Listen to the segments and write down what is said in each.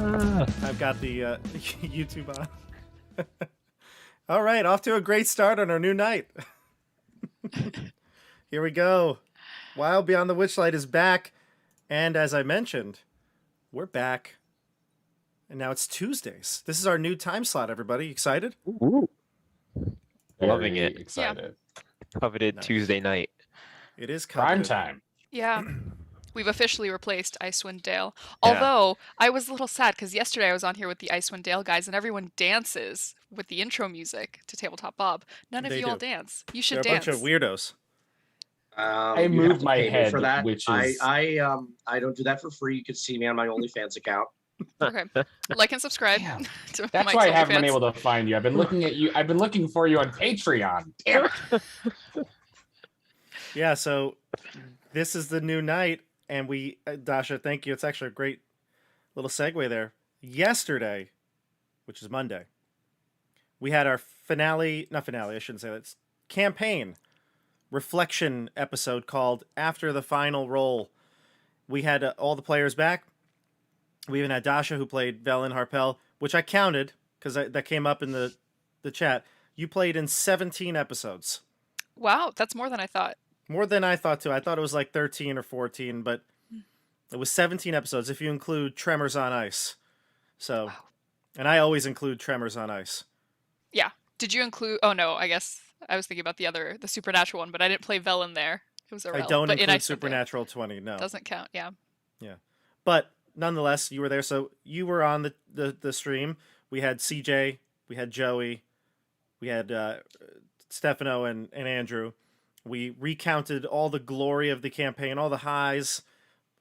I've got the YouTube on. All right, off to a great start on our new night. Here we go. Wild Beyond the Witchlight is back, and as I mentioned, we're back. And now it's Tuesdays. This is our new time slot, everybody. Excited? Ooh. Loving Very it. excited. Coveted Nice. Tuesday night. It is Prime coveted. time. Yeah. We've officially replaced Icewind Dale. Yeah. Although, I was a little sad because yesterday I was on here with the Icewind Dale guys and everyone dances with the intro music to Tabletop Bob. None of They you all do. dance. You They're should a dance. bunch of weirdos. I You moved have to my pay me head, for that. which is I don't do that for free. You can see me on my OnlyFans account. Okay. Like and subscribe Damn. to That's Mike's why I haven't been OnlyFans. able to find you. I've been looking at you. I've been looking for you on Patreon. Damn it. Yeah, so this is the new night, and we, Dasha, thank you. It's actually a great little segue there. Yesterday, which is Monday, we had our not finale, I shouldn't say that, it's campaign reflection episode called After the Final Roll. We had all the players back. We even had Dasha, who played Velen Harpel, which I counted, because that came up in the chat. You played in 17 episodes. Wow, that's more than I thought. More than I thought, too. I thought it was like 13 or 14, but it was 17 episodes if you include Tremors on Ice. So, Wow. and I always include Tremors on Ice. Yeah. Did you include... Oh, no, I guess I was thinking about the Supernatural one, but I didn't play Velen there. It was a I rel, don't but in include Icewind Dale. Supernatural 20, no. Doesn't count, yeah. But nonetheless, you were there. So you were on the stream. We had CJ, we had Joey, we had Stefano and Andrew. We recounted all the glory of the campaign, all the highs,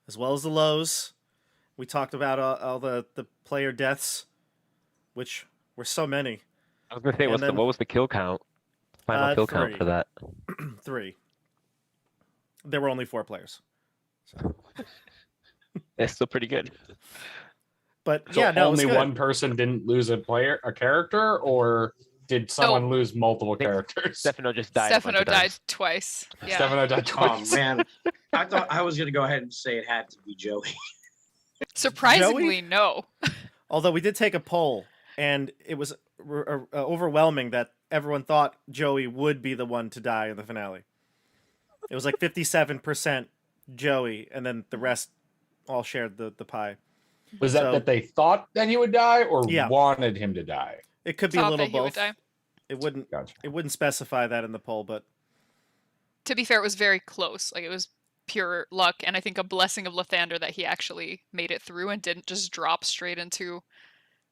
as well as the lows. We talked about all the player deaths, which were so many. I was gonna say, And then- what was the kill count? Final kill count 3. for that. 3. There were only 4 players. It's still pretty good. But So yeah, no, it was only good. one person didn't lose a character, or did someone lose multiple characters? Stefano just died. a bunch Stefano of died times. twice. Yeah. Stefano died Oh twice. man, I thought I was gonna go ahead and say it had to be Joey. Surprisingly, no. Although we did take a poll, and it was overwhelming that everyone thought Joey would be the one to die in the finale. It was like 57% Joey, and then the rest all shared the pie. Was that So- that they thought that he would die, or Yeah. wanted him to die? It could be a Thought little that he would both. die. It wouldn't. Gotcha. It wouldn't specify that in the poll, but To be fair, it was very close. Like, it was pure luck, and I think a blessing of Lathander that he actually made it through and didn't just drop straight into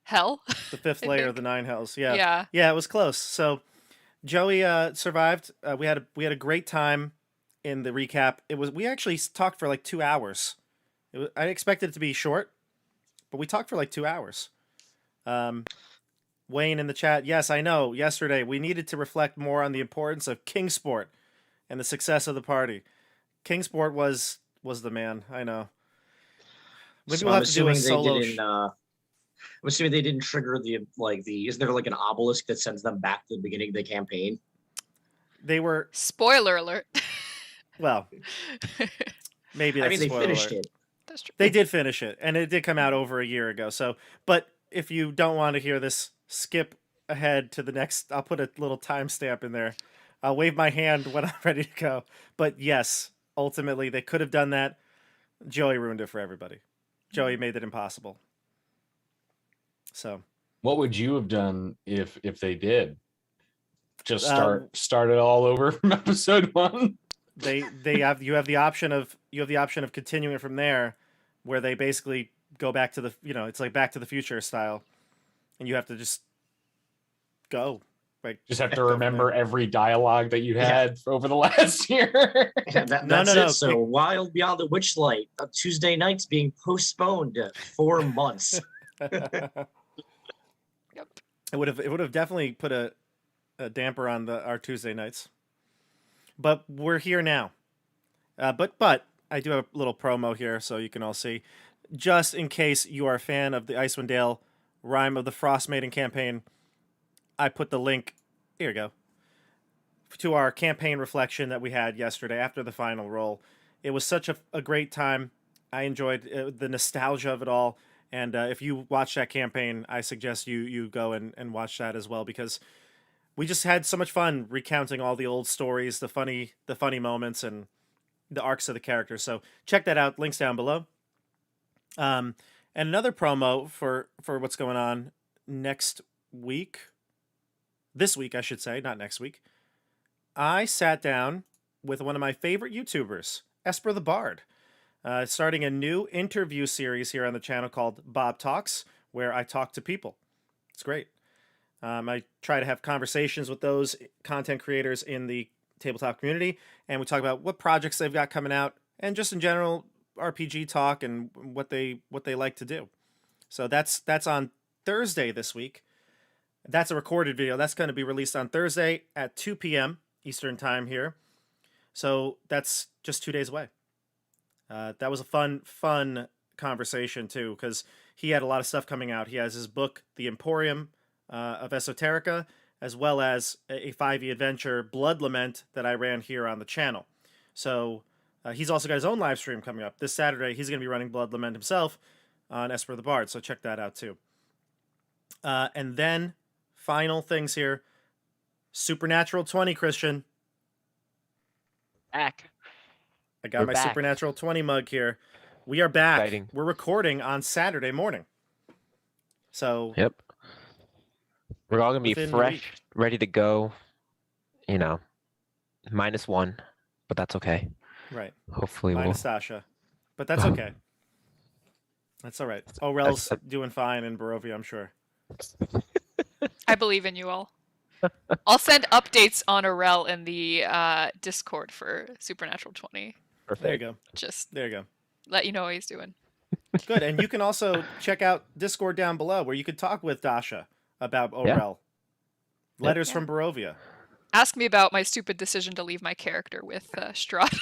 hell. the 5th I layer of think. the 9 hells. Yeah. Yeah. Yeah, it was close. So Joey survived. We had a great time in the recap. We actually talked for like 2 hours. I expected it to be short, but we talked for like 2 hours. Wayne in the chat, yes, I know. Yesterday we needed to reflect more on the importance of Kingsport and the success of the party. Kingsport was the man. I know. Maybe So we'll I'm have to do a assuming they solo. didn't. I'm assuming they didn't trigger the. Is there like an obelisk that sends them back to the beginning of the campaign? They were Spoiler alert. well. Maybe that's I mean, they spoiler finished alert. it. That's true. They did finish it, and it did come out over a year ago. So, but if you don't want to hear this, skip ahead to the next. I'll put a little timestamp in there. I'll wave my hand when I'm ready to go. But yes, ultimately they could have done that. Joey ruined it for everybody. Joey made it impossible. So What would you have done if they did? Just Um, start it all over from episode 1? you have the option of continuing from there, where they basically go back to the it's like Back to the Future style, and you have to just go. Like Just have to go from remember there. every dialogue that you had over the last year. Yeah, No, that's no. it. So Wild Beyond the Witchlight, Tuesday nights being postponed 4 months. Yep. It would have definitely put a damper on our Tuesday nights. But we're here now. But I do have a little promo here so you can all see. Just in case you are a fan of the Icewind Dale Rime of the Frost Maiden campaign, I put the link, here you go, to our campaign reflection that we had yesterday after the final roll. It was such a great time. I enjoyed the nostalgia of it all. And if you watch that campaign, I suggest you go and watch that as well, because we just had so much fun recounting all the old stories, the funny moments, and the arcs of the characters. So check that out. Links down below. And another promo for what's going on next week. This week, I should say, not next week. I sat down with one of my favorite YouTubers, Esper the Bard, starting a new interview series here on the channel called Bob Talks, where I talk to people. It's great. I try to have conversations with those content creators in the tabletop community, and we talk about what projects they've got coming out, and just in general RPG talk and what they like to do. So that's on Thursday this week. That's a recorded video. That's going to be released on Thursday at 2 p.m. Eastern time here. So that's just 2 days away. That was a fun conversation too, because he had a lot of stuff coming out. He has his book, The Emporium of Esoterica, as well as a 5e adventure, Blood Lament, that I ran here on the channel. So he's also got his own live stream coming up this Saturday. He's going to be running Blood Lament himself on Esper the Bard, so check that out too. And then final things here. Supernatural 20, Christian. Back. I got We're my back. Supernatural 20 mug here. We are back. Exciting. We're recording on Saturday morning. So Yep. We're all gonna be Within the fresh, week. ready to go. You know, -1, but that's okay. right, Hopefully minus Sasha, but that's okay. That's all right. Orel's doing fine in Barovia, I'm sure. I believe in you all. I'll send updates on Aurel in the Discord for Supernatural 20. Perfect. There you go. Just There you go. let you know what he's doing. Good. And you can also check out Discord down below, where you could talk with Dasha about Orel. Letters Yeah. from Barovia. Ask me about my stupid decision to leave my character with Strahd.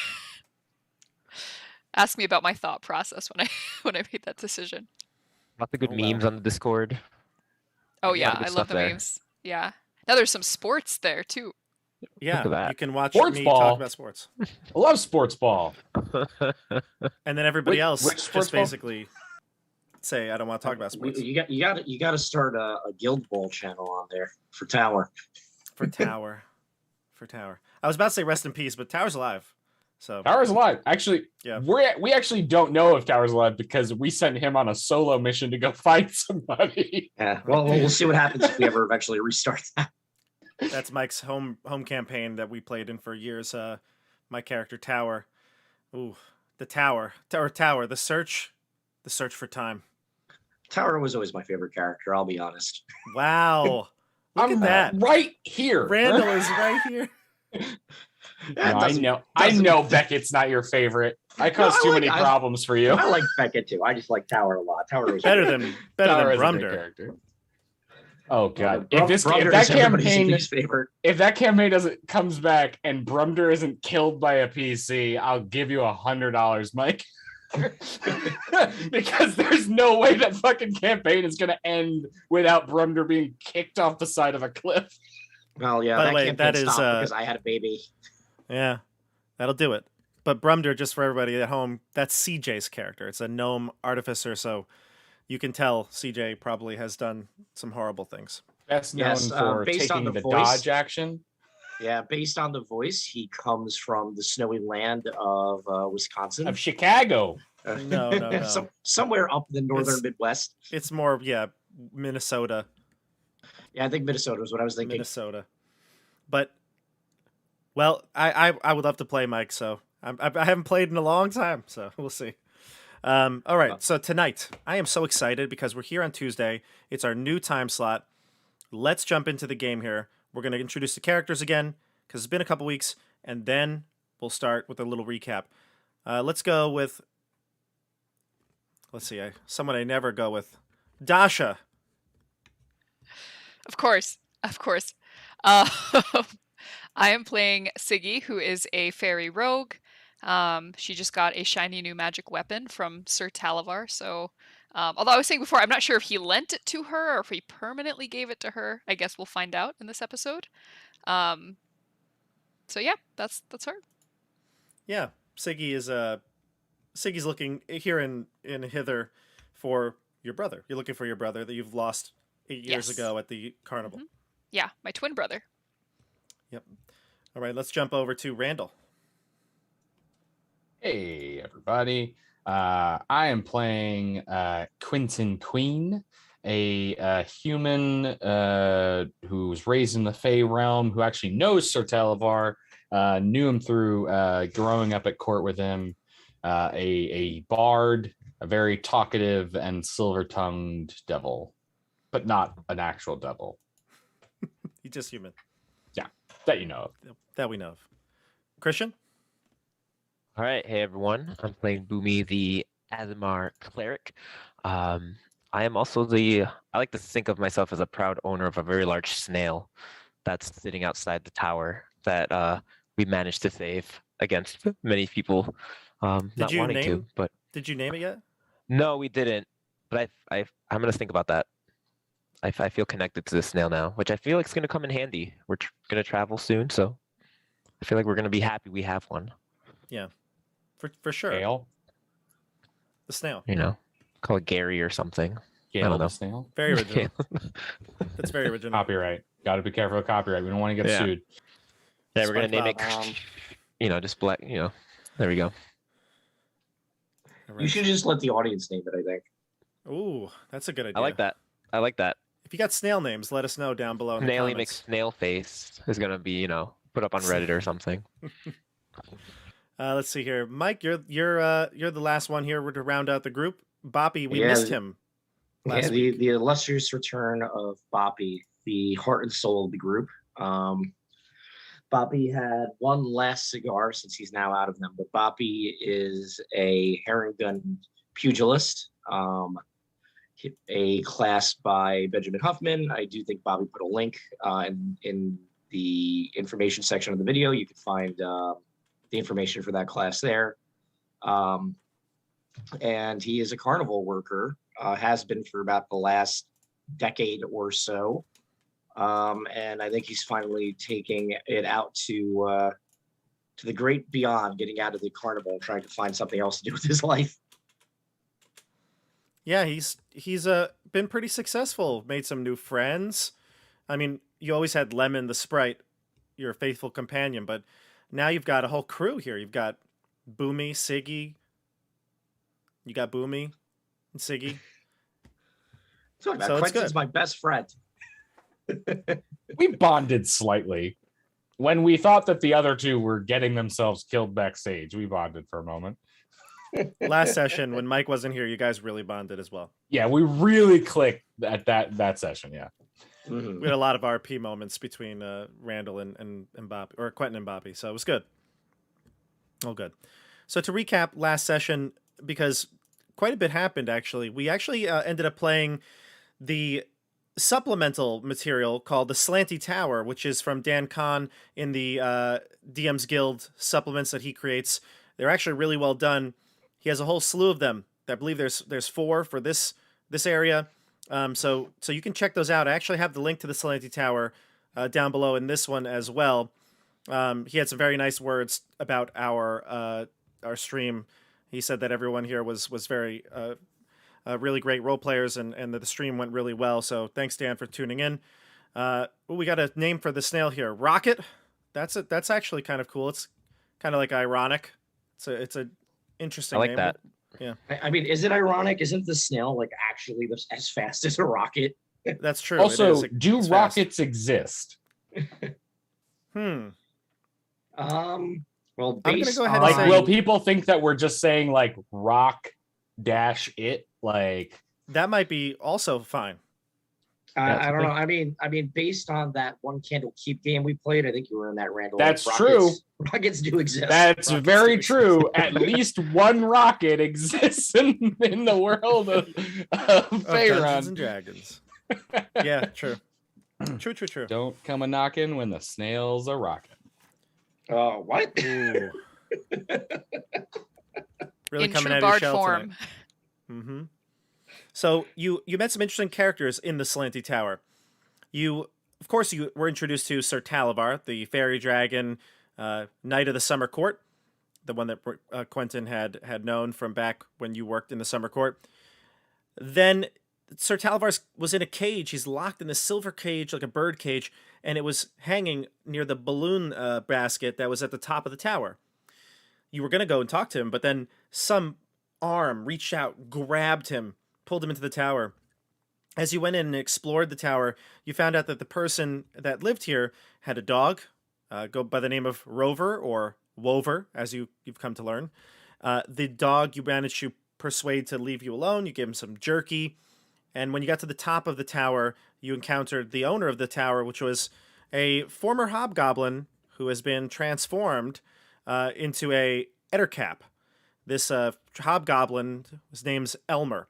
Ask me about my thought process when I made that decision. Lots of good Oh, wow. memes on the Discord. Oh A lot yeah, of good I love stuff the there. memes. Yeah. Now there's some sports there too. Yeah, at that. you can watch Sports me ball. talk about sports. I love sports ball. And then everybody else Which sports just ball? basically say, I don't want to talk about sports. You got to start a Guild Ball channel on there for Tower. For Tower. For Tower. I was about to say rest in peace, but Tower's alive. So Tower's alive. Actually, Yeah. we actually don't know if Tower's alive because we sent him on a solo mission to go find somebody. Yeah. Well, we'll see what happens if we ever eventually restart that. that's Mike's home campaign that we played in for years. My character Tower. Ooh, the Tower. Tower. The search for time. Tower was always my favorite character. I'll be honest. Wow. Look I'm at that. right here. Randall is right here. No, I know Beckett's not your favorite. I caused I too like- many I- problems for you. I like Beckett too. I just like Tower a lot. Tower was Better than Tower is a great Brumder. character. Oh god! Brumder If that is everybody's campaign least favorite. if that campaign doesn't comes back and Brumder isn't killed by a PC, I'll give you $100, Mike. Because there's no way that fucking campaign is gonna end without Brumder being kicked off the side of a cliff. Well, yeah, By the that way, campaign that is, stopped because I had a baby. Yeah, that'll do it. But Brumder, just for everybody at home, that's CJ's character. It's a gnome artificer, so you can tell CJ probably has done some horrible things. Best known Yes, for based on taking the the voice. dodge action. Yeah, based on the voice, he comes from the snowy land of Wisconsin. Of Chicago. No, no, no. Somewhere up in the northern It's- Midwest. It's more, yeah, Minnesota. Yeah, I think Minnesota was what I was thinking. Minnesota. But, well, I would love to play Mike, so I haven't played in a long time, so we'll see. All right, so tonight, I am so excited because we're here on Tuesday. It's our new time slot. Let's jump into the game here. We're going to introduce the characters again, because it's been a couple weeks, and then we'll start with a little recap. Let's go with, let's see, someone I never go with. Dasha. Of course. I am playing Siggy, who is a fairy rogue. She just got a shiny new magic weapon from Sir Talavar. So, although I was saying before, I'm not sure if he lent it to her or if he permanently gave it to her. I guess we'll find out in this episode. So yeah, that's her. Yeah, Siggy's looking here in Hither for your brother. You're looking for your brother that you've lost 8 years Yes. ago at the carnival. Mhm. Yeah, my twin brother. Yep. All right, let's jump over to Randall. Hey, everybody. I am playing Quentin Queen, a human who was raised in the Fey realm, who actually knows Sir Talavar, knew him through growing up at court with him, a bard, a very talkative and silver-tongued devil, but not an actual devil. He's just human. That you know of. That we know of. Christian? All right, hey everyone. I'm playing Boomy, the Azamar cleric. I am also I like to think of myself as a proud owner of a very large snail that's sitting outside the tower that we managed to save against many people not you wanting to. But Did you name it yet? no, we didn't. But I'm gonna think about that. I feel connected to the snail now, which I feel like is gonna come in handy. We're gonna travel soon, so I feel like we're gonna be happy we have one. For sure. Gale? The snail. You know, call it Gary or something. Gale don't the know. snail? Very original. That's very original. Copyright. Got to be careful of copyright. We don't want to get Yeah. sued. Yeah, we're gonna name it. SpongeBob. Just black. There we go. All right. You should just let the audience name it, I think. Ooh, that's a good idea. I like that. If you got snail names, let us know down below in the Snaily comments. McSnail face is gonna be put up on Reddit or something. Let's see here, Mike. You're the last one here to round out the group. Boppy, we Yeah, missed him. Last week. The illustrious return of Boppy, the heart and soul of the group. Boppy had one last cigar since he's now out of them, but Boppy is a herring gun pugilist, a class by Benjamin Huffman. I do think Bobby put a link in the information section of the video. You can find the information for that class there. And he is a carnival worker, has been for about the last decade or so. And I think he's finally taking it out to the great beyond, getting out of the carnival and trying to find something else to do with his life. Yeah, he's been pretty successful. Made some new friends. I mean, you always had Lemon the Sprite, your faithful companion, but now you've got a whole crew here. You've got Boomy, Siggy. You got Boomy and Siggy. So it's Quentin's good. my best friend. We bonded slightly. When we thought that the other two were getting themselves killed backstage, we bonded for a moment. Last session, when Mike wasn't here, you guys really bonded as well. Yeah, we really clicked at that session. Yeah. Mhm. We had a lot of RP moments between Randall and Bobby, or Quentin and Bobby, so it was good. All good. So to recap last session, because quite a bit happened actually, we actually ended up playing the supplemental material called the Slanty Tower, which is from Dan Kahn in the DM's Guild supplements that he creates. They're actually really well done. He has a whole slew of them. I believe there's 4 for this area. So you can check those out. I actually have the link to the Slanty Tower down below in this one as well. He had some very nice words about our stream. He said that everyone here was very really great role players and that the stream went really well. So thanks, Dan, for tuning in. We got a name for the snail here, Rocket. That's actually kind of cool. It's kind of like ironic. It's a interesting. I like name. that. Yeah, I mean, is it ironic? Isn't the snail like actually as fast as a rocket? that's true. Also, It is. do It's fast. rockets exist? Well, I'm gonna based go ahead and Like, say- will people think that we're just saying like rock dash it? Like, That might be also fine. That's I don't okay. know. I mean, based on that one Candle Keep game we played, I think you were in that, Randall. That's Rockets- true. Rockets do exist. that's Rockets very do true. exist. At least one rocket exists in the world of Of Dungeons Faerun. and Dragons. Yeah, true. True. Don't come a knocking when the snail's a rocket. Oh, what? Ooh. Really in coming true out of your bard shell form. tonight. Mm-hmm. So you met some interesting characters in the Slanty Tower. Of course, you were introduced to Sir Talavar, the fairy dragon, knight of the Summer Court, the one that Quentin had known from back when you worked in the Summer Court. Then Sir Talavar was in a cage. He's locked in a silver cage, like a bird cage, and it was hanging near the balloon basket that was at the top of the tower. You were going to go and talk to him, but then some arm reached out, grabbed him, pulled him into the tower. As you went in and explored the tower, you found out that the person that lived here had a dog, go by the name of Rover or Wover, as you've come to learn. The dog you managed to persuade to leave you alone. You gave him some jerky. And when you got to the top of the tower, you encountered the owner of the tower, which was a former hobgoblin who has been transformed into a ettercap. This hobgoblin, his name's Elmer.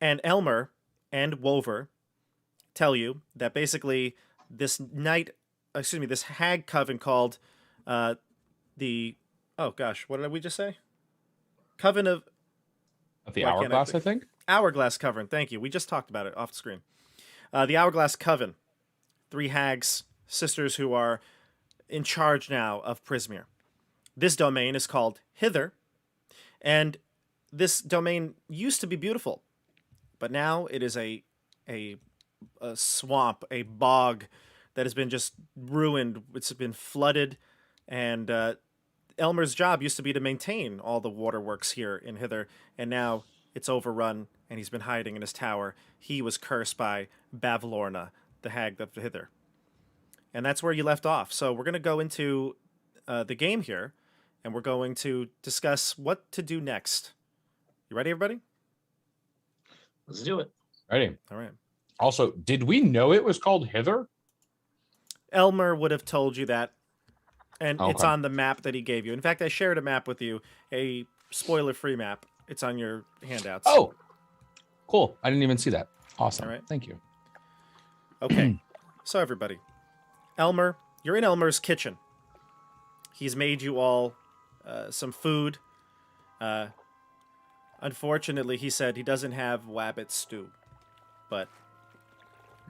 And Elmer and Wover tell you that basically this hag coven called the, oh gosh, what did we just say? Coven of The Hourglass, I think. Hourglass Coven. Thank you. We just talked about it off the screen. The Hourglass Coven. 3 hags, sisters who are in charge now of Prismere. This domain is called Hither, and this domain used to be beautiful, but now it is a swamp, a bog that has been just ruined. It's been flooded, and Elmer's job used to be to maintain all the waterworks here in Hither, and now it's overrun, and he's been hiding in his tower. He was cursed by Bavlorna, the hag of Hither. And that's where you left off. So we're going to go into the game here, and we're going to discuss what to do next. You ready, everybody? Let's do it. Ready. All right. Also, did we know it was called Hither? Elmer would have told you that, and it's Okay. on the map that he gave you. In fact, I shared a map with you, a spoiler-free map. It's on your handouts. Oh, cool. I didn't even see that. Awesome. All right. Thank you. Okay. So, everybody. Elmer, you're in Elmer's kitchen. He's made you all some food. Unfortunately, he said he doesn't have wabbit stew, but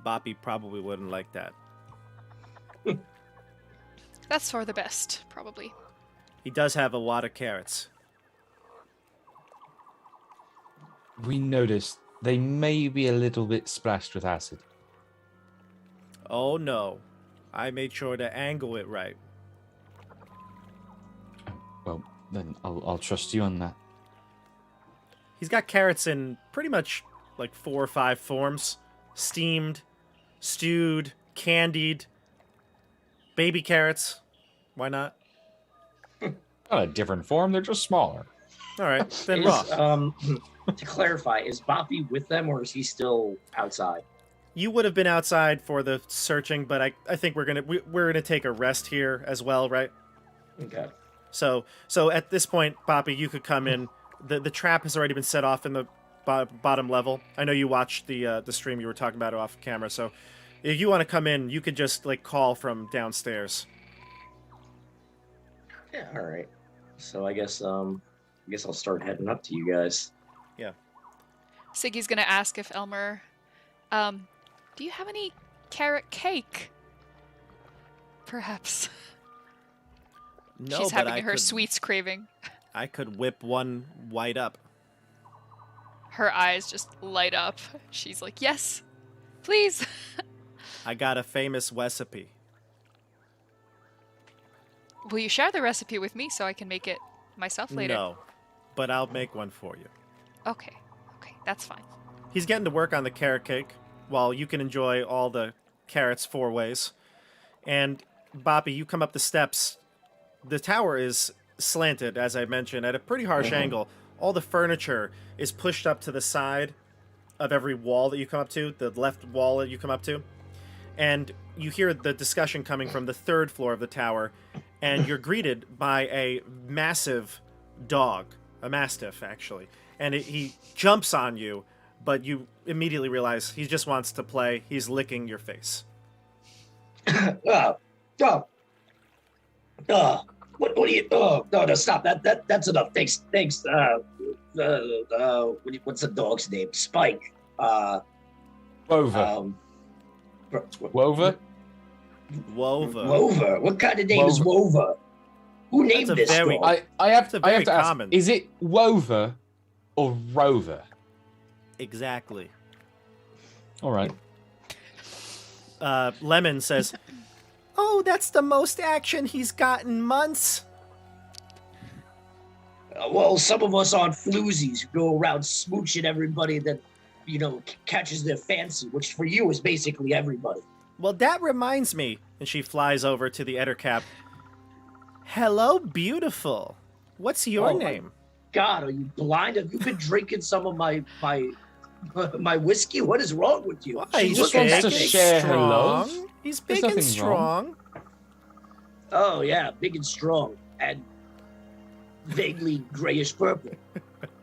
Boppy probably wouldn't like that. That's for the best, probably. He does have a lot of carrots. We noticed they may be a little bit splashed with acid. Oh no, I made sure to angle it right. Well, then I'll trust you on that. He's got carrots in pretty much like 4 or 5 forms. Steamed, stewed, candied, baby carrots. Why not? Not a different form, they're just smaller. All right, then raw. To clarify, is Boppy with them or is he still outside? You would have been outside for the searching, but I think we're gonna take a rest here as well, right? Okay. So at this point, Boppy, you could come in. The trap has already been set off in the bottom level. I know you watched the stream. You were talking about it off camera. So if you want to come in, you could just like call from downstairs. Yeah. All right. So I guess I'll start heading up to you guys. Yeah. Siggy's gonna ask if Elmer, do you have any carrot cake? Perhaps. No, She's but having her sweets craving. I could whip one white up. Her eyes just light up. She's like, yes, please. I got a famous recipe. Will you share the recipe with me so I can make it myself later? No, but I'll make one for you. Okay, that's fine. He's getting to work on the carrot cake while you can enjoy all the carrots 4 ways. And Boppy, you come up the steps. The tower is slanted, as I mentioned, at a pretty harsh angle. All the furniture is pushed up to the side of every wall that you come up to, the left wall that you come up to. And you hear the discussion coming from the 3rd floor of the tower, and you're greeted by a massive dog, a mastiff, actually. And he jumps on you, but you immediately realize he just wants to play. He's licking your face. What do you? Oh no! Stop! That's enough. Thanks. What's the dog's name? Spike. Wover. Wover? Wover. What kind of name is Wover? Who named That's a this very- dog? I have to very ask, common. is it Wover or rover? Exactly. All right. Lemon says, "Oh, that's the most action he's got in months." Well, some of us aren't floozies who go around smooching everybody that, catches their fancy, which for you is basically everybody. Well, that reminds me. And she flies over to the Ettercap. Hello, beautiful. What's your Oh, my name? God, are you blind? Have you been drinking some of my whiskey? What is wrong with you? Why, She he's just wants big to and share her love. strong. He's There's big and nothing strong. Oh, yeah, big and strong and vaguely grayish purple.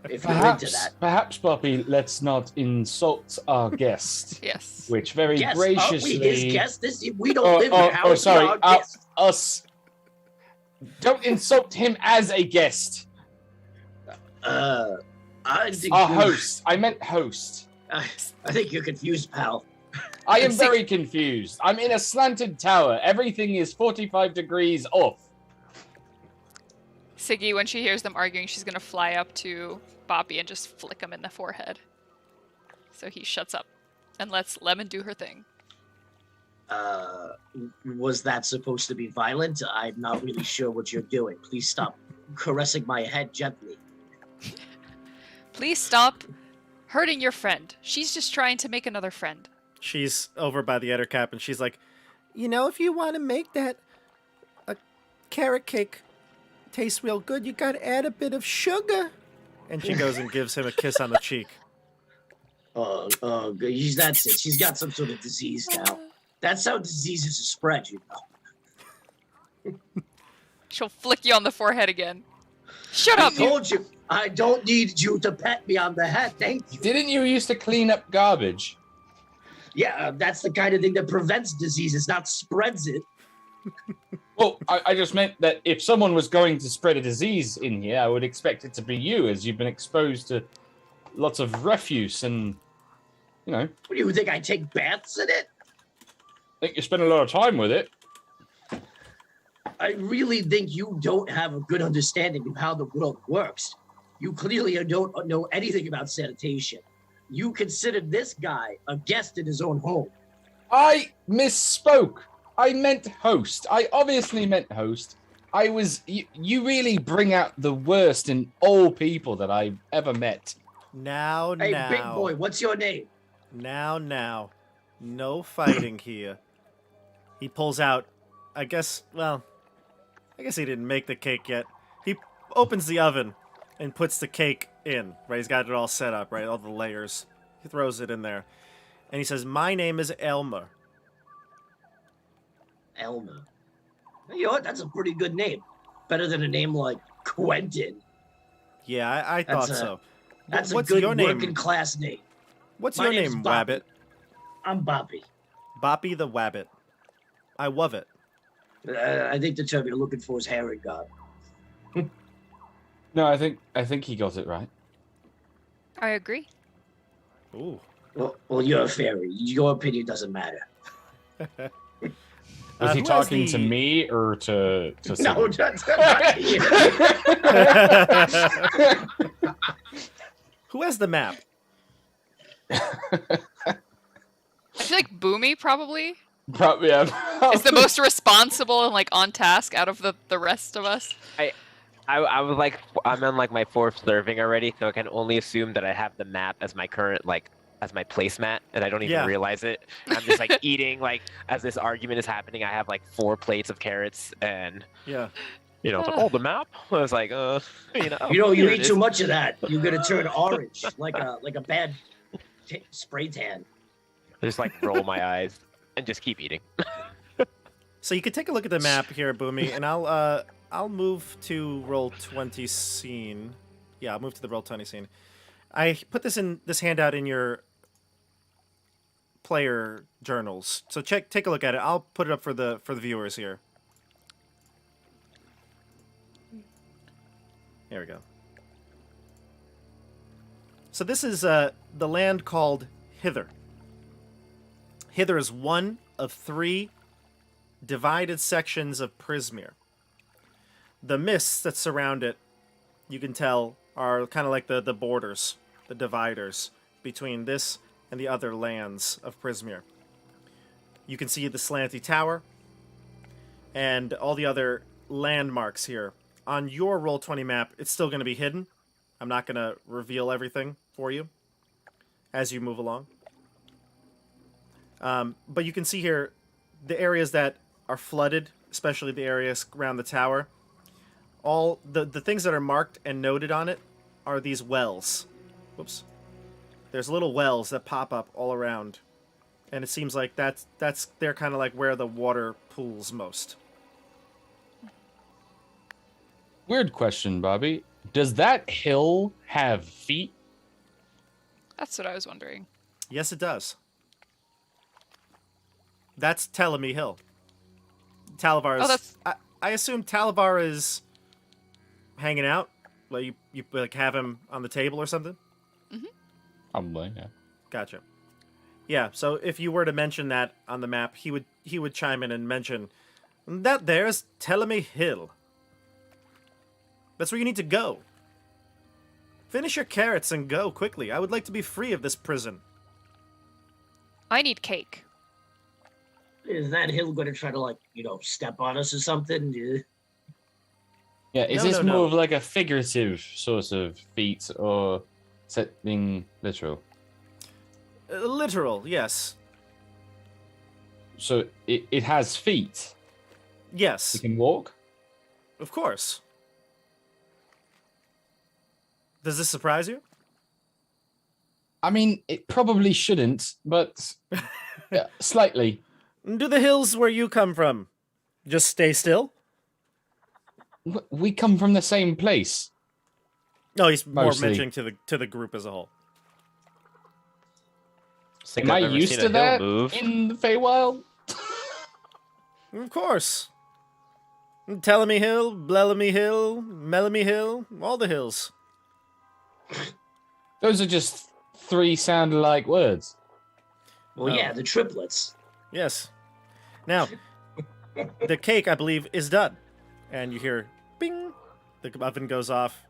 If you're into that. Perhaps, Poppy, let's not insult our guest, Yes. which very Yes, graciously. aren't we his guest? We don't live here. How is he sorry, our guest? us. Don't insult him as a guest. I think Our you- host. I meant host. I think you're confused, pal. I am See- very confused. I'm in a slanted tower. Everything is 45 degrees off. Siggy, when she hears them arguing, she's gonna fly up to Boppy and just flick him in the forehead. So he shuts up and lets Lemon do her thing. Was that supposed to be violent? I'm not really sure what you're doing. Please stop caressing my head gently. Please stop hurting your friend. She's just trying to make another friend. She's over by the Ettercap and she's like, if you want to make that a carrot cake taste real good, you got to add a bit of sugar. And she goes and gives him a kiss on the cheek. That's it. She's got some sort of disease now. That's how diseases spread, She'll flick you on the forehead again. Shut I up, you. told you, I don't need you to pet me on the head. Thank you. Didn't you used to clean up garbage? Yeah, that's the kind of thing that prevents diseases, not spreads it. Well, I just meant that if someone was going to spread a disease in here, I would expect it to be you, as you've been exposed to lots of refuse and, What do you think? I take baths in it? I think you spend a lot of time with it. I really think you don't have a good understanding of how the world works. You clearly don't know anything about sanitation. You considered this guy a guest in his own home. I misspoke. I meant host. I obviously meant host. You really bring out the worst in all people that I've ever met. Now. Hey, big boy, what's your name? Now. No fighting here. He pulls out, I guess he didn't make the cake yet. He opens the oven and puts the cake in, right? He's got it all set up, right? All the layers. He throws it in there. And he says, "My name is Elmer." Elmer. You know what? That's a pretty good name. Better than a name like Quentin. Yeah, I thought That's a- so. That's What's a good your name? working class name. What's my your name's name, Bobby. Wabbit? I'm Bobby. Boppy the Wabbit. I love it. I think the term you're looking for is herring god. No, I think he got it right. I agree. Ooh. Well, you're a fairy. Your opinion doesn't matter. Was he who has talking to the- me or to No, someone? that's Who has the map? I feel like Boomy probably Probably, yeah. is the most responsible and like on task out of the rest of us. I was like, I'm on like my fourth serving already, so I can only assume that I have the map as my current as my placemat, and I don't even Yeah. realize it. I'm just like eating as this argument is happening. I have like 4 plates of carrots, and Yeah. it's like, oh, the map. I was like, You here eat it too is. much of that, you're gonna turn orange like a bad spray tan. I just like roll my eyes and just keep eating. So you can take a look at the map here, Boomy, and I'll move to roll 20 scene. Yeah, I'll move to the roll 20 scene. I put this handout in your player journals. So take a look at it. I'll put it up for the viewers here. There we go. So this is the land called Hither. Hither is one of 3 divided sections of Prismere. The mists that surround it, you can tell, are kind of like the borders, the dividers between this and the other lands of Prismere. You can see the Slanty Tower and all the other landmarks here. On your Roll20 map, it's still going to be hidden. I'm not going to reveal everything for you as you move along. But you can see here the areas that are flooded, especially the areas around the tower. All the things that are marked and noted on it are these wells. Whoops. There's little wells that pop up all around. And it seems like they're kind of like where the water pools most. Weird question, Bobby. Does that hill have feet? That's what I was wondering. Yes, it does. That's Telemy Hill. Talavar is... Oh, that's... I assume Talavar is hanging out. Like you like have him on the table or something? Probably, yeah. Gotcha. Yeah, so if you were to mention that on the map, he would chime in and mention that there's Telemy Hill. That's where you need to go. Finish your carrots and go quickly. I would like to be free of this prison. I need cake. Is that hill going to try to, like, step on us or something? Yeah, is No, this no, more no. of like a figurative sort of feat or something literal? Literal, yes. So it has feet. Yes, It can walk? of course. Does this surprise you? I mean, it probably shouldn't, but slightly. Do the hills where you come from just stay still? We come from the same place. No, he's more Mostly. mentioning to the group as a whole. Think Am I've I never used seen to a hill that move. in the Feywild? Of course. Telemy Hill, Blellamy Hill, Mellamy Hill, all the hills. Those are just three sound-alike words. Well, Oh. yeah, the triplets. Yes. Now, the cake, I believe, is done. And you hear, bing, the oven goes off.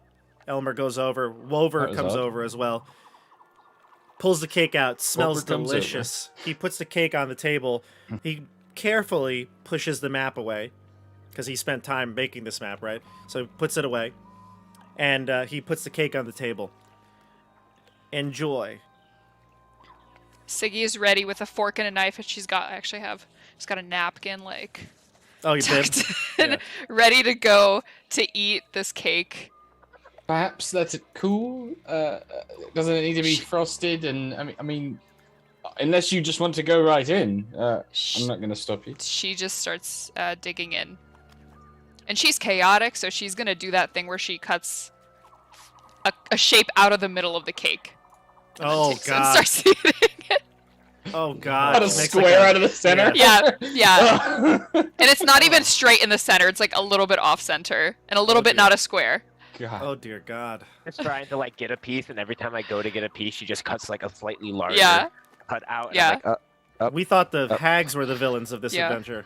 Elmer goes over. Wover That was comes odd. over as well. Pulls the cake out. Smells Wover comes delicious. He puts the cake on the table. He carefully pushes the map away. Because he spent time making this map, right? So he puts it away. And he puts the cake on the table. Enjoy. Siggy is ready with a fork and a knife, and she's got a napkin like Oh, you bib? tucked in, Yeah. ready to go to eat this cake. Perhaps that's it cool. Doesn't it need to be frosted? And I mean, unless you just want to go right in, I'm not going to stop you. She just starts digging in, and she's chaotic, so she's gonna do that thing where she cuts a shape out of the middle of the cake. And then Oh, takes it and God. starts eating it. Oh, God. Cut a Makes square like out of the center. Yeah. And it's not even straight in the center. It's like a little bit off center and a little bit dear. not a square. God. Oh, dear God. Just trying to like get a piece, and every time I go to get a piece, she just cuts like a slightly larger Yeah. cut out. And Yeah. I'm like, Up. We thought the hags were the villains of this Yeah. adventure.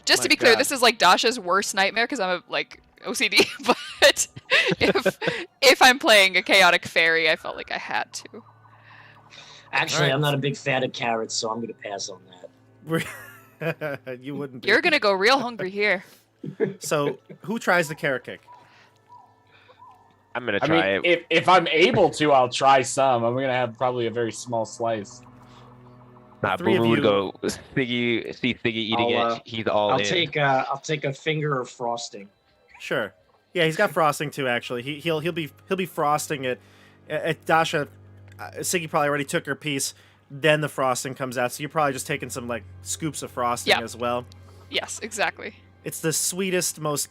Just to My be clear, God. this is like Dasha's worst nightmare because I'm a like OCD. But if I'm playing a chaotic fairy, I felt like I had to. Actually, Alright. I'm not a big fan of carrots, so I'm going to pass on that. You wouldn't be. You're gonna go real hungry here. So, who tries the carrot cake? I'm gonna I try mean, it. if I'm able to, I'll try some. I'm gonna have probably a very small slice. Nah, three of Boo would you- go. Siggy, see Siggy eating I'll, it. He's all I'll in. take a finger of frosting. Sure. Yeah, he's got frosting too. Actually, he'll be frosting it. Dasha, Siggy probably already took her piece. Then the frosting comes out, so you're probably just taking some like scoops of frosting Yeah. as well. Yes, exactly. It's the sweetest, most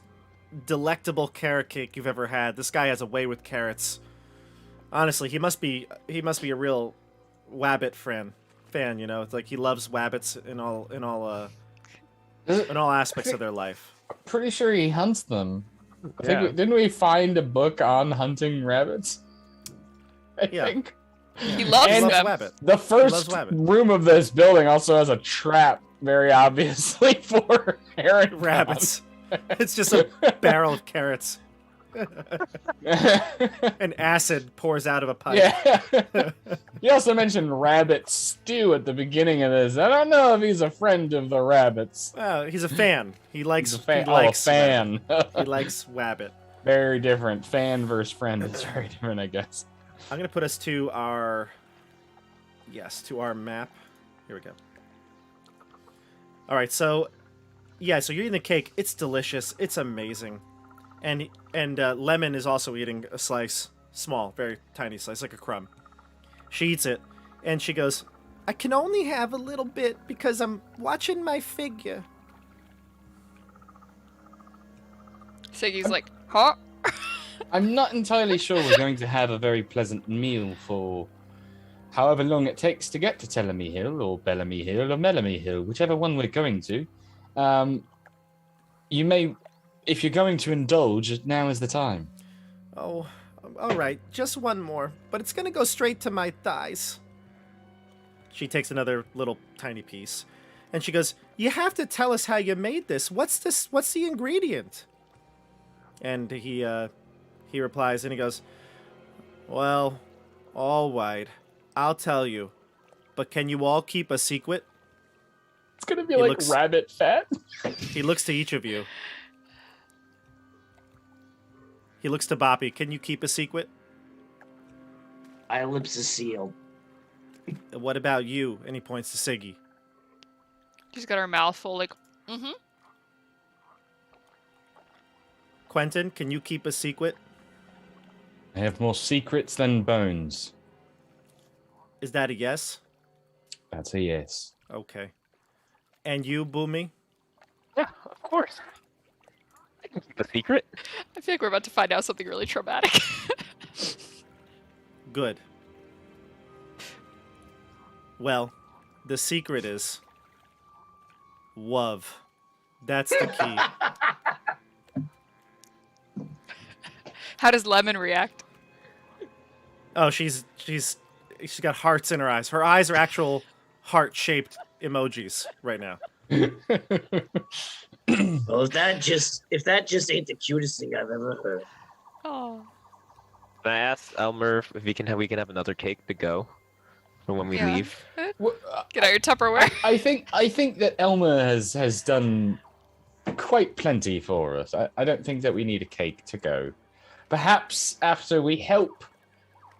delectable carrot cake you've ever had. This guy has a way with carrots. Honestly, he must be a real Wabbit fan. You know, it's like he loves Wabbits in all aspects of their life. Pretty sure he hunts them. I think Yeah. didn't we find a book on hunting rabbits? I Yeah. think. He loves And- Loves them. Wabbit. The first Wabbit. room of this building also has a trap, very obviously, for herring Rabbits. It's just a barrel of carrots. And acid pours out of a pipe. Yeah. You also mentioned rabbit stew at the beginning of this. I don't know if he's a friend of the rabbits. Well, he's a fan. He likes. He's a fan. He likes a fan. He likes Wabbit. Very different. Fan versus friend. It's very different, I guess. I'm gonna put us to our. Yes, to our map. Here we go. All right, so yeah, so you're eating the cake. It's delicious. It's amazing, and Lemon is also eating a slice, small, very tiny slice, like a crumb. She eats it, and she goes, "I can only have a little bit because I'm watching my figure." Siggy's like, huh? I'm not entirely sure we're going to have a very pleasant meal for however long it takes to get to Telemy Hill, or Bellamy Hill, or Mellamy Hill, whichever one we're going to. You may, if you're going to indulge, now is the time. Oh, all right, just one more, but it's gonna go straight to my thighs. She takes another little tiny piece, and she goes, "You have to tell us how you made this. What's this? What's the ingredient?" And he replies, and he goes, "Well, all right, I'll tell you, but can you all keep a secret?" It's gonna be He like looks- rabbit fat. He looks to each of you. He looks to Boppy. "Can you keep a secret?" My lips is sealed. "What about you?" And he points to Siggy. She's got her mouth full, like, mm-hmm. "Quentin, can you keep a secret?" I have more secrets than bones. "Is that a yes?" That's a yes. Okay. "And you, Boomy?" Yeah, of course. I can keep a secret. I feel like we're about to find out something really traumatic. "Good. Well, the secret is love. That's the key." How does Lemon react? Oh, she's got hearts in her eyes. Her eyes are actual heart-shaped emojis right now. Well, if that just ain't the cutest thing I've ever heard. Oh. Can I ask Elmer if we can have another cake to go for when we Yeah. leave? Get out your Tupperware. I think that Elmer has done quite plenty for us. I don't think that we need a cake to go. Perhaps after we help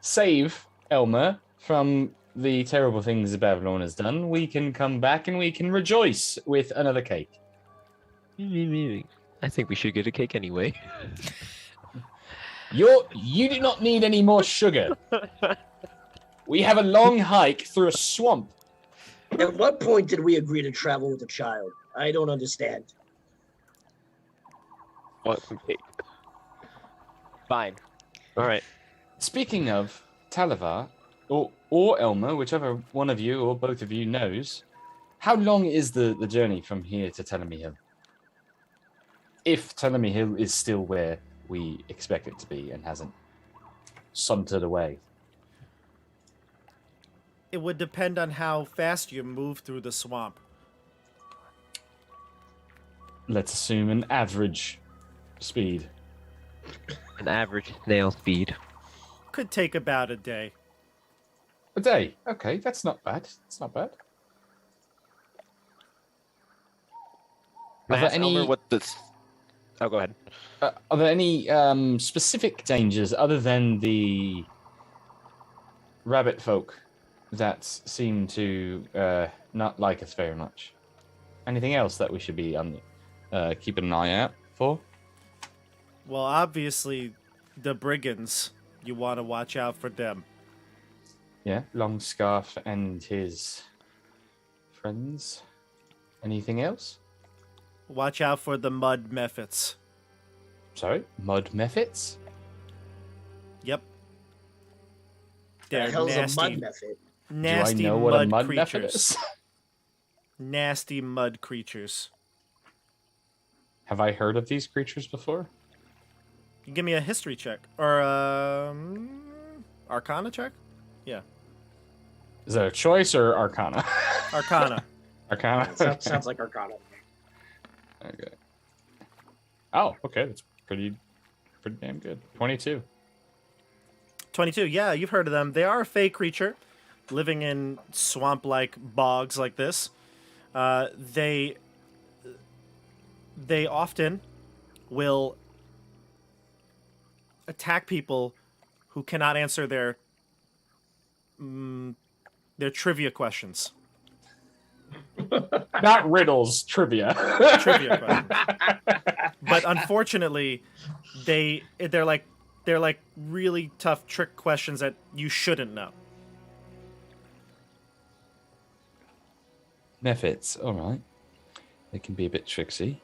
save Elmer from the terrible things that Babylon has done, we can come back and we can rejoice with another cake. I think we should get a cake anyway. You do not need any more sugar. We have a long hike through a swamp. At what point did we agree to travel with a child? I don't understand. Want some cake? Fine. All right. Speaking of Talavar, or Elmer, whichever one of you or both of you knows, how long is the journey from here to Telemy Hill? If Telemy Hill is still where we expect it to be and hasn't sauntered away. It would depend on how fast you move through the swamp. Let's assume an average speed. An average snail speed. Could take about a day. A day. Okay, that's not bad. That's not bad. Can I Are there ask any- Elmer what this? Oh, go ahead. Are there any specific dangers other than the rabbit folk that seem to not like us very much? Anything else that we should be keeping an eye out for? Well, obviously, the brigands. You want to watch out for them. Yeah, Long Scarf and his friends. Anything else? Watch out for the mud mephits. Sorry, Mud Mephits? Yep. The They're hell's a nasty, mud method? nasty Do I know mud, what a Mud Mephit creatures. is? Nasty mud creatures. Have I heard of these creatures before? You give me a history check or Arcana check. Is that a choice or Arcana? Arcana. Arcana. Sounds like Arcana. Okay. Oh, okay, that's pretty pretty damn good. 22. 22. Yeah, you've heard of them. They are a fey creature living in swamp-like bogs like this. They often will attack people who cannot answer their trivia questions. Not riddles, trivia. Trivia questions. But unfortunately, they're like really tough trick questions that you shouldn't know. Methods, all right. They can be a bit tricksy.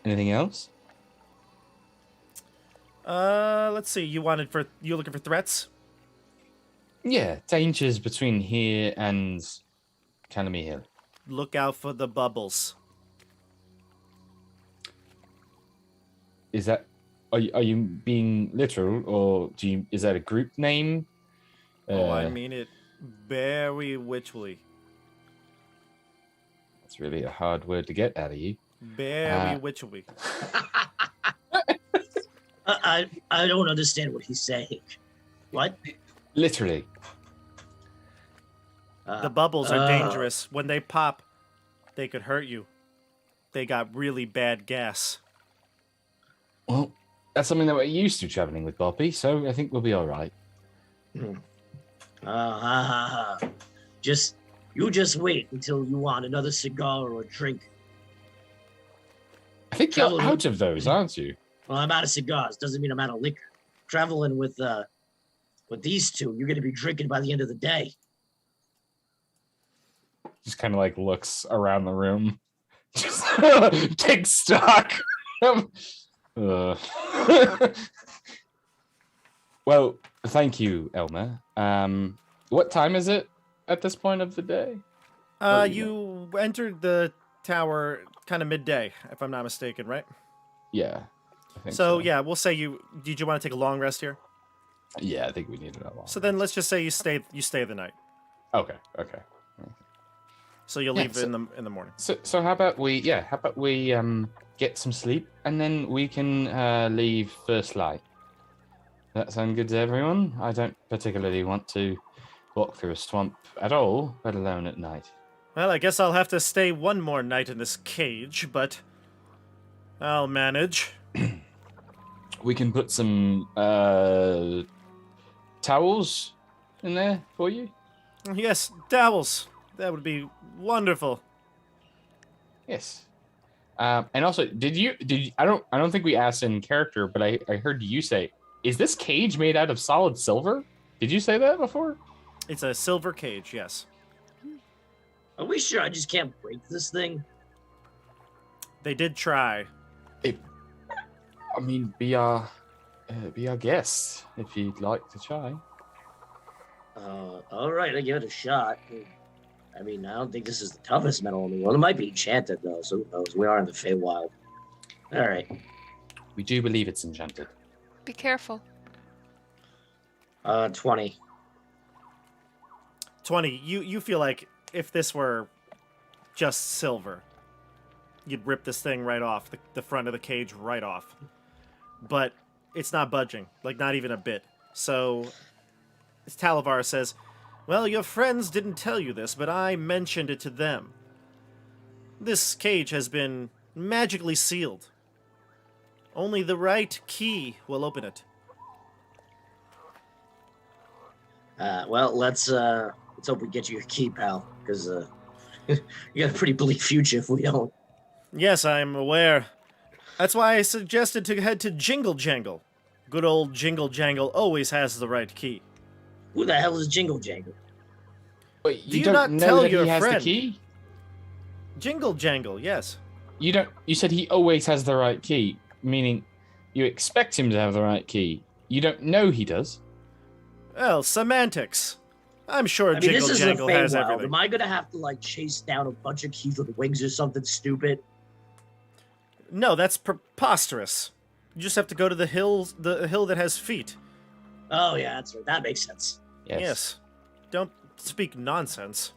Anything else? Let's see. You looking for threats? Yeah, dangers between here and Telemy Hill. Look out for the bubbles. Is that? Are you being literal, or is that a group name? I mean it very witchly. That's really a hard word to get out of you. Very witchly. I don't understand what he's saying. What? Literally. The bubbles are dangerous. When they pop, they could hurt you. They got really bad gas. Well, that's something that we're used to traveling with Boppy, so I think we'll be all right. You just wait until you want another cigar or a drink. I think you're out of those, aren't you? Well, I'm out of cigars. Doesn't mean I'm out of liquor. Traveling with these two, you're gonna be drinking by the end of the day. Just kind of like looks around the room. Just take stock. Well, thank you, Elmer. What time is it at this point of the day? You entered the tower kind of midday, if I'm not mistaken, right? Yeah. I think So yeah, we'll say did you want to take a long rest here? Yeah, I think we need it a long. So then let's just say you stay the night. Okay. So you'll Yeah, leave in the morning. So how about we get some sleep and then we can leave first light. That sound good to everyone? I don't particularly want to walk through a swamp at all, let alone at night. Well, I guess I'll have to stay one more night in this cage, but I'll manage. We can put some towels in there for you. Yes, towels. That would be wonderful. Yes. And also, did you? I don't think we asked in character, but I heard you say, "Is this cage made out of solid silver?" Did you say that before? It's a silver cage, yes. Are we sure I just can't break this thing? They did try. I mean, be our guest if you'd like to try. All right, I give it a shot. I mean, I don't think this is the toughest metal in the world. It might be enchanted, though, so who knows? We are in the Feywild. All right. We do believe it's enchanted. Be careful. 20. 20. You feel like if this were just silver, you'd rip this thing right off, the front of the cage right off. But it's not budging, like not even a bit. So Talavar says, well, your friends didn't tell you this, but I mentioned it to them. This cage has been magically sealed. Only the right key will open it. Well, let's hope we get you your key, pal, because you got a pretty bleak future if we don't. Yes, I'm aware. That's why I suggested to head to Jingle Jangle. Good old Jingle Jangle always has the right key. Who the hell is Jingle Jangle? Wait, Do you don't not know tell that your he has friend? the key? Jingle Jangle, yes. You don't. You said he always has the right key, meaning you expect him to have the right key. You don't know he does. Well, semantics. I'm sure I mean, Jingle this is a Jangle has Feywild. everything. Am I gonna have to like chase down a bunch of keys with wings or something stupid? No, that's preposterous. You just have to go to the hill that has feet. Oh yeah, that's right. That makes sense. Yes. Don't speak nonsense.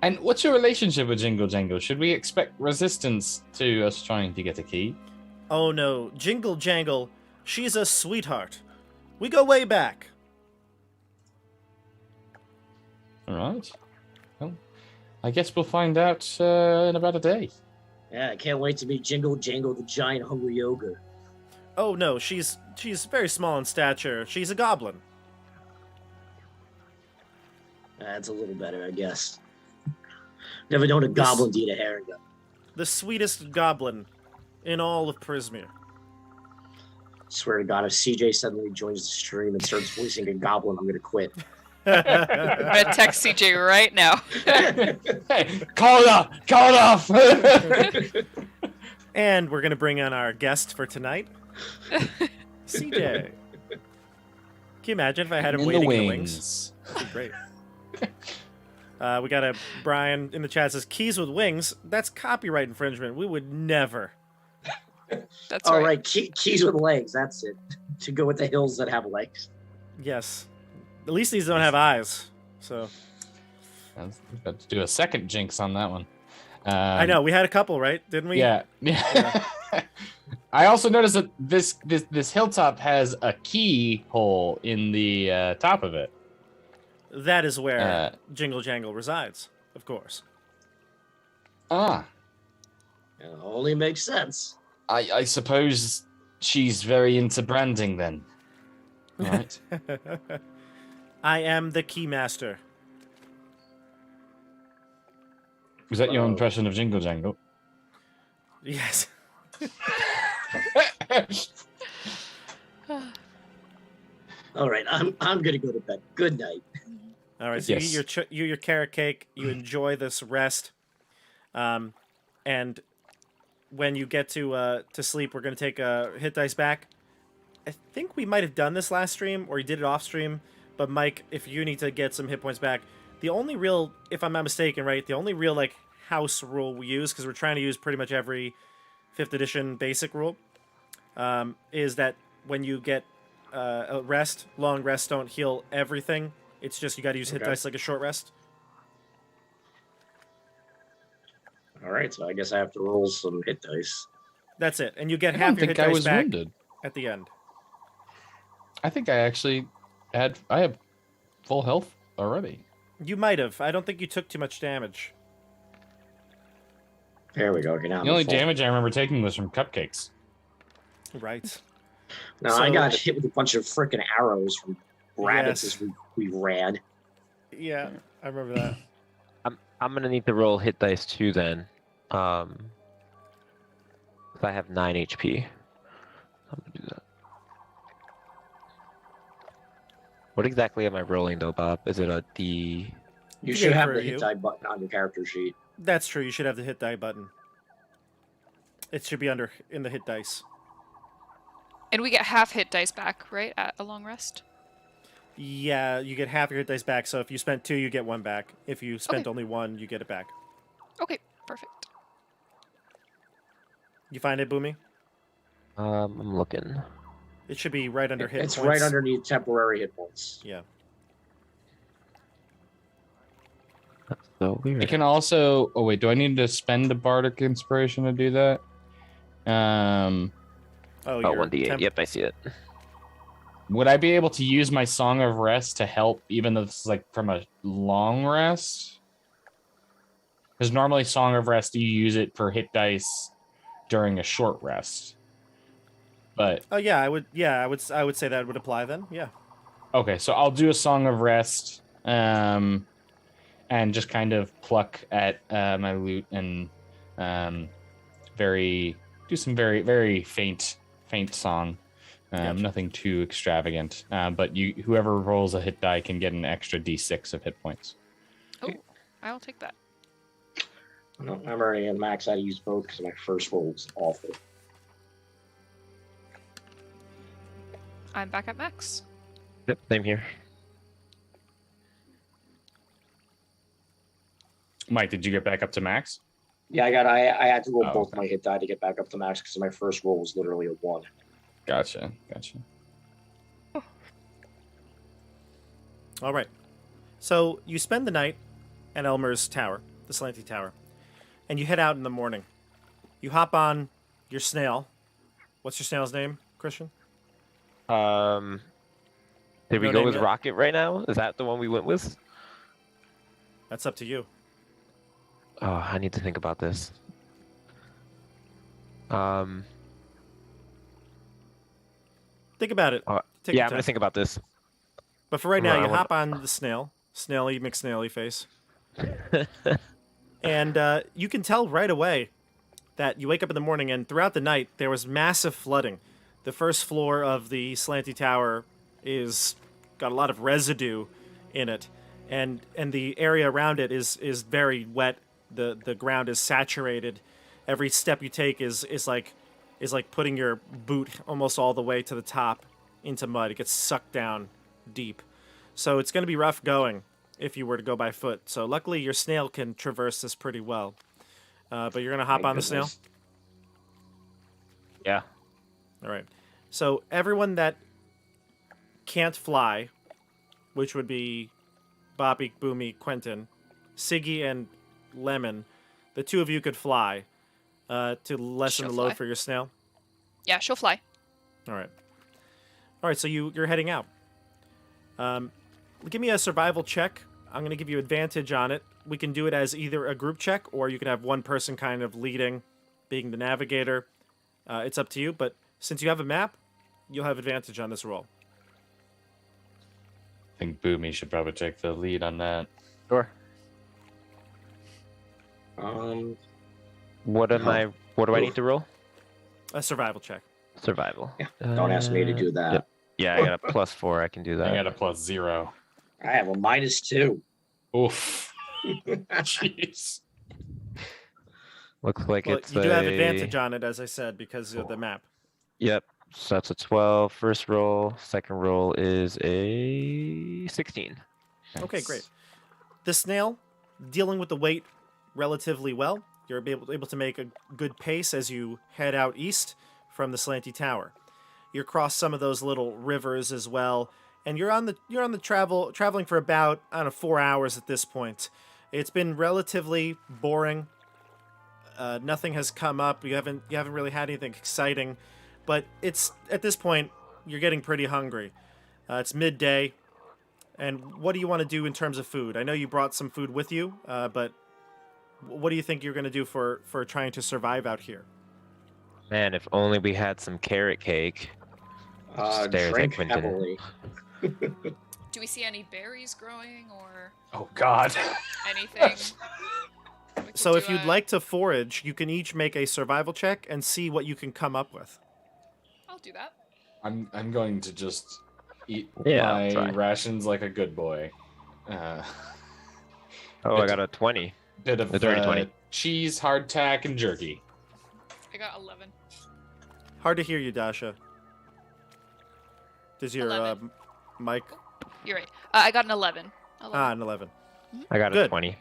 And what's your relationship with Jingle Jangle? Should we expect resistance to us trying to get a key? Oh no, Jingle Jangle, she's a sweetheart. We go way back. All right. Well, I guess we'll find out in about a day. Yeah, I can't wait to meet Jingle Jangle, the giant hungry ogre. Oh no, she's very small in stature. She's a goblin. That's a little better, I guess. Never known a goblin to eat a herring gun. The sweetest goblin in all of Prismere. Swear to God, if CJ suddenly joins the stream and starts voicing a goblin, I'm gonna quit. I'm gonna text CJ right now. Hey, call it off! Call it off! And we're gonna bring on our guest for tonight, CJ. Can you imagine if I had him In waiting the in the wings? That'd be great. We got a Brian in the chat says keys with wings. That's copyright infringement. We would never. That's All right. right, keys with legs. That's it. To go with the hills that have legs. Yes. At least these don't have eyes. So We've got to do a second jinx on that one. I know we had a couple, right? Didn't we? Yeah. I also noticed that this hilltop has a keyhole in the top of it. That is where Jingle Jangle resides, of course. Ah, It only makes sense. I suppose she's very into branding then. Right. I am the keymaster. Was that your Wow. impression of Jingle Jangle? Yes. All right, I'm gonna go to bed. Good night. All right. So Yes. you eat your carrot cake. You enjoy this rest, and when you get to sleep, we're gonna take a hit dice back. I think we might have done this last stream, or you did it off stream. But Mike, if you need to get some hit points back, the only real, if I'm not mistaken, right, the only real like house rule we use, because we're trying to use pretty much every 5th edition basic rule, is that when you get a rest, long rests don't heal everything. It's just you got to use hit Okay. dice like a short rest. All right, so I guess I have to roll some hit dice. That's it, and you get I half don't your hit think I dice was back wounded. at the end. I think I actually I have full health already. You might have. I don't think you took too much damage. There we go. Okay, now The only damage I remember taking was from cupcakes. Right. No, I So- got hit with a bunch of freaking arrows from rabbits Yes. as we ran. Yeah, I remember that. I'm gonna need to roll hit dice too then. 'Cause I have 9 HP. I'm gonna do that. What exactly am I rolling though, Bob? Is it a D? You Yeah, should have for the you. hit die button on your character sheet. That's true. You should have the hit die button. It should be under in the hit dice. And we get half hit dice back, right, at a long rest? Yeah, you get half your hit dice back. So if you spent 2, you get 1 back. If you spent Okay. only 1, you get it back. Okay, perfect. You find it, Boomy? I'm looking. It should be right under hit It's points. right underneath temporary hit points. Yeah. That's so weird. I can also. Oh wait, do I need to spend a bardic inspiration to do that? Oh, Oh, your 1d8. temp- Yep, I see it. Would I be able to use my Song of Rest to help, even though this is like from a long rest? Because normally Song of Rest, you use it for hit dice during a short rest. But Oh yeah, I would. Yeah, I would say that would apply then. Yeah. okay, so I'll do a Song of Rest, and just kind of pluck at my lute and do some very very faint song. Gotcha. Nothing too extravagant, but whoever rolls a hit die can get an extra d6 of hit points. I'll take that. No, I'm already at max. I used both because my first roll was awful. I'm back at max. Yep, same here. Mike, did you get back up to max? Yeah, I had to roll Oh, both okay. my hit die to get back up to max because my first roll was literally a 1. Gotcha. All right. So you spend the night at Elmer's tower, the Slanty Tower, and you head out in the morning. You hop on your snail, What's your snail's name, Christian? Did we No go name with yet? Rocket right now? Is that the one we went with? That's up to you. Oh, I need to think about this. Think about it. Take yeah, your I'm gonna time. think about this. But for right now, I you wanna- hop on the snail, Snaily McSnaily face, and you can tell right away that you wake up in the morning, and throughout the night there was massive flooding. The first floor of the Slanty Tower is got a lot of residue in it, and the area around it is very wet. The ground is saturated. Every step you take is like putting your boot almost all the way to the top into mud. It gets sucked down deep. So it's going to be rough going if you were to go by foot. So luckily your snail can traverse this pretty well. But you're going to hop My on the snail? goodness. Yeah. All right. So everyone that can't fly, which would be Bobby, Boomy, Quentin, Siggy, and Lemon, the two of you could fly to lessen She'll the load fly. for your snail. Yeah, she'll fly. All right. All right, so you're heading out. Give me a survival check. I'm going to give you advantage on it. We can do it as either a group check, or you can have one person kind of leading, being the navigator. It's up to you, but since you have a map, you'll have advantage on this roll. I think Boomy should probably take the lead on that. Sure. What do I need to roll? A survival check. Survival. Yeah, don't ask me to do that. Yep. Yeah, I got a +4. I can do that. I got a +0. I have a -2. Oof. Jeez. Looks like Well, it's you do have advantage on it, as I said, because of the map. Yep. So that's a 12. First roll. Second roll is a 16. Okay, great. The snail, dealing with the weight relatively well. You're able to make a good pace as you head out east from the Slanty Tower. You cross some of those little rivers as well, and you're on the traveling for about 4 hours at this point. It's been relatively boring. Nothing has come up. You haven't really had anything exciting, but it's at this point you're getting pretty hungry. It's midday, and what do you want to do in terms of food? I know you brought some food with you, but what do you think you're going to do for trying to survive out here? Man, if only we had some carrot cake. Stares at Drink Quentin. heavily. Do we see any berries growing or Oh God. anything? We could So do if you'd like to forage, you can each make a survival check and see what you can come up with. I'll do that. I'm going to just eat Yeah, I'll my try. rations like a good boy. Oh, I got a 20. Bit of It's already 20. cheese, hardtack, and jerky. I got 11. Hard to hear you, Dasha. Does your 11. mic? You're right. I got an 11. 11. An 11. I got a Good. 20.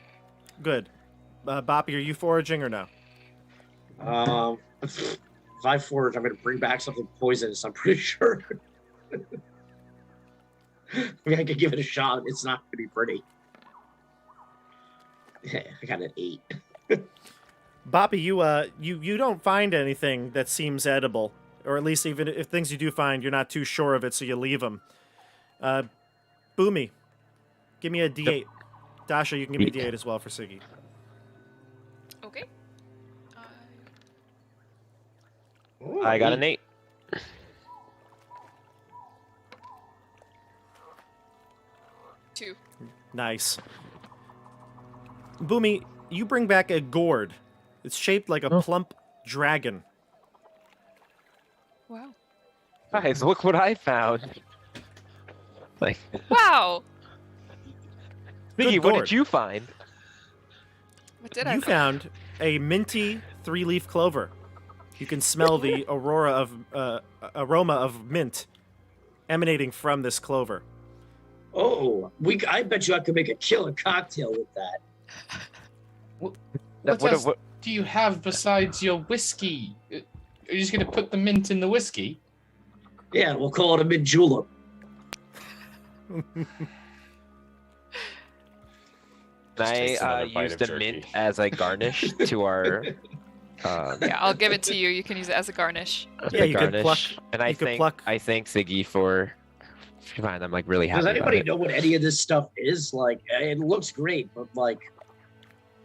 Good. Boppy, are you foraging or no? If I forage, I'm going to bring back something poisonous, I'm pretty sure. I mean, I could give it a shot. It's not going to be pretty. I got an 8. Boppy, you don't find anything that seems edible, or at least even if things you do find, you're not too sure of it, so you leave them. Boomy, give me a D8. Dasha, you can give me a D8 as well for Siggy. Okay. I got an 8. Two. Nice. Boomy, you bring back a gourd. It's shaped like a Oh. plump dragon. Wow. Guys, look what I found. Like, Wow. Biggie, what gourd. did you find? What did I You find? found a minty 3-leaf clover. You can smell the aroma of mint emanating from this clover. Oh, I bet you I could make a killer cocktail with that. What else do you have besides your whiskey? Are you just gonna put the mint in the whiskey? Yeah, we'll call it a mint julep. Can Just takes I another bite use of the jerky. mint as a garnish to our Yeah, I'll give it to you. You can use it as a garnish. Yeah, you could pluck. And I you could thank pluck. I thank Siggy for. Fine, I'm like really happy. Does anybody about know what any of this stuff is? Like, it looks great, but like,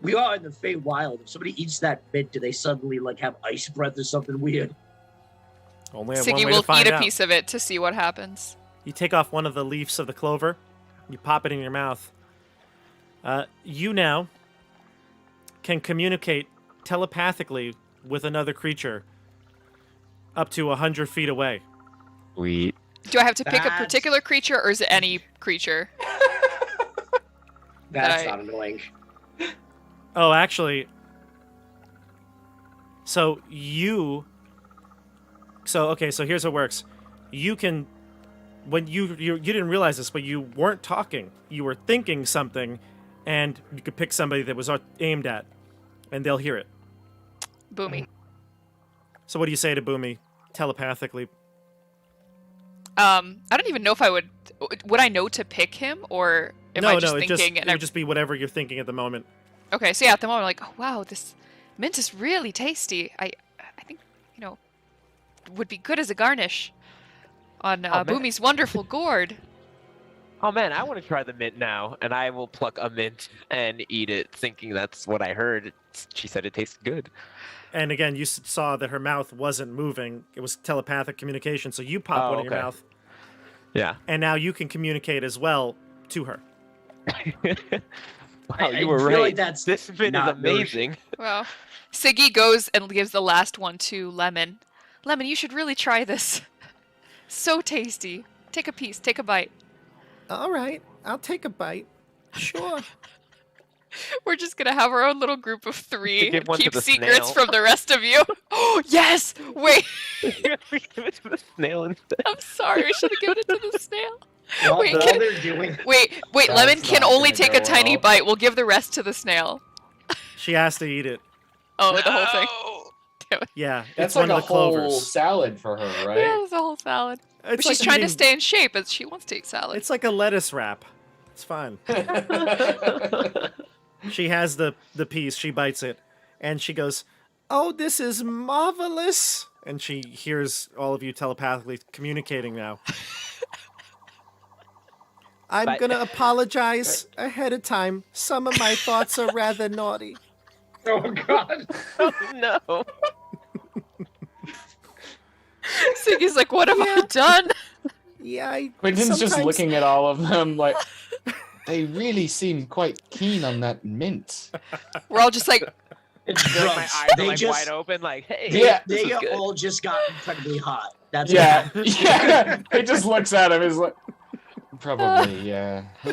we are in the Feywild. If somebody eats that mint, do they suddenly like have ice breath or something weird? Only have Siggy one way will to find eat a out. piece of it to see what happens. You take off one of the leaves of the clover, you pop it in your mouth. You now can communicate telepathically with another creature up to 100 feet away. it. Sweet. Do I have to pick a That's- particular creature, or is it any creature? That's I- not annoying. Oh, actually, so okay, so here's how it works. You can, when you didn't realize this, but you weren't talking. You were thinking something, and you could pick somebody that was aimed at, and they'll hear it. Boomy. So what do you say to Boomy telepathically? I don't even know if I would. Would I know to pick him, or am I just thinking? it would just be whatever you're thinking at the moment. Okay, so yeah, at the moment, I'm like, oh wow, this mint is really tasty. I think would be good as a garnish on man. Boomy's wonderful gourd. Oh man, I want to try the mint now, and I will pluck a mint and eat it, thinking that's what I heard. She said it tasted good. And again, you saw that her mouth wasn't moving. It was telepathic communication, so you pop one in your okay. mouth. Yeah. And now you can communicate as well to her. Wow, I you were feel right. like that's This mint is not amazing. Well, Siggy goes and gives the last one to Lemon. Lemon, you should really try this. So tasty. Take a piece. Take a bite. All right, I'll take a bite. Sure. We're just gonna have our own little group of three. give And one to keep the secrets snail. from the rest of you. Oh yes! Wait, We give it to the snail instead. I'm sorry. We should have given it to the snail. Well, Wait, all can- they're doing. Wait. That's Lemon can not only gonna take a go tiny well. bite. We'll give the rest to the snail. She has to eat it. Oh, the whole thing. Yeah, That's it's like one a of the whole clovers. salad for her, right? Yeah, it's a whole salad. But It's she's like trying to eating- stay in shape, as she wants to eat salad. It's like a lettuce wrap. It's fine. She has the piece. She bites it, and she goes, "Oh, this is marvelous!" And she hears all of you telepathically communicating now. I'm But- gonna apologize ahead of time. Some of my thoughts are rather naughty. Oh God! No. Siggy's like, what have I done? Yeah, Quentin's just sometimes- looking at all of them like, they really seem quite keen on that mint. We're all just like, It's My drugs. eyes are They like just, wide open, like, hey, Yeah. this they is good. all just got incredibly hot. That's Yeah, what yeah. He just looks at him. He's like, probably, yeah. We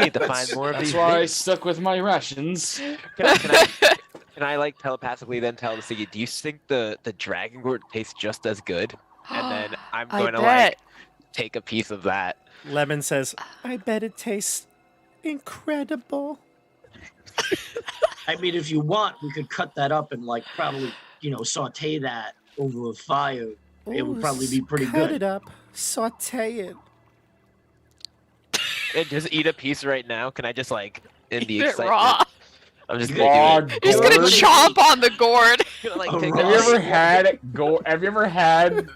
need to find more of That's these. why I mints. stuck with my rations. Can I like telepathically then tell the Siggy, do you think the dragon gourd tastes just as good? And then I'm I going to bet. like take a piece of that. Lemon says, "I bet it tastes incredible." I mean, if you want, we could cut that up and like probably, saute that over a fire. It would probably be pretty cut good. it up, saute it. And just eat a piece right now. Can I just like in the eat it excitement? raw. I'm just Raw gonna do it. You're just gonna gourd? chomp on the gourd. Gonna, like, A take raw Have you ever squash. had Have you ever had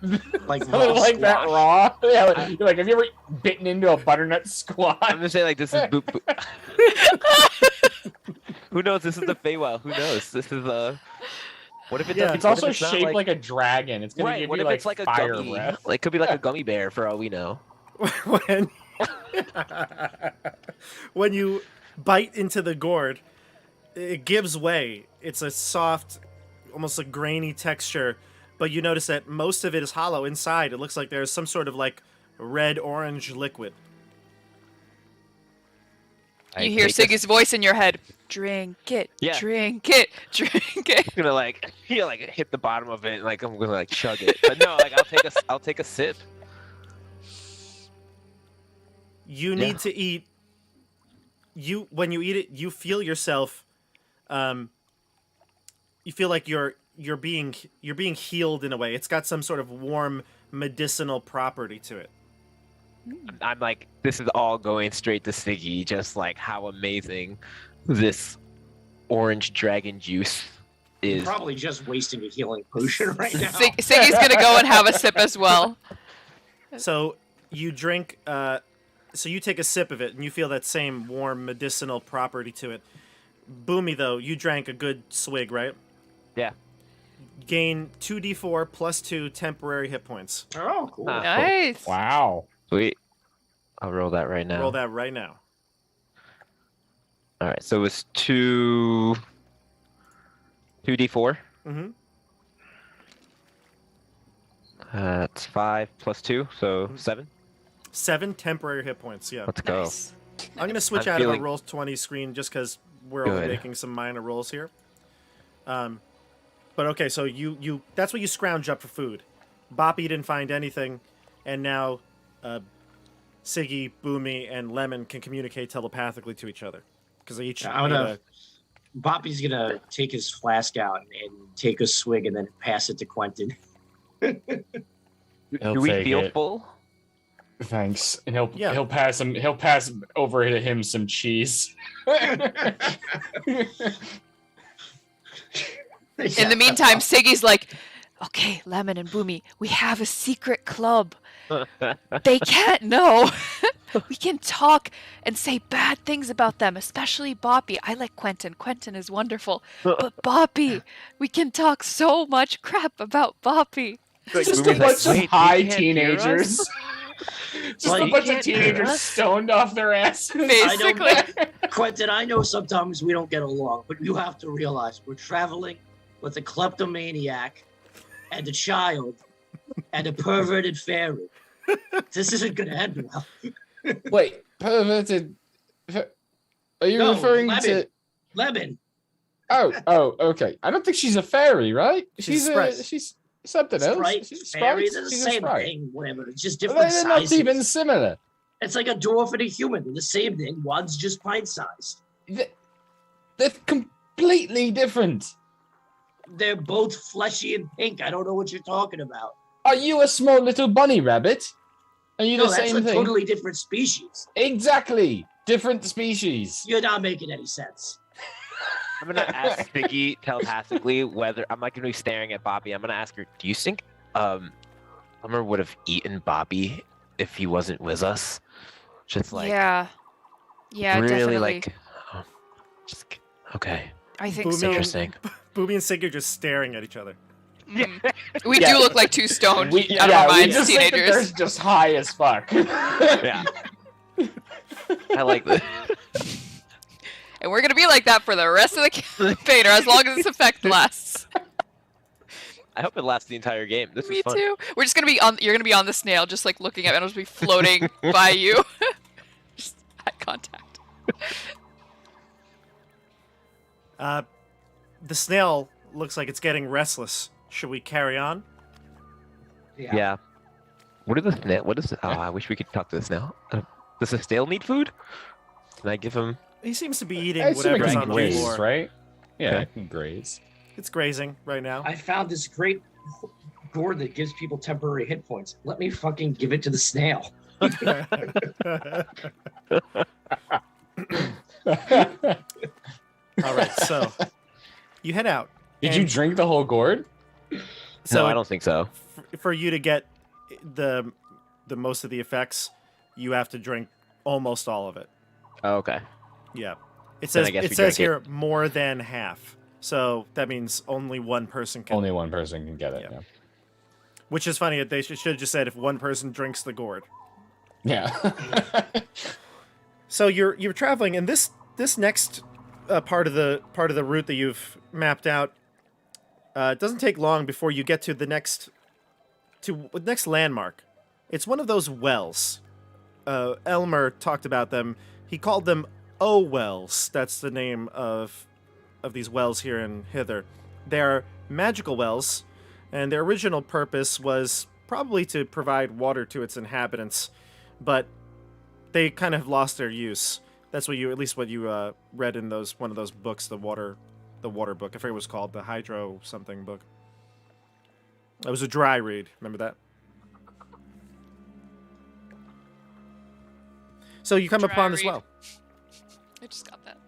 Like something raw like that squash. raw? Yeah, like have you ever bitten into a butternut squash? I'm gonna say like this is boop. boop. Who knows? This is the Feywild. Who knows? This is What if it Yeah. doesn't? It's what also if it's not, shaped like a dragon. It's gonna right. give What you if like, it's like a fire gummy? breath. Like could be like a gummy bear for all we know. when when you bite into the gourd, it gives way. It's a soft, almost a grainy texture, but you notice that most of it is hollow inside. It looks like there's some sort of like red-orange liquid. You hear Siggy's voice in your head. Drink it. Yeah. Drink it. Drink it. I'm gonna like hit the bottom of it. And, like I'm gonna like chug it. But no, like I'll take a sip. You Yeah. need to eat. When you eat it, you feel yourself. You feel like you're being healed in a way. It's got some sort of warm medicinal property to it. I'm like, this is all going straight to Siggy. Just like how amazing this orange dragon juice You're is probably just wasting a healing potion right now. Siggy's gonna go and have a sip as well. So you drink. So you take a sip of it, and you feel that same warm medicinal property to it. Boomy, though, you drank a good swig, right? Yeah. Gain 2d4 plus 2 temporary hit points. Oh, cool. Ah. Nice. Wow. sweet. I'll roll that right now. Roll that right now. All right, so it's 2d4. Mm-hmm. That's 5 plus 2, so 7. 7 temporary hit points. Yeah. Let's go. Nice. I'm gonna switch I'm out of feeling- a roll 20 screen just because we're only Good. making some minor rolls here. But okay, so you that's what you scrounge up for food. Boppy didn't find anything, and now Siggy, Boomy, and Lemon can communicate telepathically to each other because they each. I'm gonna. Boppy's gonna take his flask out and take a swig and then pass it to Quentin. He'll Do we take feel it. full? Thanks. And Yeah. he'll pass over to him some cheese. In the meantime, Siggy's like, okay, Lemon and Boomy, we have a secret club. They can't know. We can talk and say bad things about them, especially Boppy. I like Quentin. Quentin is wonderful. But Boppy, we can talk so much crap about Boppy. Just a Boomy's like, bunch of "Wait, you high can't hear us?" teenagers. Just Like, a you bunch of can't hear teenagers us? stoned off their asses. Basically. Quentin, I know sometimes we don't get along, but you have to realize we're traveling with a kleptomaniac and a child and a perverted fairy. This isn't going to end well. Wait, perverted. Are you No, referring Lemon. to? Lemon, Oh, okay. I don't think she's a fairy, right? She's a sprite. She's something else. sprite, She's fairy, sprite? they're the She's a same sprite. thing, whatever. It's just Well, different they're not sizes. even similar. It's like a dwarf and a human. They're the same thing. One's just pint-sized. They're completely different. They're both fleshy and pink. I don't know what you're talking about. Are you a small little bunny rabbit? Are you No, the that's same a thing? totally different species. Exactly. Different species. You're not making any sense. I'm gonna ask Siggy telepathically whether I'm not gonna be staring at Bobby. I'm gonna ask her, do you think Elmer would have eaten Bobby if he wasn't with us? Just like yeah. Yeah, really definitely. like just okay. I think Boomy so. Interesting. Boomy and Siggy are just staring at each other. Mm. We Yeah. do look like two stoned We out of our we minds just think that they're teenagers. just high as fuck. Yeah. I like this. And we're gonna be like that for the rest of the campaign, or as long as this effect lasts. I hope it lasts the entire game. This Me is fun. too. We're just gonna be on. You're gonna be on the snail, just like looking at it, and I'll just be floating by you. Just eye contact. The snail looks like it's getting restless. Should we carry on? Yeah. What is the snail? What is? Oh, I wish we could talk to the snail. Does the snail need food? Can I give him? He seems to be eating I assume it whatever's can on the graze, floor. right? Yeah, Okay. it can graze. It's grazing right now. I found this great gourd that gives people temporary hit points. Let me fucking give it to the snail. All right, so you head out. Did you And drink the whole gourd? So No, I don't think so. for you to get the most of the effects, you have to drink almost all of it. Oh, okay. Yeah. It Then says I guess it we says drink here more than half. So that means only one person can. Only one person can get it. Yeah. Which is funny. They should have just said if one person drinks the gourd. Yeah. So you're traveling, and this next part of the route that you've mapped out, it doesn't take long before you get to the next landmark. It's one of those wells. Elmer talked about them. He called them O wells. That's the name of these wells here in Hither. They are magical wells, and their original purpose was probably to provide water to its inhabitants, but they kind of lost their use. That's what you read in one of those books, the water book. I forget what it was called, the hydro something book. It was a dry read. Remember that? So you come Dry upon this read. well. I just got that.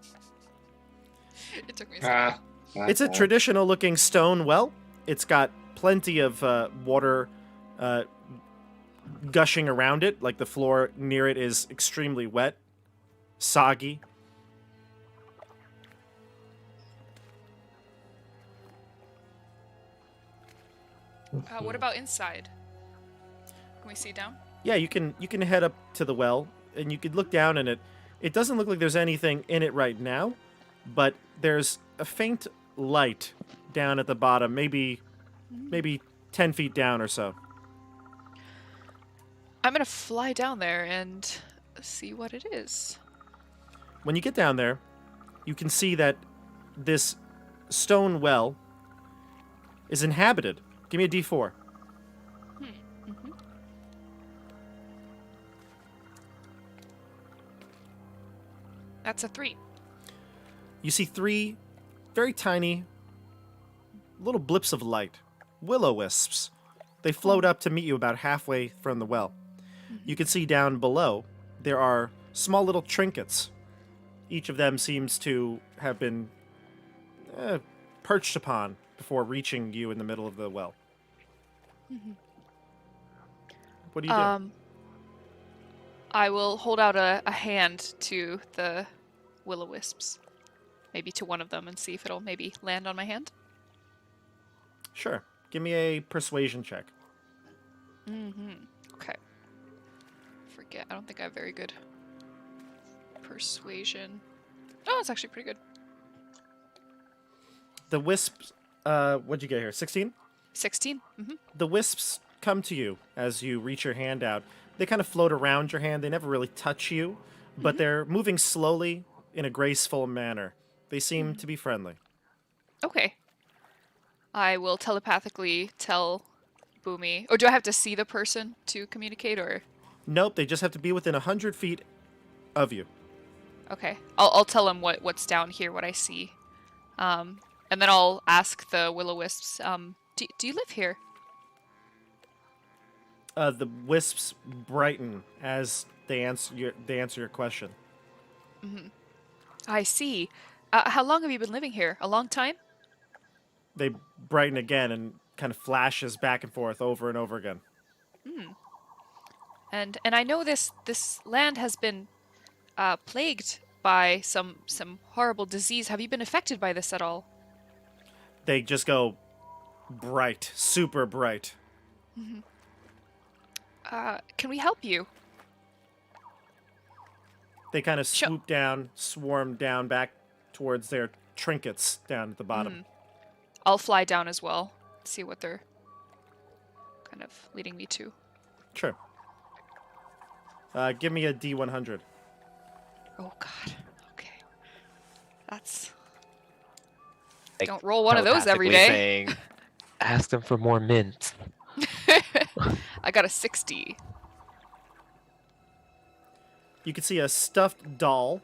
It took me a second. It's a traditional looking stone well. It's got plenty of water gushing around it. Like the floor near it is extremely wet, soggy. What about inside? Can we see down? Yeah, you can head up to the well and you could look down in it. It doesn't look like there's anything in it right now, but there's a faint light down at the bottom, maybe 10 feet down or so. I'm gonna fly down there and see what it is. When you get down there, you can see that this stone well is inhabited. Give me a D4. Mm-hmm. That's a 3. You see 3 very tiny little blips of light, will-o-wisps. They float up to meet you about halfway from the well. You can see down below there are small little trinkets. Each of them seems to have been perched upon before reaching you in the middle of the well. What do you do? I will hold out a hand to the will-o-wisps. Maybe to one of them and see if it'll maybe land on my hand. Sure. Give me a persuasion check. Okay. Forget. I don't think I have very good persuasion. Oh, it's actually pretty good. The wisps, what'd you get here? 16? 16? The wisps come to you as you reach your hand out. They kind of float around your hand. They never really touch you, but they're moving slowly in a graceful manner. They seem to be friendly. Okay. I will telepathically tell Boomy. Or do I have to see the person to communicate, or? Nope, they just have to be within 100 feet of you. Okay. I'll tell him what's down here, what I see. And then I'll ask the will-o-wisps, do you live here? The wisps brighten as they answer your question. I see. How long have you been living here? A long time? They brighten again and kind of flashes back and forth over and over again. And I know this land has been plagued by some horrible disease. Have you been affected by this at all? They just go bright, super bright. Can we help you? They kind of Sure. swoop down, swarm down back towards their trinkets down at the bottom. I'll fly down as well. See what they're kind of leading me to. Sure. Give me a D100. Oh God. Okay. That's. Like, Don't roll one of those every day. Saying, ask them for more mint. I got a 60. You can see a stuffed doll.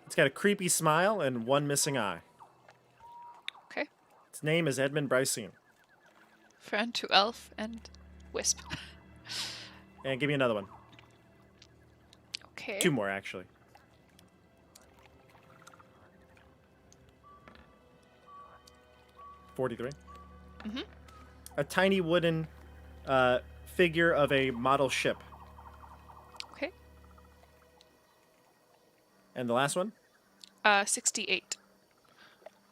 It's got a creepy smile and one missing eye. Okay. Its name is Edmund Brycine. Friend to elf and wisp. And give me another one. Okay. 2 more, actually. $43. A tiny wooden figure of a model ship. Okay. And the last one? 68.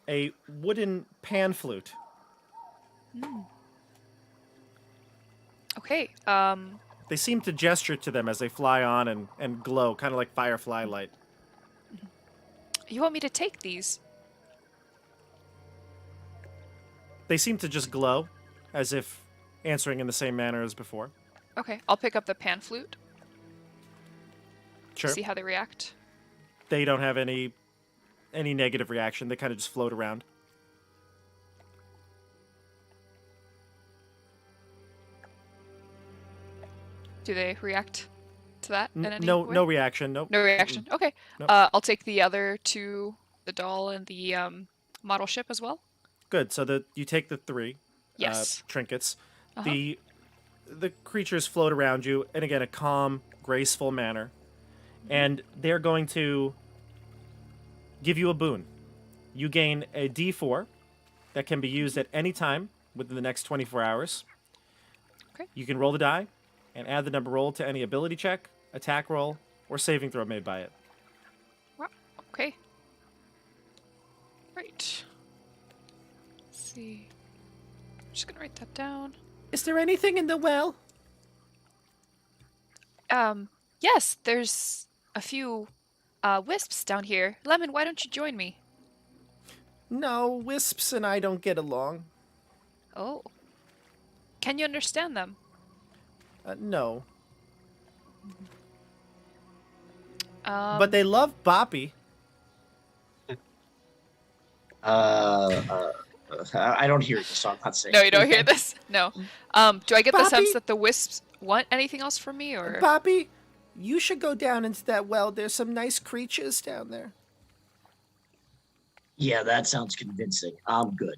A wooden pan flute. Okay. They seem to gesture to them as they fly on and glow, kind of like firefly light. You want me to take these? They seem to just glow, as if answering in the same manner as before. Okay. I'll pick up the pan flute. Sure. See how they react. They don't have any negative reaction. They kind of just float around. Do they react to that in any No, way? no reaction. Nope. No reaction. Okay. Nope. I'll take the other 2, the doll and the model ship as well. Good. So you take the 3 Yes. trinkets. Uh-huh. The creatures float around you, and again, a calm, graceful manner. And they're going to give you a boon. You gain a D4 that can be used at any time within the next 24 hours. Okay. You can roll the die and add the number rolled to any ability check, attack roll, or saving throw made by it. Wow. Okay. Right. Let's see. I'm just gonna write that down. Is there anything in the well? Yes, there's a few wisps down here. Lemon, why don't you join me? No, Wisps and I don't get along. Oh. Can you understand them? No. But they love Boppy. I don't hear you, so I'm not saying. no, you don't hear this? No. Do I get the sense Boppy? that the wisps want anything else from me, or? Boppy, you should go down into that well. There's some nice creatures down there. Yeah, that sounds convincing. I'm good.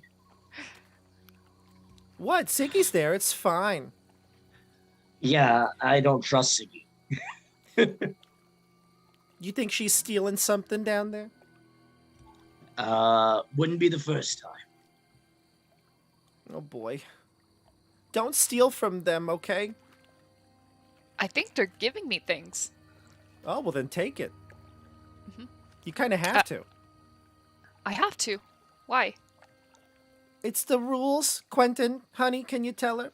What? Siggy's there. It's fine. Yeah, I don't trust Siggy. You think she's stealing something down there? Wouldn't be the first time. Oh boy. Don't steal from them, okay? I think they're giving me things. Oh, well then take it. Mhm. You kind of have to. I have to. Why? It's the rules. Quentin, honey, can you tell her?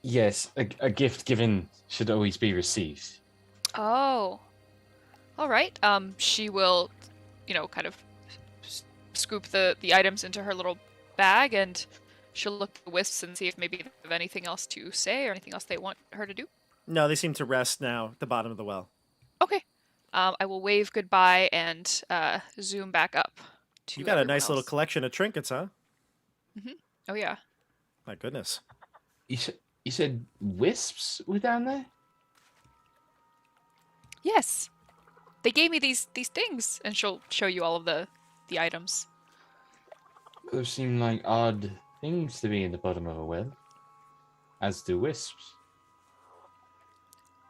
Yes, a gift given should always be received. Oh. All right. She will, kind of scoop the items into her little bag, and she'll look at the wisps and see if maybe they have anything else to say or anything else they want her to do. No, they seem to rest now at the bottom of the well. Okay. I will wave goodbye and zoom back up. To You got a everyone nice little else. collection of trinkets, huh? Oh yeah. My goodness. You said wisps were down there? Yes. They gave me these things, and she'll show you all of the items. Those seem like odd things to be in the bottom of a well. As do wisps.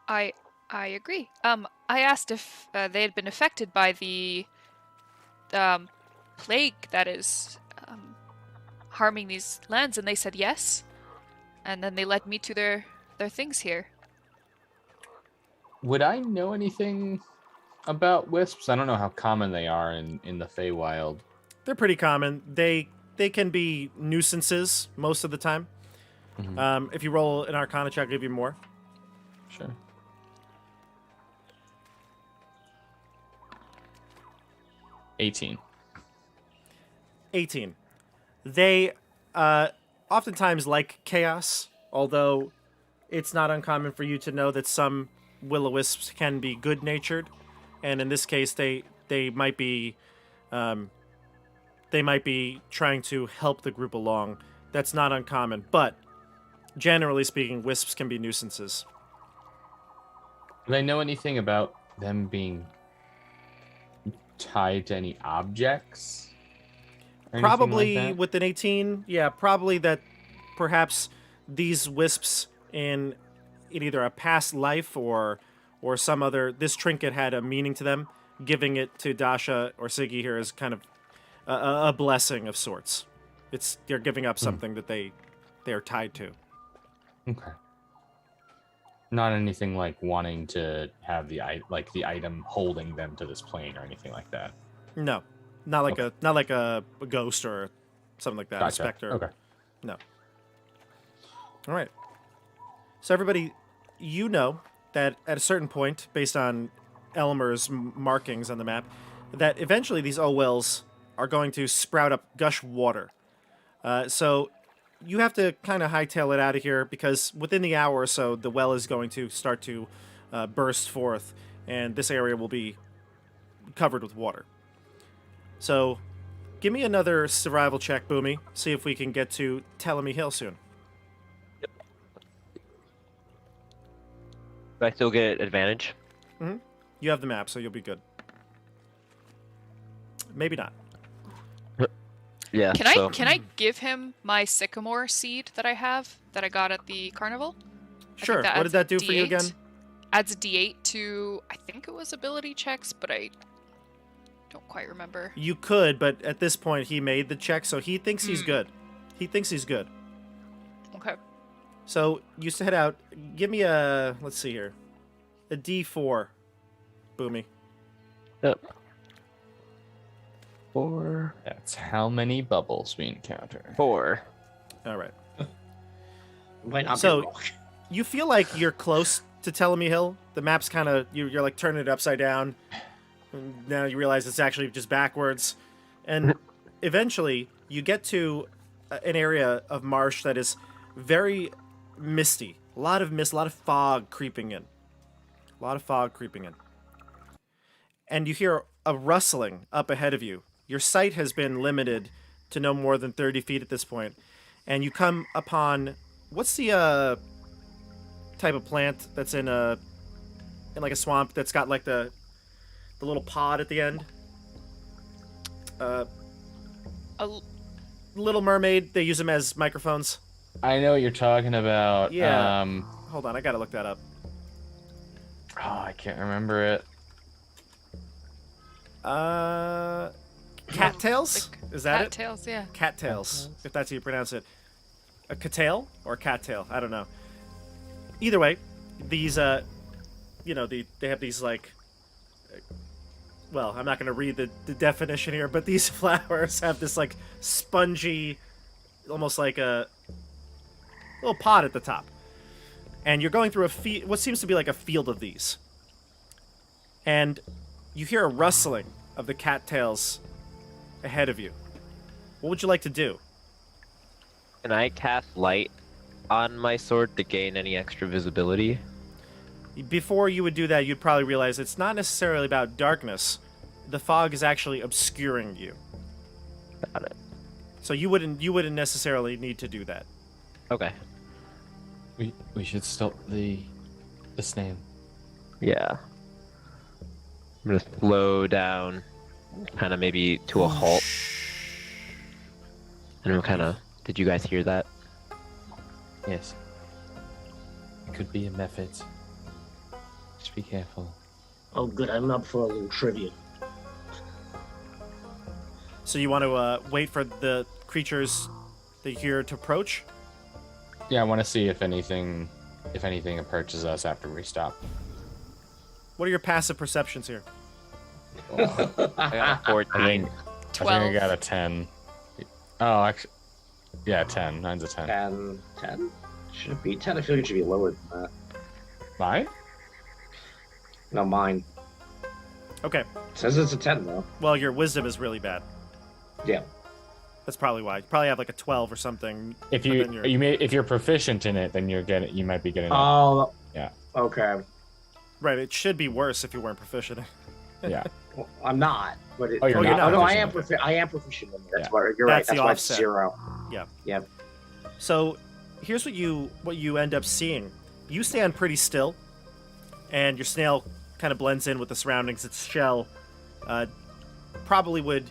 I agree. I asked if they had been affected by the plague that is harming these lands, and they said yes. And then they led me to their things here. Would I know anything about wisps? I don't know how common they are in the Feywild. They're pretty common. They can be nuisances most of the time. Mhm. If you roll an Arcana check, I'll give you more. Sure. 18. 18. They oftentimes like chaos, although it's not uncommon for you to know that some will-o-wisps can be good-natured, and in this case, they might be trying to help the group along. That's not uncommon, but generally speaking, wisps can be nuisances. Do I know anything about them being tied to any objects? Or anything like Probably that? with an 18, yeah, probably that perhaps these wisps in either a past life or some other, this trinket had a meaning to them. Giving it to Dasha or Siggy here is kind of a blessing of sorts. They're giving up something that they are tied to. Okay. Not anything like wanting to have the item holding them to this plane or anything like that. No, not like Okay. a ghost or something like that. A Gotcha. specter. Okay. No. All right. So everybody, you know that at a certain point, based on Elmer's markings on the map, that eventually these wells are going to sprout up gush water. So you have to kind of hightail it out of here because within the hour or so, the well is going to start to burst forth, and this area will be covered with water. So give me another survival check, Boomy. See if we can get to Telemy Hill soon. Do I still get advantage? You have the map, so you'll be good. Maybe not. Yeah. Can I give him my sycamore seed that I have that I got at the carnival? I think Sure. that What did adds that do for you D8. again? Adds a D8 to, I think it was ability checks, but I Don't quite remember. You could, but at this point he made the check, so he thinks he's good. He thinks he's good. Okay. So you head out. Give me a, let's see here, a D4, Boomy. Yep. 4. That's how many bubbles we encounter. 4. All right. Might not So- be wrong. You feel like you're close to Telemy Hill. The map's kind of, you're like turning it upside down. And now you realize it's actually just backwards. And eventually you get to an area of marsh that is very misty. A lot of mist, a lot of fog creeping in. A lot of fog creeping in. And you hear a rustling up ahead of you. Your sight has been limited to no more than 30 feet at this point. And you come upon, what's the type of plant that's in like a swamp that's got like the little pod at the end? A l- Little Mermaid, they use them as microphones. I know what you're talking about. Yeah. Hold on, I gotta look that up. Oh, I can't remember it. Cattails? Is that it? cattails, yeah. Cattails, if that's how you pronounce it. A cattail or a cattail? I don't know. Either way, these, they have these, like, well, I'm not going to read the definition here, but these flowers have this, like, spongy, almost like a little pod at the top. And you're going through what seems to be like a field of these. And you hear a rustling of the cattails ahead of you. What would you like to do? Can I cast light on my sword to gain any extra visibility? Before you would do that, you'd probably realize it's not necessarily about darkness. The fog is actually obscuring you. Got it. So you wouldn't necessarily need to do that. Okay. We should stop the snail. Yeah. I'm gonna slow down, kind of maybe to a halt. And I'm kind of. Did you guys hear that? Yes. It could be a method. Just be careful. Oh, good. I'm up for a little trivia. So you want to wait for the creatures that you hear to approach? Yeah, I want to see if anything approaches us after we stop. What are your passive perceptions here? I got a 14. I think 12. I got a 10. Oh, actually, yeah, 10. Mine's a 10. 10? 10? Should it be 10? I feel like it should be lower than that. Mine? No, mine. Okay. It says it's a 10, though. Well, your wisdom is really bad. Yeah. That's probably why. You probably have like a 12 or something. If but then if you're proficient in it, then you might be getting. Oh. Yeah. Okay. Right, it should be worse if you weren't proficient. Yeah. Well, I'm not. But it, Oh, you're not no, I proficient am. in it. I am proficient in it. That's Yeah. why you're right. That's the That's why it's offset. 0. So here's what you end up seeing. You stand pretty still, and your snail kind of blends in with the surroundings. Its shell probably would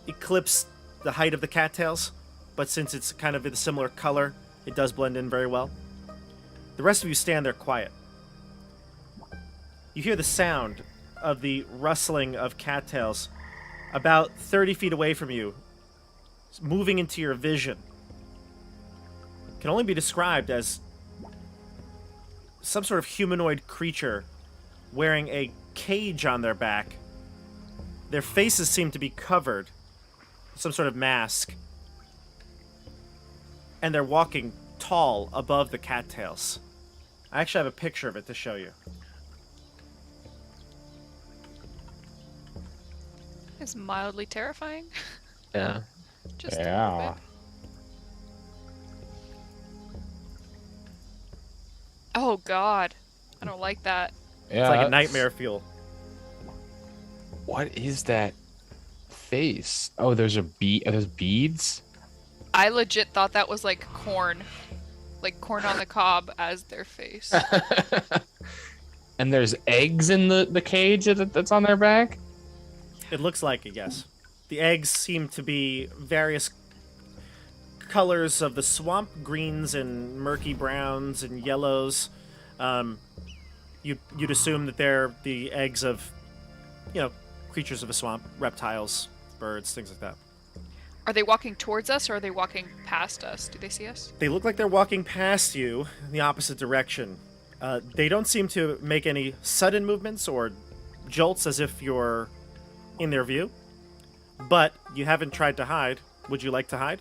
eclipse the height of the cattails, but since it's kind of a similar color, it does blend in very well. The rest of you stand there quiet. You hear the sound of the rustling of cattails about 30 feet away from you, moving into your vision. Can only be described as some sort of humanoid creature wearing a cage on their back. Their faces seem to be covered, some sort of mask, and they're walking tall above the cattails. I actually have a picture of it to show you. It's mildly terrifying. Yeah. Just a little Yeah. bit. Oh God, I don't like that. Yeah. It's like a that's- nightmare fuel. What is that face? Oh, there's a bead. Are those beads? I legit thought that was like corn on the cob as their face. And there's eggs in the cage that's on their back. It looks like it, yes. The eggs seem to be various colors of the swamp, greens and murky browns and yellows. You'd assume that they're the eggs of, creatures of the swamp, reptiles, birds, things like that. Are they walking towards us or are they walking past us? Do they see us? They look like they're walking past you in the opposite direction. They don't seem to make any sudden movements or jolts as if you're in their view. But you haven't tried to hide. Would you like to hide?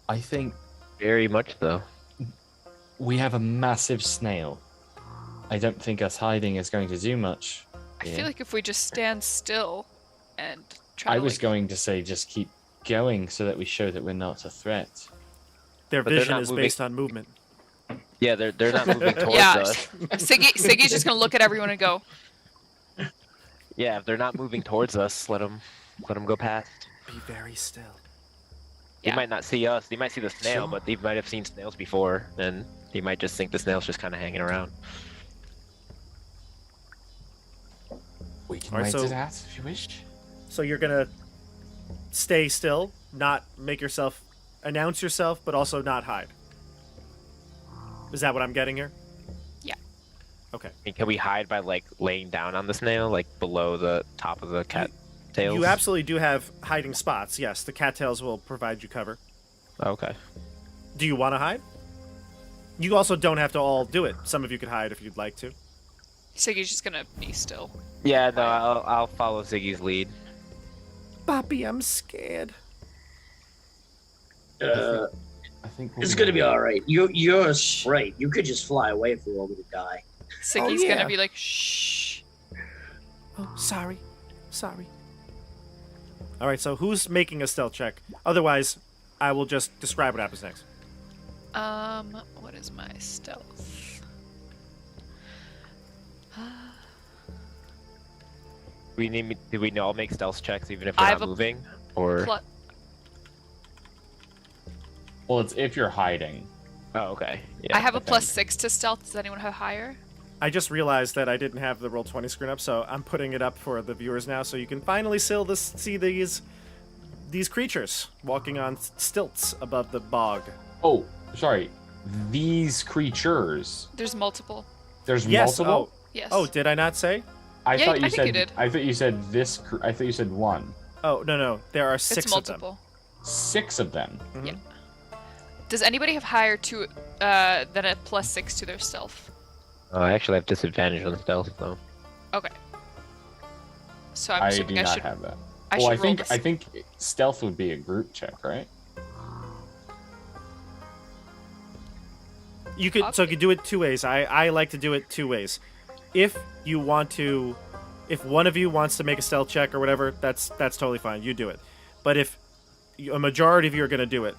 I think Very much so. we have a massive snail. I don't think us hiding is going to do much. I Yeah. feel like if we just stand still and try I to was like, going to say just keep going so that we show that we're not a threat. Their But they're vision not is moving. based on movement. Yeah, they're not moving towards Yeah. us. Siggy's just gonna look at everyone and go, Yeah, if they're not moving towards us, let them go past. Be very still. They Yeah. might not see us. They might see the snail, Sure. but they might have seen snails before, and they might just think the snail's just kind of hanging around. We can Alright, wait so- it out if you wish. So you're gonna stay still, not make yourself announce yourself, but also not hide. Is that what I'm getting here? Yeah. Okay. I mean, can we hide by like laying down on the snail, like below the top of the cat tails? You absolutely do have hiding spots. Yes, the cattails will provide you cover. Okay. Do you want to hide? You also don't have to all do it. Some of you could hide if you'd like to. Siggy's just gonna be still. Yeah, no, I'll follow Ziggy's lead. Bobby, I'm scared. I think we'll It's gonna be all right. You're a sprite. You could just fly away if we were to die. Siggy's yeah. gonna be like, shh. Oh, sorry. All right, so who's making a stealth check? Otherwise, I will just describe what happens next. What is my stealth? Do we all make stealth checks even if I we're have not a moving? Or Well, it's if you're hiding. oh, okay. Yeah. I have a okay. +6 to stealth. Does anyone have higher? I just realized that I didn't have the Roll20 screen up, so I'm putting it up for the viewers now, so you can finally see these creatures walking on stilts above the bog. Oh, sorry. These creatures. There's multiple. There's Yes. multiple. Yes. Oh, did I not say? I Yeah, thought you I think said. you did. I thought you said this. I thought you said one. Oh, no. There are 6 it's of them. multiple. 6 of them. Mhm. Yeah. Does anybody have higher to than a +6 to their stealth? Oh, I actually have disadvantage on stealth though. Okay. So I'm I do assuming I not should. have that. I Well, should roll I think stealth would be a group check, right? You could so you could do it 2 ways. I like to do it 2 ways. If you want to, if one of you wants to make a stealth check or whatever, that's totally fine. You do it. But if a majority of you are going to do it,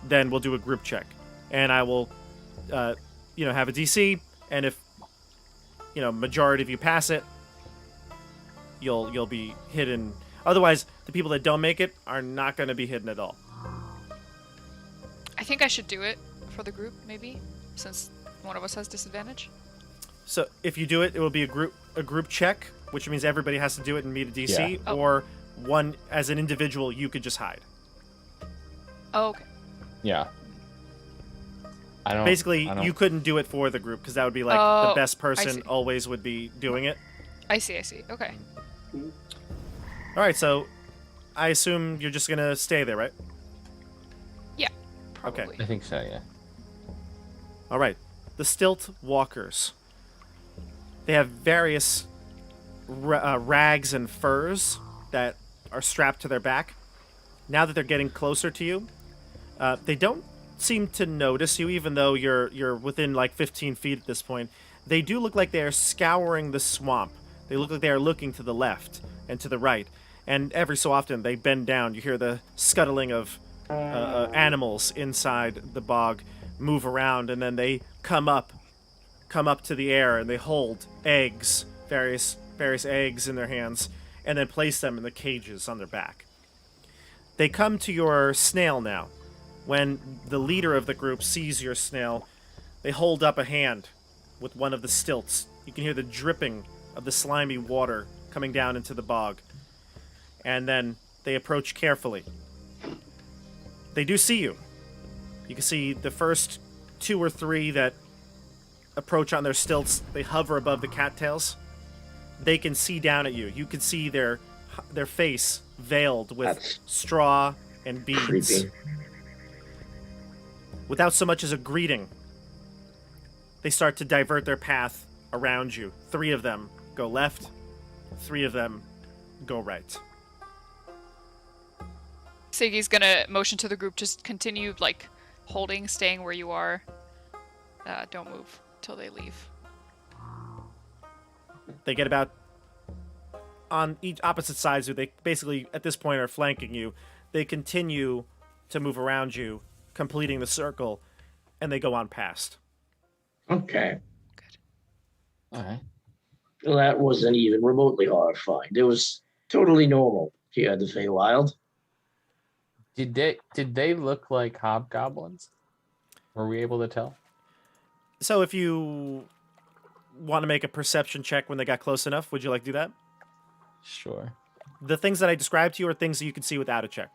then we'll do a group check, and I will, have a DC, and if majority of you pass it, you'll be hidden. Otherwise, the people that don't make it are not going to be hidden at all. I think I should do it for the group, maybe, since one of us has disadvantage. So if you do it, it will be a group check, which means everybody has to do it and meet a DC, Yeah. Oh. or one as an individual you could just hide. Oh, okay. Yeah. Basically, I don't- you couldn't do it for the group because that would be like Oh, the best I person see. always would be doing it. I see. Okay. All right, so I assume you're just gonna stay there, right? Probably. I think so. Yeah. All right, the stilt walkers. They have various rags and furs that are strapped to their back. Now that they're getting closer to you, they don't seem to notice you, even though you're within like 15 feet at this point. They do look like they are scouring the swamp. They look like they are looking to the left and to the right, and every so often they bend down. You hear the scuttling of animals inside the bog move around, and then they come up to the air, and they hold eggs, various eggs in their hands, and then place them in the cages on their back. They come to your snail now. When the leader of the group sees your snail, they hold up a hand with one of the stilts. You can hear the dripping of the slimy water coming down into the bog. And then they approach carefully. They do see you. You can see the first 2 or 3 that approach on their stilts. They hover above the cattails. they can see down at you. You can see their face veiled with That's straw and beads. creepy. Without so much as a greeting, they start to divert their path around you. 3 of them go left, 3 of them go right. Siggy's gonna motion to the group, just continue, like, staying where you are. Don't move till they leave. They get about on each opposite sides. They basically, at this point, are flanking you. They continue to move around you, completing the circle, and they go on past. Okay. All right. Well, that wasn't even remotely horrifying. It was totally normal here at the Feywild. Did they look like hobgoblins? Were we able to tell? So if you want to make a perception check when they got close enough, would you like to do that? Sure. The things that I described to you are things that you can see without a check.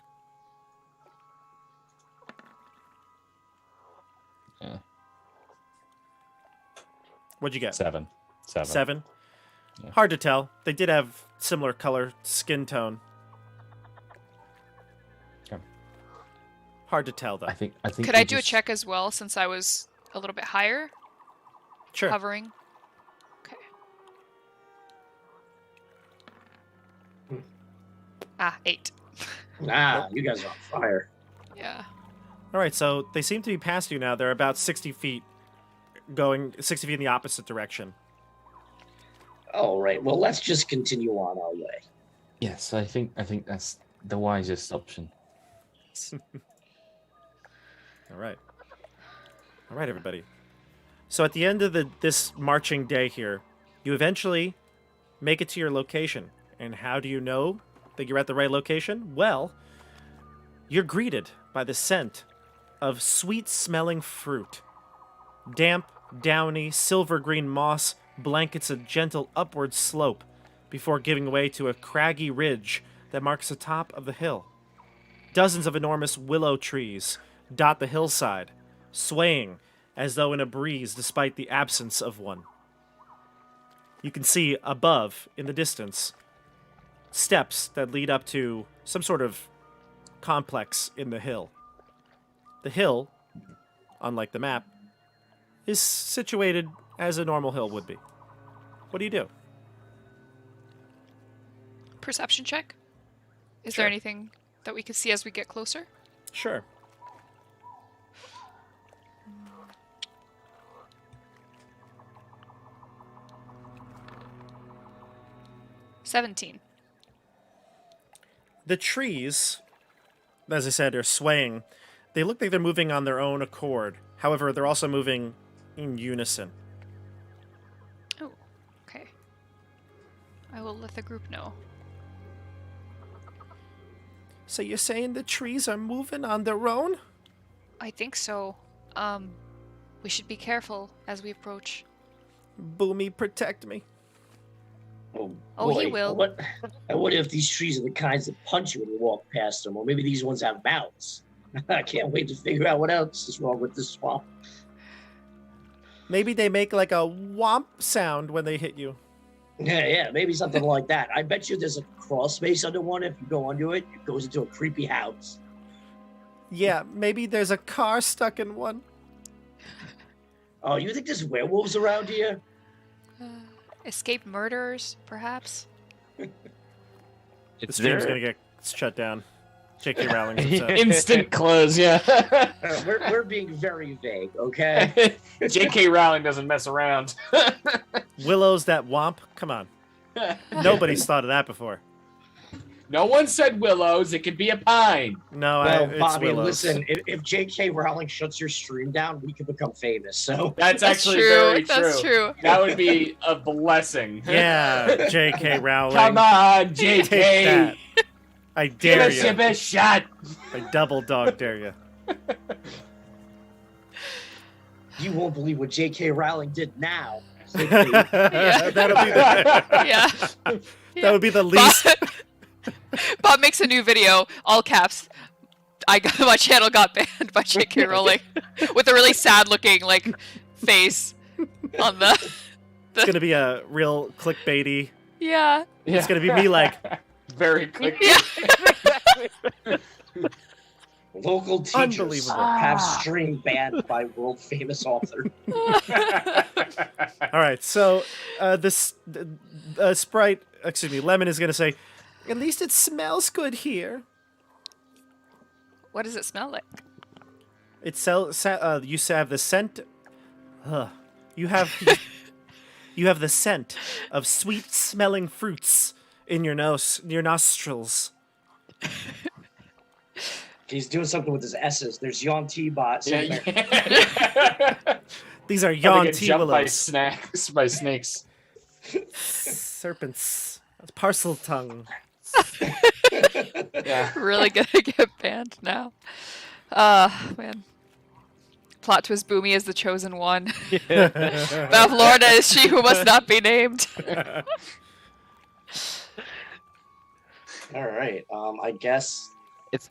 Yeah. What'd you get? 7. 7? Yeah. Hard to tell. They did have similar color skin tone. Okay. Hard to tell, though. I think. Could we I do a just- check as well, since I was a little bit higher, Sure. hovering? Okay. Ah, 8. Ah, you guys are on fire. Yeah. All right, so they seem to be past you now. They're about 60 feet, going 60 feet in the opposite direction. All right, well, let's just continue on our way. Yes, I think that's the wisest option. All right. All right, everybody. So at the end of this marching day here, you eventually make it to your location. And how do you know that you're at the right location? Well, you're greeted by the scent of sweet-smelling fruit. Damp, downy, silver-green moss blankets a gentle upward slope before giving way to a craggy ridge that marks the top of the hill. Dozens of enormous willow trees dot the hillside, swaying as though in a breeze despite the absence of one. You can see above, in the distance, steps that lead up to some sort of complex in the hill. The hill, unlike the map, is situated as a normal hill would be. What do you do? Perception check? Is Sure. there anything that we can see as we get closer? Sure. $17. The trees, as I said, are swaying. They look like they're moving on their own accord. However, they're also moving in unison. Oh, okay. I will let the group know. So you're saying the trees are moving on their own? I think so. We should be careful as we approach. Boomy, protect me. Oh, he boy, will. I wonder if these trees are the kinds that punch you when you walk past them, or maybe these ones have mouths. I can't wait to figure out what else is wrong with this swamp. Maybe they make like a whomp sound when they hit you. Yeah, maybe something like that. I bet you there's a crawl space under one. If you go under it, it goes into a creepy house. Yeah, maybe there's a car stuck in one. Oh, you think there's werewolves around here? Escaped murderers, perhaps? The It's stream's there. gonna get shut down. J.K. Rowling's upset. Instant close, yeah. We're being very vague, okay? J.K. Rowling doesn't mess around. Willows that whomp? Come on. Nobody's thought of that before. No one said willows. It could be a pine. No, Well, it's Bobby, willows. listen, if J.K. Rowling shuts your stream down, we can become famous. So That's That's actually true. very That's true. That would be a blessing. Yeah, J.K. Rowling. Come on, Take J.K. that. I Give dare us your you. best shot. I double dog dare you. you won't believe what J.K. Rowling did now. That'll be Yeah. that would be the least. Bob makes a new video, all caps. My channel got banned by J.K. Rowling with a really sad-looking face on the. It's gonna be a real clickbaity Yeah. It's gonna be me like, very quick. Yeah. Local teachers Unbelievable. have stream banned by world famous author. all right. So this Sprite, excuse me, Lemon is gonna say, at least it smells good here. What does it smell like? You have the scent. You have you have the scent of sweet-smelling fruits in your nostrils. He's doing something with his S's. There's Yon T-Bot. Yeah, These are They yon get jumped by willows, by snakes. serpents, parcel tongue. Yeah. Really gonna get banned now. Man. Plot twist: Boomy is the chosen one. Beth Lorna is she who must not be named. All right. I guess.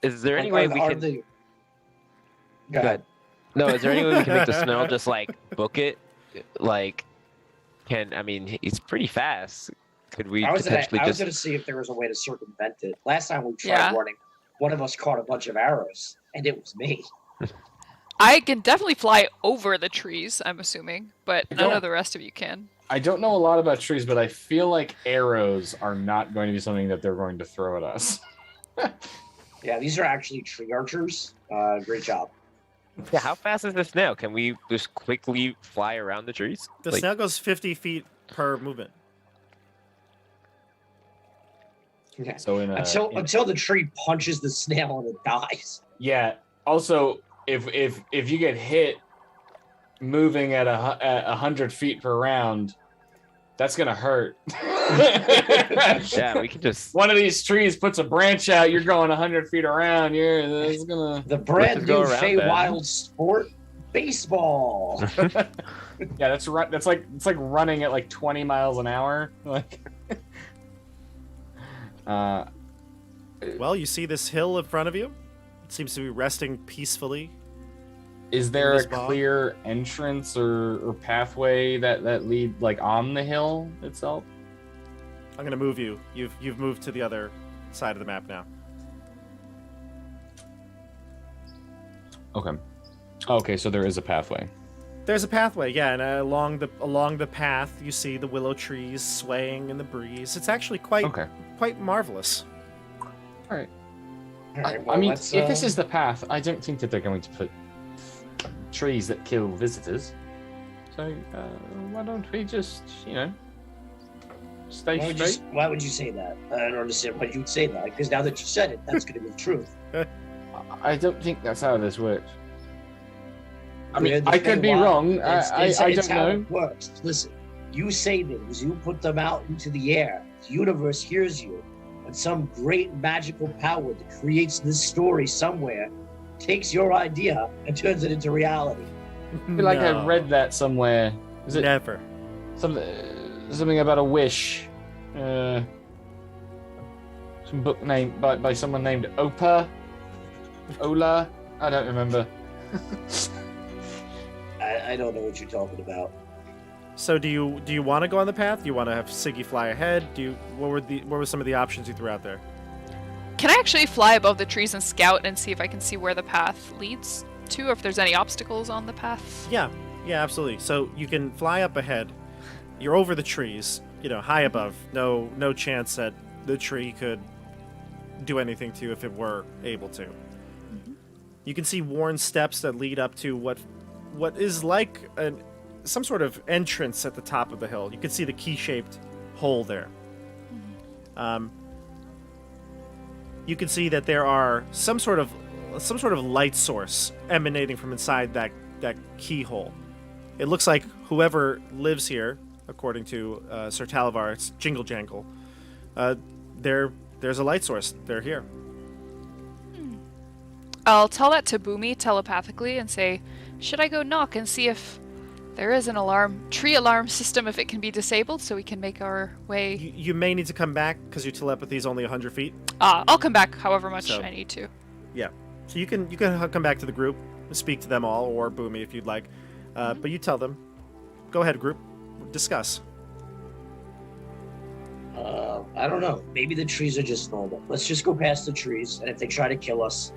Is there any way we can? Go ahead. No, is there any way we can make the smell just like book it? Like, he's pretty fast. Could we I was potentially gonna just? see if there was a way to circumvent it. Last time we tried Yeah. running, one of us caught a bunch of arrows, and it was me. I can definitely fly over the trees, I'm assuming, but none don't- of the rest of you can. I don't know a lot about trees, but I feel like arrows are not going to be something that they're going to throw at us. Yeah, these are actually tree archers. Great job. Yeah, how fast is the snail? Can we just quickly fly around the trees? The Like, snail goes 50 feet per movement. Yeah. So Until the tree punches the snail and it dies. yeah. Also, if you get hit moving at 100 feet per round, that's gonna hurt. yeah, we can just. One of these trees puts a branch out. You're going 100 feet around. It's gonna. The brand go new around then. Feywild sport, baseball. Yeah, it's like running at like 20 miles an hour. Like. Well, you see this hill in front of you. It seems to be resting peacefully. Is there this a bog? clear entrance or pathway that lead like on the hill itself? I'm gonna move you. You've moved to the other side of the map now. Okay, so there is a pathway. There's a pathway, yeah, and along the path you see the willow trees swaying in the breeze. It's actually quite marvelous. All right. All right, I well, mean, let's, if this is the path, I don't think that they're going to put trees that kill visitors. So why don't we just, stay straight? why would you say that? I don't understand why you'd say that. Because now that you said it, that's going to be the truth. I don't think that's how this works. I mean, We're the I could be Feywild. wrong. It's I don't don't how know. it works. Listen, you say things, you put them out into the air. The universe hears you, and some great magical power that creates this story somewhere takes your idea and turns it into reality. I feel like I read that somewhere. Is it Never. something about a wish? Some book named by someone named Ola. I don't remember. I don't know what you're talking about. So do you want to go on the path? Do you want to have Siggy fly ahead? What were some of the options you threw out there? Can I actually fly above the trees and scout and see if I can see where the path leads to, or if there's any obstacles on the path? Yeah, absolutely. So you can fly up ahead. You're over the trees, high above. No chance that the tree could do anything to you if it were able to. Mm-hmm. You can see worn steps that lead up to what is like some sort of entrance at the top of the hill. You can see the key-shaped hole there. You can see that there are some sort of light source emanating from inside that keyhole. It looks like whoever lives here, according to Sir Talavar, it's Jingle Jangle. There's a light source. They're here. I'll tell that to Boomy telepathically and say, should I go knock and see if there is an tree alarm system, if it can be disabled, so we can make our way? You may need to come back because your telepathy is only 100 feet. I'll come back however much So- I need to. Yeah. So you can come back to the group, speak to them all, or Boomy if you'd like. But you tell them. Go ahead, group. Discuss. I don't know. Maybe the trees are just normal. Let's just go past the trees, and if they try to kill us,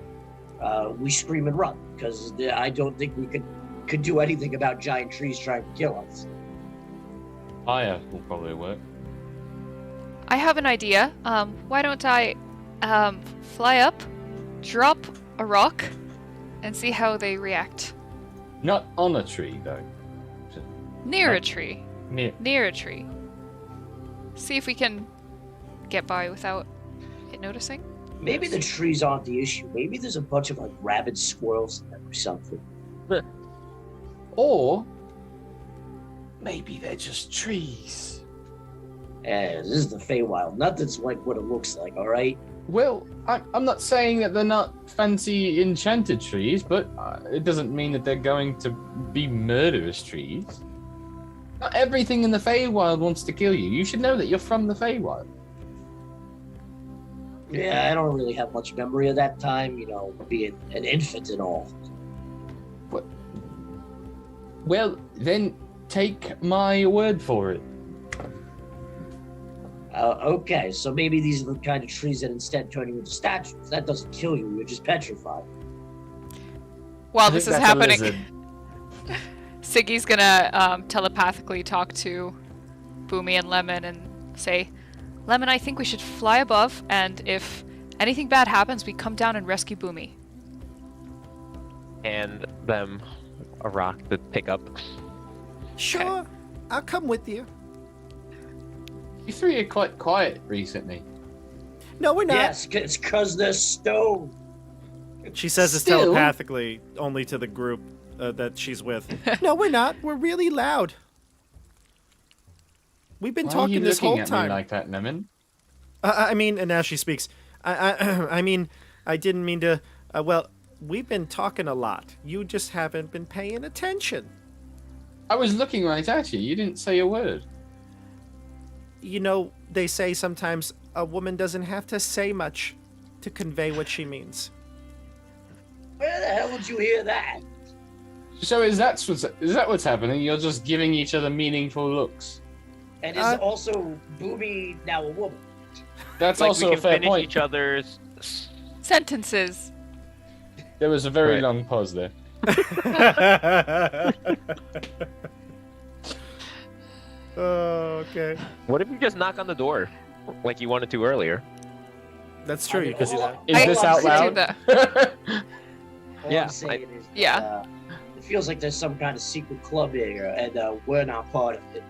we scream and run. Because I don't think we could do anything about giant trees trying to kill us. Fire will probably work. I have an idea. Why don't I fly up, drop a rock, and see how they react? Not on a tree, though. Near No. a tree. Near. A tree. See if we can get by without it noticing. Maybe the trees aren't the issue. Maybe there's a bunch of like rabid squirrels in there or something. Or maybe they're just trees. This is the Feywild. Nothing's like what it looks like, all right? Well, I'm not saying that they're not fancy enchanted trees, but it doesn't mean that they're going to be murderous trees. Not everything in the Feywild wants to kill you. You should know that you're from the Feywild. Yeah, I don't really have much memory of that time, being an infant and all. Well, then take my word for it. Okay, so maybe these are the kind of trees that instead turn you into statues. That doesn't kill you, you're just petrified. While I this think is that's a happening, lizard. Siggy's gonna telepathically talk to Boomy and Lemon and say, Lemon, I think we should fly above, and if anything bad happens, we come down and rescue Boomy. Hand them a rock to pick up. Sure, I'll come with you. You three are quite quiet recently. No, we're not. Yes, it's because they're stoned. She says this Still- telepathically only to the group that she's with. No, we're not. We're really loud. We've been Why are you talking this looking whole at time. me like that, Lemon? I mean, and now she speaks. I mean, I didn't mean to. Well, we've been talking a lot. You just haven't been paying attention. I was looking right at you. You didn't say a word. You know, they say sometimes a woman doesn't have to say much to convey what she means. Where the hell did you hear that? So is that what's happening? You're just giving each other meaningful looks. And is also Boomy now a woman? That's Like also we a can fair finish point. each other's. Sentences. There was a very Right. long pause there. Oh, okay. What if you just knock on the door, like you wanted to earlier? That's true. You can see that. Is I this could out do loud? that. All Yeah, I'm saying is that, Yeah. it feels like there's some kind of secret club here, and we're not part of it.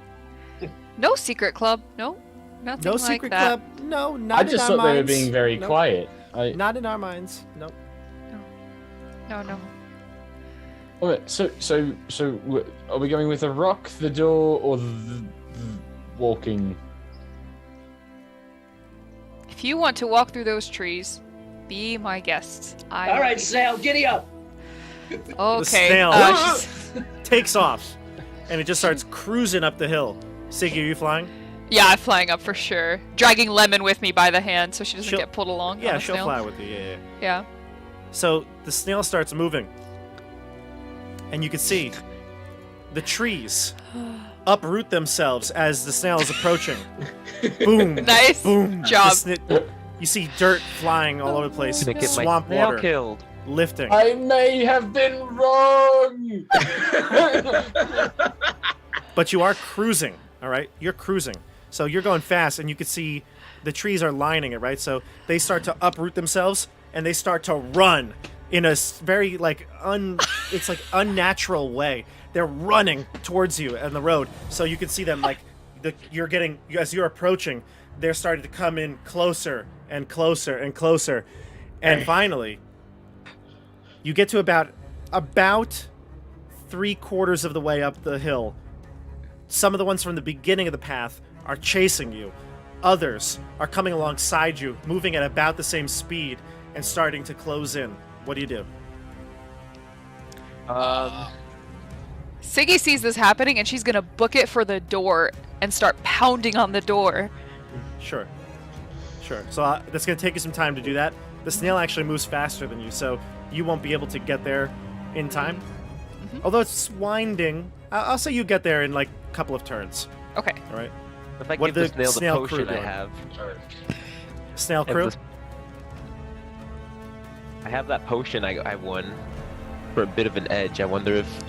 No secret club. No. Nothing No like secret that. club. No, not I in just our thought they were minds. being very Nope. quiet. Not in our minds. Nope. No. Okay, are we going with the rock, the door, or the walking? If you want to walk through those trees, be my guest. All right, Sal, giddy up. Okay. snail. she's- Takes off, and it just starts cruising up the hill. Siggy, are you flying? yeah, I'm flying up for sure. Dragging Lemon with me by the hand so she doesn't She'll- get pulled along. Yeah, on a she'll snail. fly with you. Yeah. Yeah. So the snail starts moving, and you can see the trees uproot themselves as the snail is approaching. Boom! Nice Boom! job. You see dirt flying all over the place. Gonna get my Swamp snail water killed. lifting. I may have been wrong. But you are cruising, all right? You're cruising. So you're going fast, and you can see the trees are lining it, right? So they start to uproot themselves, and they start to run in a very, it's like unnatural way. They're running towards you on the road. So you can see them, as you're approaching, they're starting to come in closer and closer and closer. And finally, you get to about 3/4 of the way up the hill. Some of the ones from the beginning of the path are chasing you. Others are coming alongside you, moving at about the same speed and starting to close in. What do you do? Siggy sees this happening and she's gonna book it for the door and start pounding on the door. Sure. So that's going to take you some time to do that. The snail actually moves faster than you, so you won't be able to get there in time. Although it's winding, I'll say you get there in like a couple of turns. Okay. All right. If I What give the the snail the snail crew potion I doing? have, Snail if crew? I have that potion I won for a bit of an edge. I wonder if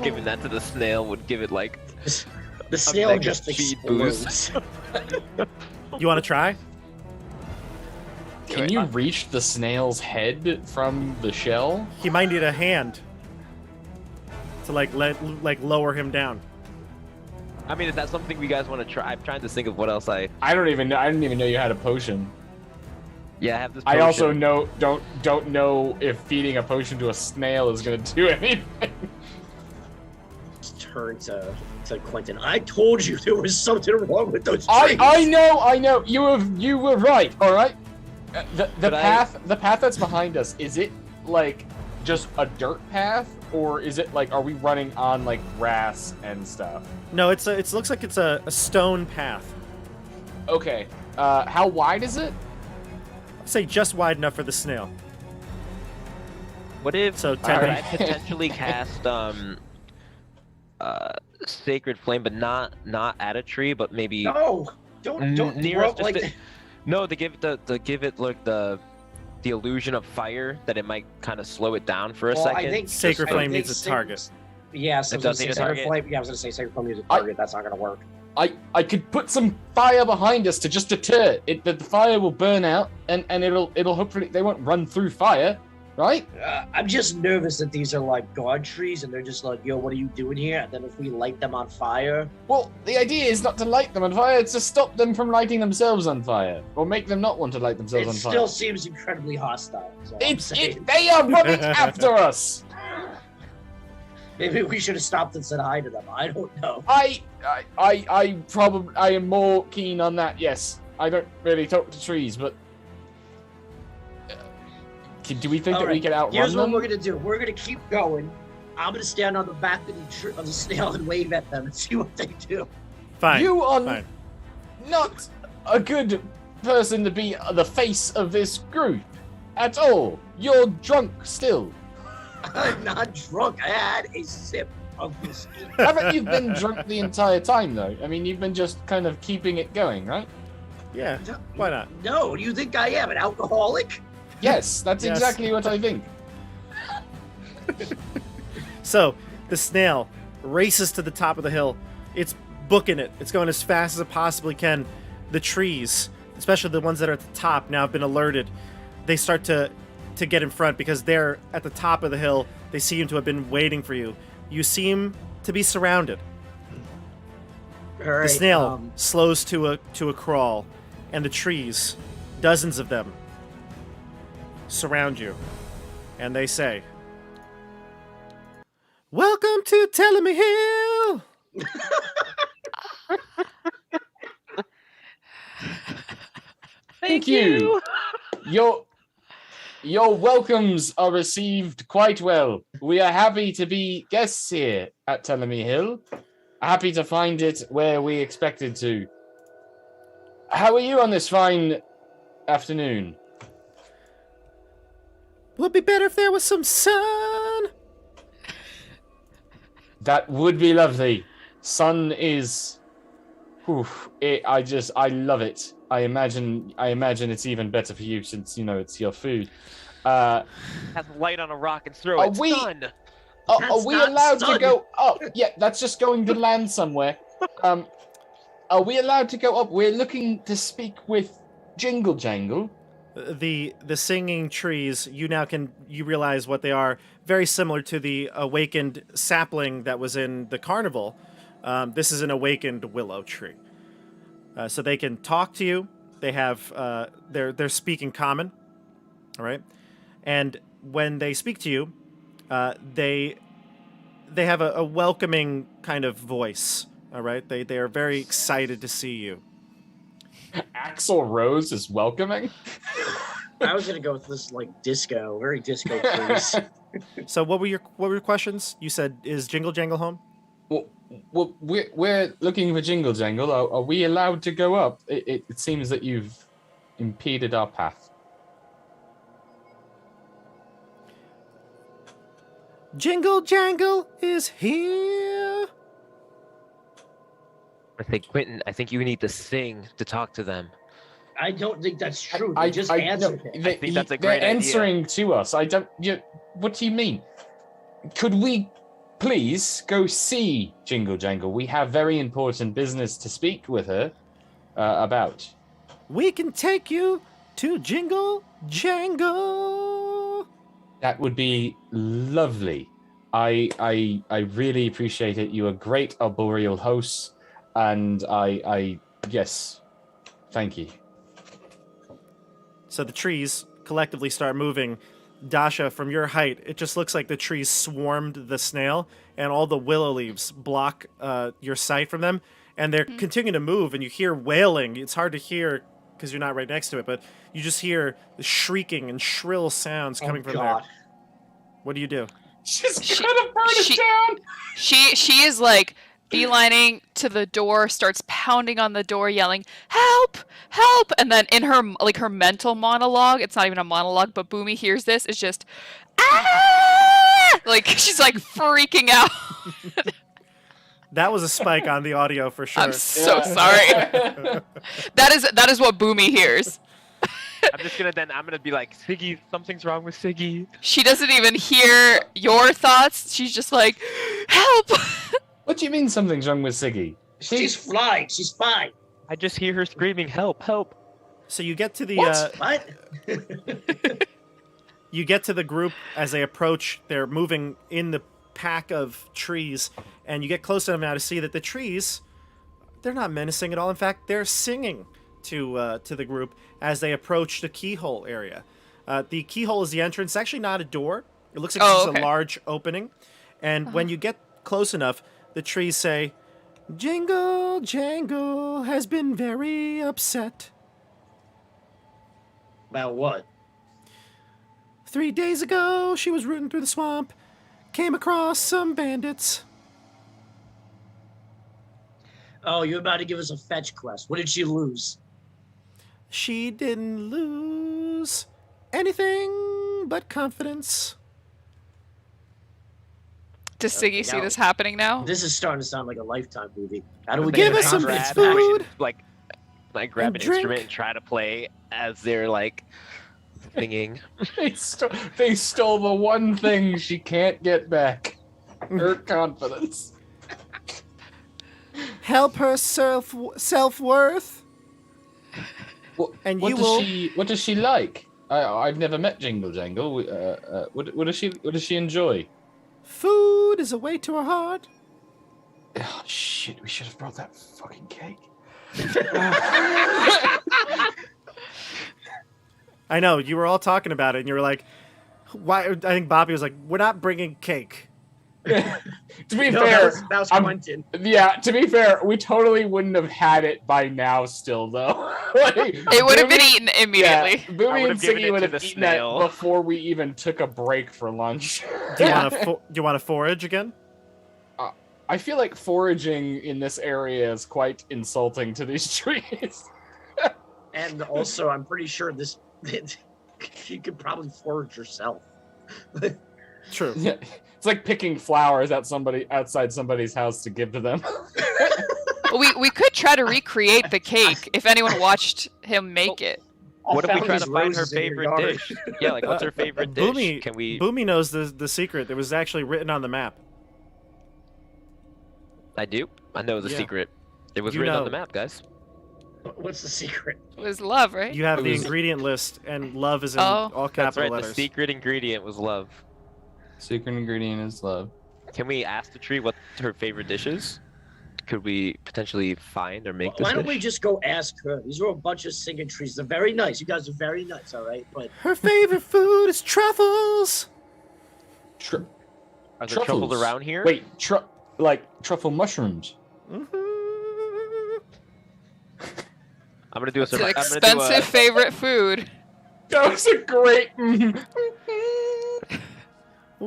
giving that to the snail would give it like The snail mega just speed explodes. You want to try? Can you reach the snail's head from the shell? He might need a hand to lower him down. I mean, is that something you guys want to try? I'm trying to think of what else I I didn't even know you had a potion. Yeah, I have this I potion. also don't know if feeding a potion to a snail is gonna do anything. Turn to Quentin. I told you there was something wrong with those trees. I know. You were right. All right. The But path that's behind us, is it like just a dirt path, or is it like, are we running on like grass and stuff? No, it looks like it's a stone path. Okay. How wide is it? I'd say just wide enough for the snail. What if So, could Teddy- I potentially cast Sacred Flame, but not at a tree, but maybe No, don't near throw us, up like just no, to give it like the illusion of fire, that it might kind of slow it down for a Well, second. I think Sacred I Flame think needs a Sacred- target. Yeah, so It does need a Sacred target? Flame. Yeah, I was gonna say Sacred Flame needs a target. That's not gonna work. I could put some fire behind us to just deter it. The fire will burn out, and it'll hopefully, they won't run through fire, right? I'm just nervous that these are like guard trees, and they're just like, "Yo, what are you doing here?" And then if we light them on fire, Well, the idea is not to light them on fire; it's to stop them from lighting themselves on fire, or make them not want to light themselves it on fire. still seems incredibly hostile. So I'm saying. They are running after us. Maybe we should have stopped and said hi to them. I don't know. I am more keen on that. Yes, I don't really talk to trees, but do we think that we Alright, can outrun Here's what them? we're gonna do. We're gonna keep going. I'm gonna stand on the back of the snail and wave at them and see what they do. Fine. You are fine. not a good person to be the face of this group at all. You're drunk still. I'm not drunk. I had a sip of whiskey. Haven't you been drunk the entire time, though? I mean, you've been just kind of keeping it going, right? Yeah. Why not? No, do you think I am an alcoholic? Yes, that's Yes. exactly what I think. So the snail races to the top of the hill. It's booking it. It's going as fast as it possibly can. The trees, especially the ones that are at the top, now have been alerted. They start to get in front because they're at the top of the hill. They seem to have been waiting for you. You seem to be surrounded. All right. The snail slows to a crawl, and the trees, dozens of them, surround you, and they say, "Welcome to Telemy Hill." Thank you. Your welcomes are received quite well. We are happy to be guests here at Telemy Hill. Happy to find it where we expected to. How are you on this fine afternoon? Would be better if there was some sun. That would be lovely. Sun is. I love it. I imagine it's even better for you since it's your food. Has light on a rock and throw Are it. we- Done. Are That's we not allowed to sun. go up? Yeah, that's just going to land somewhere. Are we allowed to go up? We're looking to speak with Jingle Jangle. The singing trees, you realize what they are. Very similar to the awakened sapling that was in the carnival. This is an awakened willow tree. So they can talk to you. They have they're speaking common. All right, and when they speak to you, they have a welcoming kind of voice. All right, they are very excited to see you. Axl Rose is welcoming. I was gonna go with this like disco, very disco please. So what were your questions? You said, is Jingle Jangle home? Well, we're looking for Jingle Jangle. Are we allowed to go up? It seems that you've impeded our path. Jingle Jangle is here. think Quentin, I think you need to sing to talk to them. I don't think that's true. They just answered him. I think that's a great they're idea. answering to us. I don't. What do you mean? Could we please go see Jingle Jangle? We have very important business to speak with her about. We can take you to Jingle Jangle. That would be lovely. I really appreciate it. You are great arboreal hosts, and I yes, thank you. So the trees collectively start moving. Dasha, from your height, it just looks like the trees swarmed the snail, and all the willow leaves block your sight from them, and they're continuing to move, and you hear wailing. It's hard to hear because you're not right next to it, but you just hear the shrieking and shrill sounds coming from there. What do you do? She's gonna burn it down! She is like beelining to the door, starts pounding on the door, yelling, "Help! Help!" And then in her her mental monologue, it's not even a monologue, but Boomy hears this, it's just ah! Like she's like freaking out. That was a spike on the audio for sure. I'm so sorry. That is what Boomy hears. I'm gonna be like, Siggy, something's wrong with Siggy. She doesn't even hear your thoughts. She's just like, "Help!" What do you mean something's wrong with Siggy? She's flying. She's fine. I just hear her screaming, "Help! Help!" So you get to the What? you get to the group as they approach. They're moving in the pack of trees, and you get close enough now to see that the trees, they're not menacing at all. In fact, they're singing to the group as they approach the keyhole area. The keyhole is the entrance. It's actually not a door. It looks like it's just a large opening. And when you get close enough, the trees say, "Jingle Jangle has been very upset. About what? 3 days ago, she was rooting through the swamp, came across some bandits." Oh, you're about to give us a fetch quest. What did she lose? She didn't lose anything but confidence. Does Siggy see this happening now? This is starting to sound like a Lifetime movie. How do we Give get us some confidence food. back? Like grab And an drink. instrument and try to play as they're like singing. They stole the one thing she can't get back. Her confidence. Help her self-worth. And you will. What does she like? I've never met Jingle Jangle. What does she enjoy? Food is a way to her heart. Oh shit! We should have brought that fucking cake. I know, you were all talking about it, and you were like, "Why?" I think Bobby was like, "We're not bringing cake." To be fair, that was Quentin. Yeah, to be fair, we totally wouldn't have had it by now still, though. It would have been eaten immediately. Yeah, Boomy and given it Siggy would to have the eaten that snail. before we even took a break for lunch. Do you want to forage again? I feel like foraging in this area is quite insulting to these trees. And also, I'm pretty sure you could probably forage yourself. True. Yeah, it's like picking flowers outside somebody's house to give to them. We could try to recreate the cake if anyone watched him make it. What if we try Found to find her roses in your favorite yard. dish? Yeah, like what's her favorite dish? Boomy, Can we? Boomy knows the secret. It was actually written on the map. I do. I know the Yeah. secret. It was You written on know. the map, guys. What's the secret? It was love, right? You have It the was- ingredient list, and love is in Oh. all That's capital right. letters. The secret ingredient was love. Secret ingredient is love. Can we ask the tree what her favorite dish is? Could we potentially find or make this Why don't dish? we just go ask her? These are a bunch of singing trees. They're very nice. You guys are very nice, all right? But Her favorite food is truffles. Are there truffles around here? Wait, like truffle mushrooms. I'm gonna do a It's an survival. expensive favorite food. That was a great. Can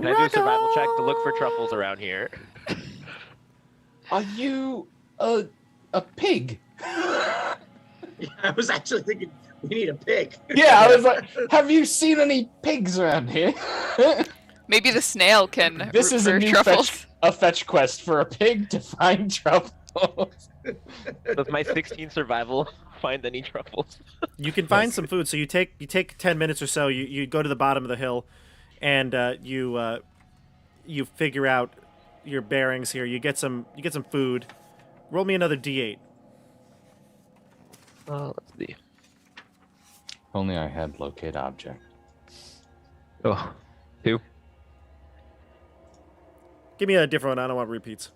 I do a survival check to look for truffles around here? Are you a pig? I was actually thinking we need a pig. Yeah, I was like, have you seen any pigs around here? Maybe the snail can This root is for a new truffles. fetch quest for a pig to find Does my 16 survival find any truffles? You can find some food. So you take 10 minutes or so. You go to the bottom of the hill, and you figure out your bearings here. You get some food. Roll me another d8. Let's see. Only I had locate object. Oh, 2. Give me a different one. I don't want repeats.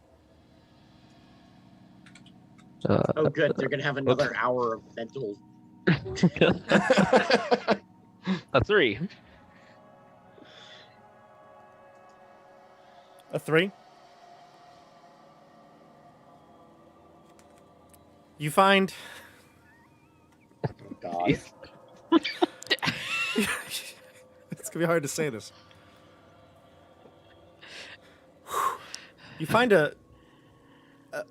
Oh, good. They're gonna have another hour of mental. A 3. A 3. You find. God. It's gonna be hard to say this. You find a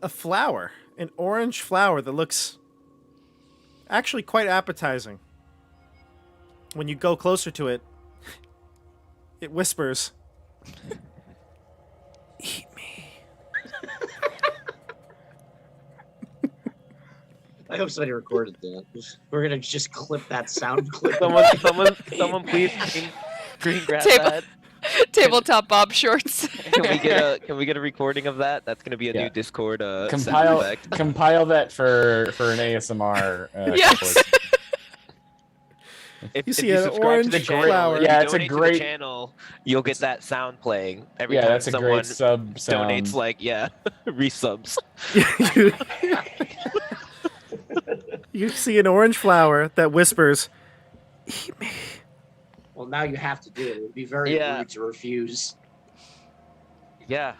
flower, an orange flower that looks actually quite appetizing. When you go closer to it, it whispers, "Eat me." I hope somebody recorded that. We're gonna just clip that sound clip. Someone, please green grab Table- that. Tabletop Bob shorts. Can we get a recording of that? That's gonna be a Yeah. new Discord sound compile effect. compile that for an ASMR. Yes. clip. You If see you an subscribe orange to the channel, flower. if you Yeah, it's a donate to the great- channel. You'll get that sound playing every Yeah, time that's a someone great sub sound. donates. Like, resubs. You see an orange flower that whispers, "Eat me." Well, now you have to do it. It would be very Yeah. rude to refuse. Yeah.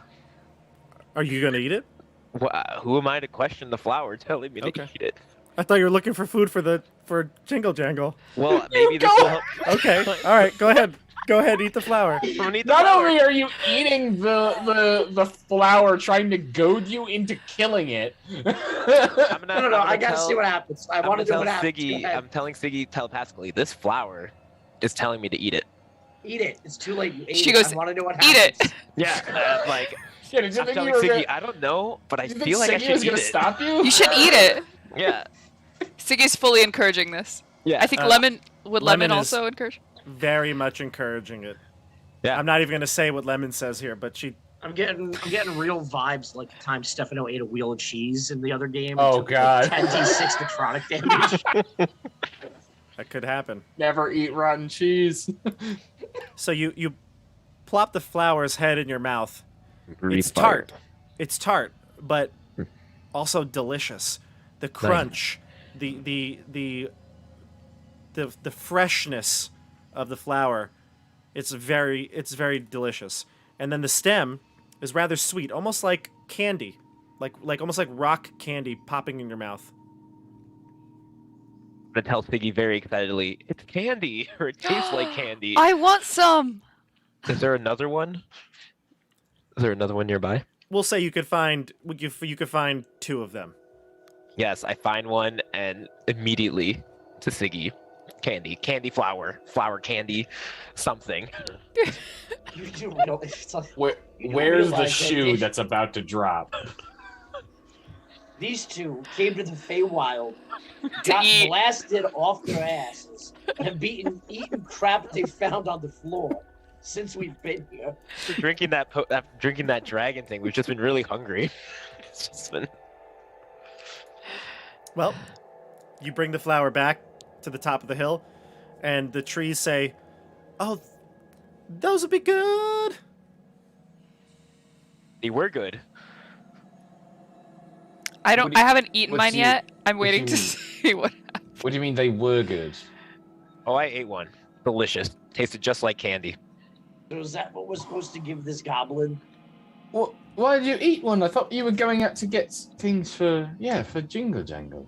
Are you gonna eat it? Who am I to question the flower telling me to Okay. eat it? I thought you were looking for food for Jingle Jangle. Well, maybe this will help. Okay, all right, go ahead. Go ahead, eat the flower. I'm gonna eat the Not flower. only are you eating the flower, trying to goad you into killing it. I'm No, gonna I gotta see what happens. I I'm want to gonna know tell what happens. Go Siggy. ahead. I'm telling Siggy telepathically. This flower is telling me to eat it. Eat it. It's too late. You ate She it. goes, I want to know what "Eat happens. it." Yeah. Like Shit, did you I'm think telling you were Siggy. gonna, I don't know, but I you think feel like I Siggy should was eat gonna it. stop you? You should eat it. Yeah. Siggy's fully encouraging this. Yeah. I think Lemon Lemon is- also encourage. Very much encouraging it. Yeah. I'm not even gonna say what Lemon says here, but she. I'm getting real vibes like the time Stefano ate a wheel of cheese in the other game. Oh, It took, God. 10d6 necrotic damage. That could happen. Never eat rotten cheese. So you plop the flower's head in your mouth. It's tart. It's tart, but also delicious. The crunch, the freshness of the flower. It's very delicious. And then the stem is rather sweet, almost like candy, like almost like rock candy popping in your mouth. I'm gonna tell Siggy very excitedly. It's candy, or it tastes like candy. I want some. Is there another one? Is there another one nearby? We'll say you could find 2 of them. Yes, I find one and immediately to Siggy. Candy flower candy, something. You do real. It's like, You Where's the realize that shoe they- that's about to drop? these two came to the Feywild, To got eat. blasted off their asses, and eaten crap they found on the floor since we've been here. After drinking drinking that dragon thing, we've just been really hungry. It's just been. Well, you bring the flower back to the top of the hill, and the trees say, "Oh, those would be good." They were good. I What don't. do I you- haven't eaten what mine do you- yet. I'm what do waiting you to mean? see what. What do you mean they were good? Oh, I ate one. Delicious. Tasted just like candy. So is that what we're supposed to give this goblin? Well, why did you eat one? I thought you were going out to get things for Jingle Jangle.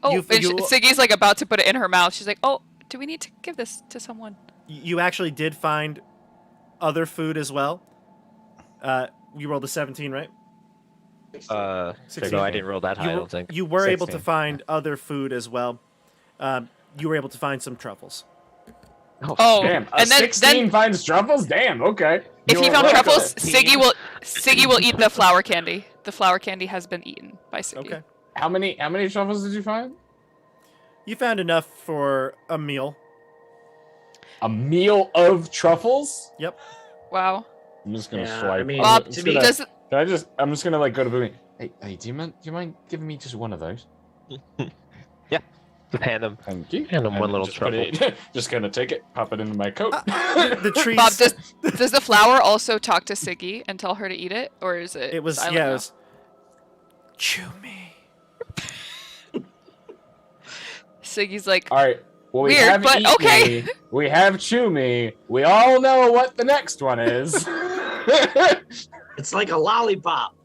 Oh, You- and you- Siggy's like about to put it in her mouth. She's like, "Oh, do we need to give this to someone?" You actually did find other food as well. You rolled a 17, right? 16. No, I didn't roll that high. I don't think. You were able to 16, find other food as well. You were able to find some truffles. Oh, Damn, a and then 16 finds truffles? Damn, okay. if he You're found welcome. truffles, Siggy will eat the flower candy. The flower candy has been eaten by Siggy. Okay. How many truffles did you find? You found enough for a meal. A meal of truffles? Yep. Wow. I'm just gonna Yeah, swipe. I mean, Bob, to me, does I'm just gonna like go to Boomie. Hey, do you mind giving me just one of those? Just hand him. Thank you. Hand him one And little just put it- just gonna take it, pop it into my coat. The trees. Bob, does the flower also talk to Siggy and tell her to eat it, or is it? It was silent yeah. now? It was, chew me. Siggy's like, All right. Well, we Weird, have but Eat okay. Me, we have Chew Me. We all know what the next one is. It's like a lollipop.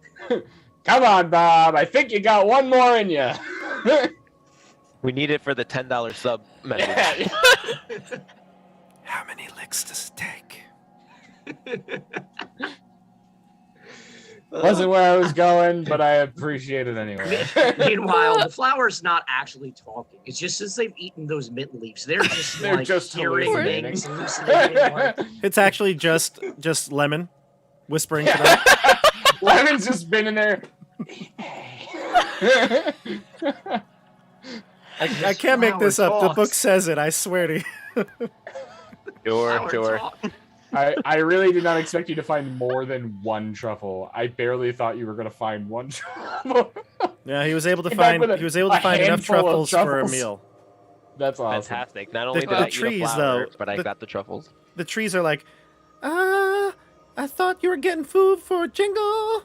Come on, Bob. I think you got one more in you. We need it for the $10 sub message. Yeah. How many licks does it take? Wasn't where I was going, but I appreciate it anyway. Meanwhile, the flower's not actually talking. It's just since they've eaten those mint leaves, they're just They're like just hearing hallucinating. things, hallucinating. Like, It's actually just Lemon whispering to them. Lemon's just been in there. I can't make this up. The book says it. I swear to you. flower Sure. talk. I really did not expect you to find more than one truffle. I barely thought you were going to find one truffle. Yeah, he was able to Came back find. with a- He was able to a find enough handful of truffles for a truffles. meal. That's awesome. Fantastic. Not only The- did the I trees, eat a flower, though, but I the- got the truffles. The trees are like, I thought you were getting food for Jingle.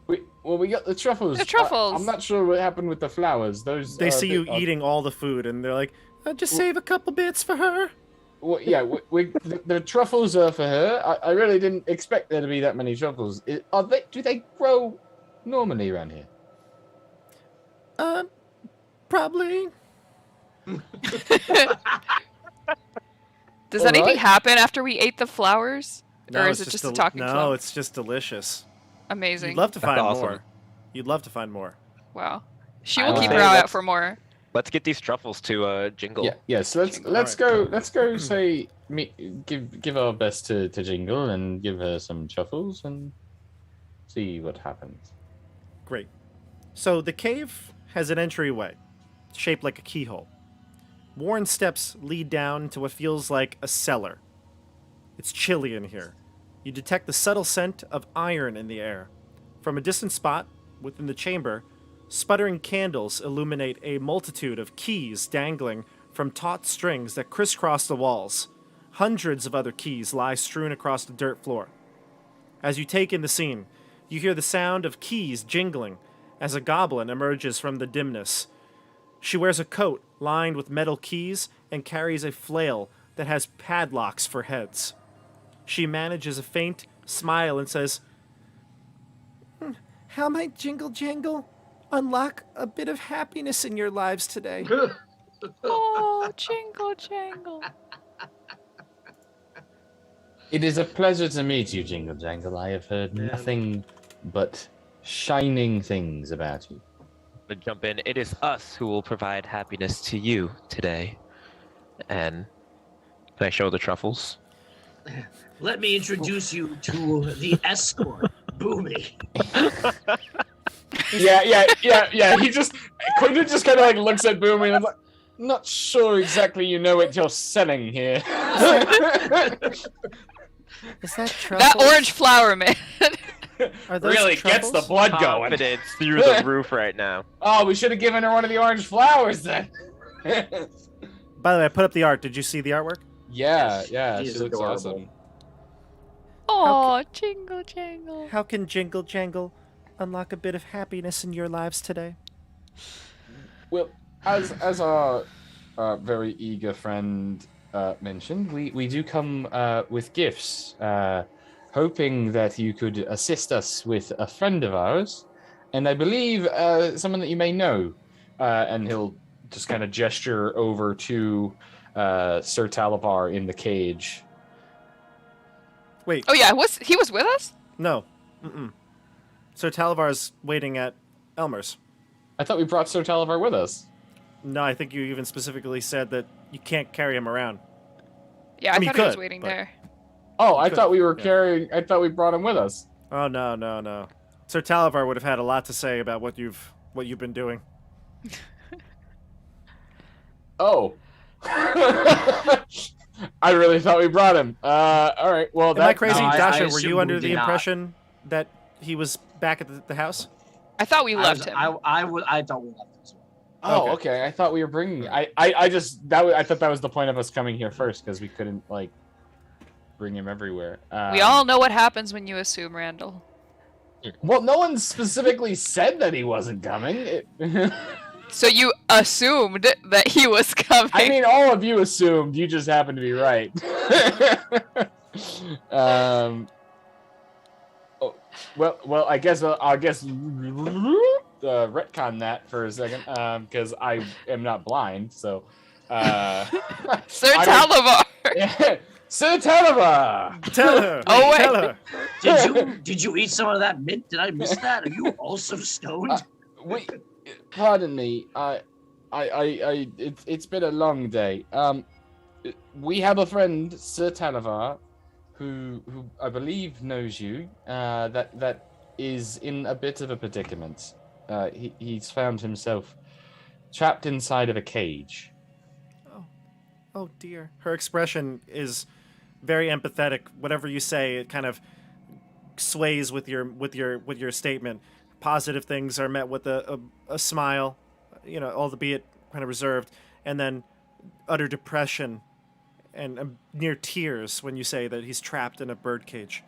We got the truffles. The truffles. I'm not sure what happened with the flowers. Those They see you they- eating all the food, and they're like, just save a couple bits for her. Well, yeah, the truffles are for her. I really didn't expect there to be that many truffles. Do they grow normally around here? Probably. does All anything right. happen after we ate the flowers, No, or it's is it just a del- talking No, flower? it's just delicious. Amazing. You'd love to That's find awesome. more. You'd love to find more. Wow. She I will would keep say her eye out let's- for more. Let's get these truffles to Jingle. Yeah. So Jingle. let's go. Say give our best to Jingle and give her some truffles and see what happens. Great. So the cave has an entryway, shaped like a keyhole. Worn steps lead down into what feels like a cellar. It's chilly in here. You detect the subtle scent of iron in the air. From a distant spot within the chamber, sputtering candles illuminate a multitude of keys dangling from taut strings that crisscross the walls. Hundreds of other keys lie strewn across the dirt floor. As you take in the scene, you hear the sound of keys jingling as a goblin emerges from the dimness. She wears a coat lined with metal keys and carries a flail that has padlocks for heads. She manages a faint smile and says, "How might Jingle Jangle unlock a bit of happiness in your lives today?" Oh, Jingle Jangle. It is a pleasure to meet you, Jingle Jangle. I have heard Yeah. nothing but shining things about you. To jump in, it is us who will provide happiness to you today. And can I show the truffles? Let me introduce you to the escort, Boomy. Yeah. Quentin just kind of like looks at Boomy and is like, not sure exactly you know what you're selling here. Is that truffles? That orange flower, man. Are those Really gets the truffles? blood going. Confidence through the roof right now. Oh, we should have given her one of the orange flowers then. By the way, I put up the art. Did you see the artwork? Yeah, Yes, yeah, he she is looks adorable. awesome. Oh, Jingle Jangle. How can Jingle Jangle unlock a bit of happiness in your lives today? Well, as our very eager friend mentioned, we do come with gifts, hoping that you could assist us with a friend of ours, and I believe someone that you may know. And he'll just kind of gesture over to Sir Talavar in the cage. Wait, Oh yeah, he was with us? no. Sir Talavar's waiting at Elmer's. I thought we brought Sir Talavar with us. No, I think you even specifically said that you can't carry him around. Yeah, I I mean, thought you he was could, waiting but- there. Oh, I could, thought we were yeah. carrying. I thought we brought him with us. Oh no. Sir Talavar would have had a lot to say about what you've been doing. Oh. I really thought we brought him. All right. Well, Am I crazy, No, I Dasha? Were assumed you we under the did not. impression that he was back at the house? I thought we I left was- him. I thought we left as well. Oh, okay. I thought we were bringing. I thought that was the point of us coming here first because we couldn't like bring him everywhere. We all know what happens when you assume, Randall. Well, no one specifically said that he wasn't coming. So you assumed that he was coming. I mean, all of you assumed. You just happened to be right. Oh, well. I guess retcon that for a second, because I am not blind. So, Sir I don't- Talavar! Sir Telemy! Tell her. Oh, wait. Tell her. Did you eat some of that mint? Did I miss that? Are you also stoned? Wait, pardon me. It's been a long day. We have a friend, Sir Talavar, who I believe knows you. That is in a bit of a predicament. He's found himself trapped inside of a cage. Oh dear. Her expression is very empathetic. Whatever you say, it kind of sways with your statement. Positive things are met with a smile, albeit kind of reserved, and then utter depression and near tears when you say that he's trapped in a birdcage.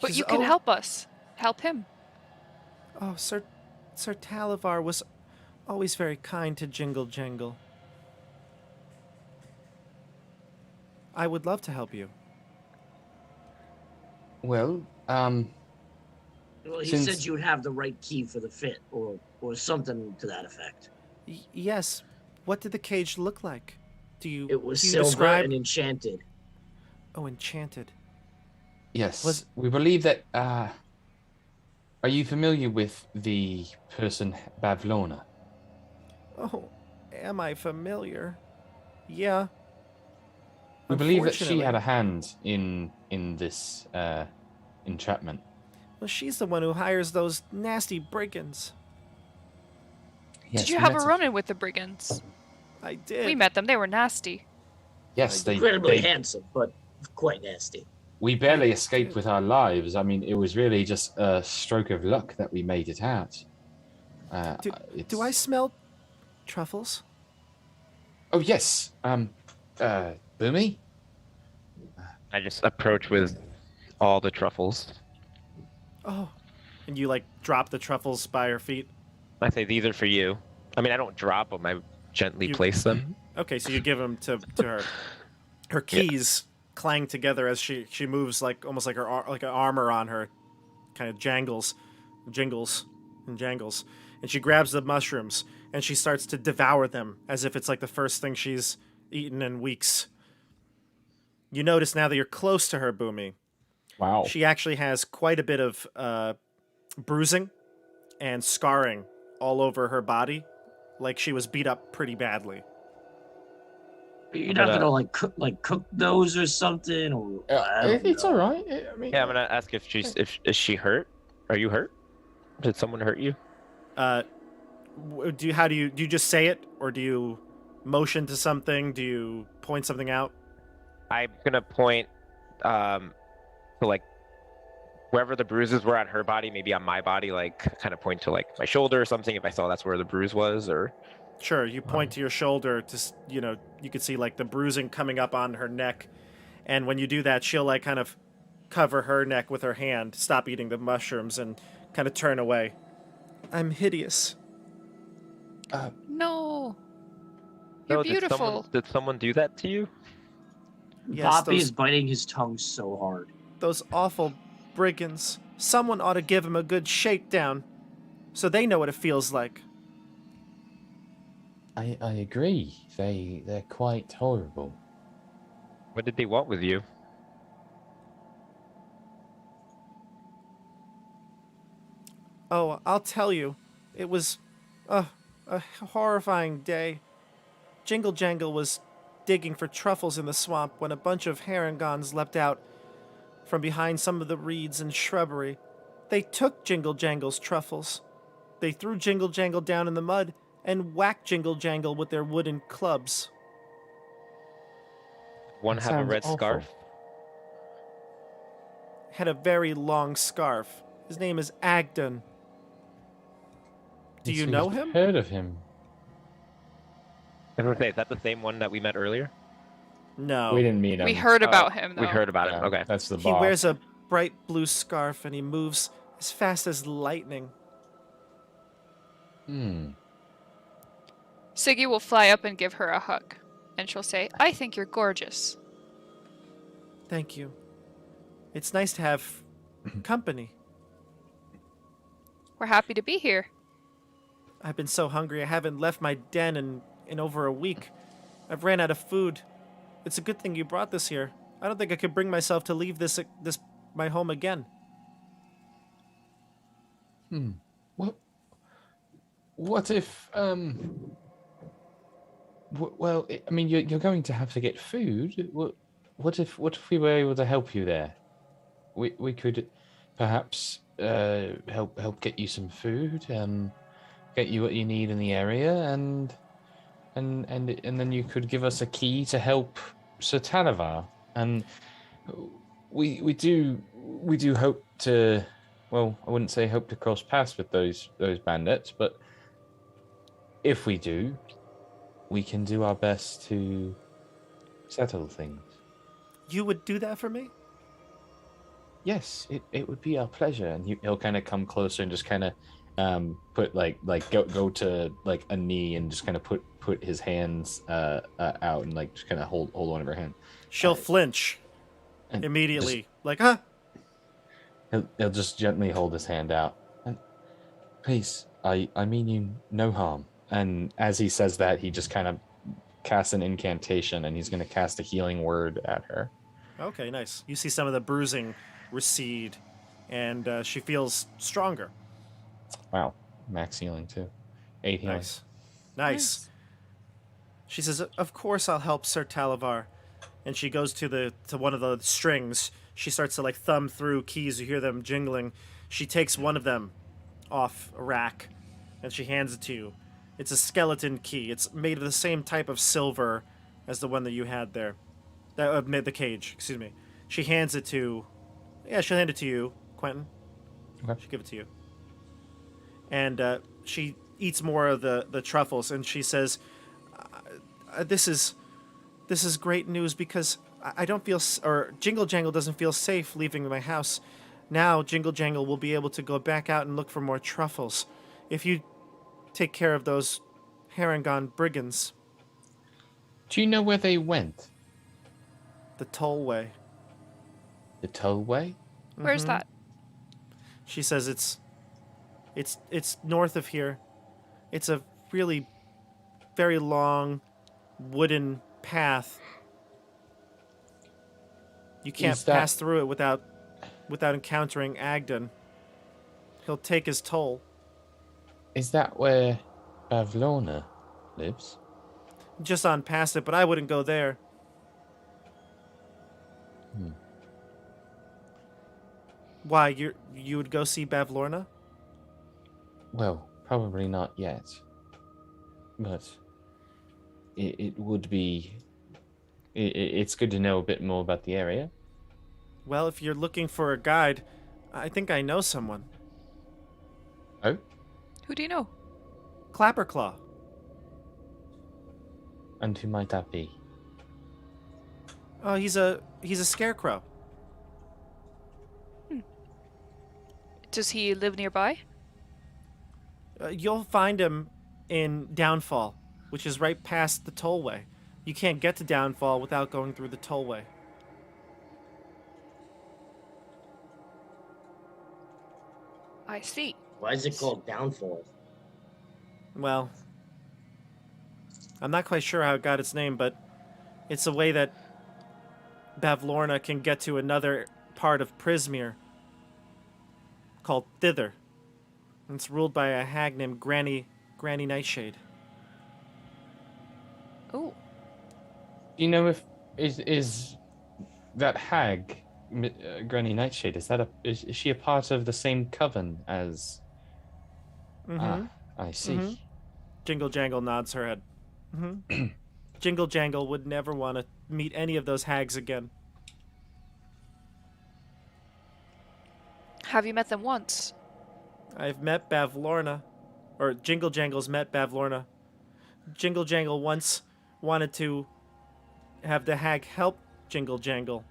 But She's, you can "Oh, help us. Help him. Oh, Sir Talavar was always very kind to Jingle Jangle. I would love to help you. Well, Well, he Since- said you would have the right key for the fit, or something to that effect. Yes. What did the cage look like? It was do you silver describe? and enchanted. Oh, enchanted. yes. Was- We believe that. Are you familiar with the person Bavlona? Oh, am I familiar? Yeah. We believe that she Unfortunately. had a hand in this entrapment. Well, she's the one who hires those nasty brigands. Yes, Did you we have met a run-in with the brigands? I did. We met them. They were nasty. Yes, Incredibly they handsome, but quite nasty. we barely escaped with our lives. I mean, it was really just a stroke of luck that we made it out. Do I smell truffles? Oh yes. Boomy. I just approach with all the truffles. Oh. And you drop the truffles by her feet. I say these are for you. I mean, I don't drop them. I gently You- place them. Okay, so you give them to her. Her keys clang together as she moves almost like an armor on her, kind of jingles, and she grabs the mushrooms and she starts to devour them as if it's like the first thing she's eaten in weeks. You notice now that you're close to her, Boomy. Wow. She actually has quite a bit of bruising and scarring all over her body, like she was beat up pretty badly. You're But, not gonna cook those or something, or I don't It's know. all right. I mean, Yeah, I'm gonna ask if is she hurt? Are you hurt? Did someone hurt you? Do you just say it, or do you motion to something? Do you point something out? I'm gonna point to wherever the bruises were on her body, maybe on my body, kind of point to my shoulder or something if I saw that's where the bruise was, or Sure, you point to your shoulder to, you can see the bruising coming up on her neck. And when you do that, she'll kind of cover her neck with her hand, stop eating the mushrooms, and kind of turn away. I'm hideous. No. You're No, beautiful. Did someone do that to you? Yes, Poppy those- is biting his tongue so hard. Those awful brigands. Someone ought to give them a good shakedown, so they know what it feels like. I agree. They're quite horrible. What did they want with you? Oh, I'll tell you. It was a horrifying day. Jingle Jangle was digging for truffles in the swamp when a bunch of herringons leapt out from behind some of the reeds and shrubbery. They took Jingle Jangle's truffles. They threw Jingle Jangle down in the mud and whacked Jingle Jangle with their wooden clubs. One That have a sounds red awful. scarf. Had a very long scarf. His name is Agdon. Do you We've know him? Heard of him? I was gonna say, is that the same one that we met earlier? No. We didn't meet him. We heard about him, though. We heard about him. Yeah, Okay. That's the He boss. wears a bright blue scarf and he moves as fast as lightning. Siggy will fly up and give her a hug. And she'll say, I think you're gorgeous. Thank you. It's nice to have company. We're happy to be here. I've been so hungry I haven't left my den in over a week. I've ran out of food. It's a good thing you brought this here. I don't think I could bring myself to leave this my home again. What if well, I mean, you're going to have to get food. What if we were able to help you there? We could perhaps help get you some food, get you what you need in the area, and then you could give us a key to help Sir Talavar. And we do hope to, well, I wouldn't say hope to cross paths with those bandits, but if we do, we can do our best to settle things. You would do that for me? Yes, it would be our pleasure. And he'll kind of come closer and just kind of put go to like a knee and just kind of put his hands out and like just kind of hold one of her hand. She'll flinch and immediately. Like, huh? He'll just gently hold his hand out. And please, I mean you no harm. And as he says that, he just kind of casts an incantation, and he's going to cast a healing word at her. Okay, nice. You see some of the bruising recede, and she feels stronger. Wow, max healing too. 8 healing. Nice. She says, "Of course I'll help Sir Talavar." And she goes to one of the strings. She starts to like thumb through keys. You hear them jingling. She takes one of them off a rack, and she hands it to you. It's a skeleton key. It's made of the same type of silver as the one that you had there. That made the cage. Excuse me. She hands it to. Yeah, she'll hand it to you, Quentin. Okay. She'll give it to you. And she eats more of the truffles, and she says, "This is great news because I don't feel, or Jingle Jangle doesn't feel safe leaving my house. Now Jingle Jangle will be able to go back out and look for more truffles. If you take care of those Harangon brigands." Do you know where they went? The tollway. The tollway? Where's that? She says it's north of here. It's a really very long wooden path. You can't Is that- pass through it without encountering Agdon. He'll take his toll. Is that where Bavlorna lives? Just on past it, but I wouldn't go there. Why, you would go see Bavlorna? Well, probably not yet. But it would be... It's good to know a bit more about the area. Well, if you're looking for a guide, I think I know someone. Oh? Who do you know? Clapperclaw. And who might that be? Oh, he's a scarecrow. Does he live nearby? You'll find him in Downfall, which is right past the tollway. You can't get to Downfall without going through the tollway. I see. Why is it called Downfall? Well, I'm not quite sure how it got its name, but it's a way that Bavlorna can get to another part of Prismere called Thither. And it's ruled by a hag named Granny Nightshade. Oh, Do you know if is that hag, Granny Nightshade? Is she a part of the same coven as? Mm-hmm. I see. Mhm. Jingle Jangle nods her head. Mm-hmm. Jingle Jangle would never want to meet any of those hags again. Have you met them once? I've met Bavlorna, or Jingle Jangle's met Bavlorna. Jingle Jangle once wanted to have the hag help Jingle Jangle.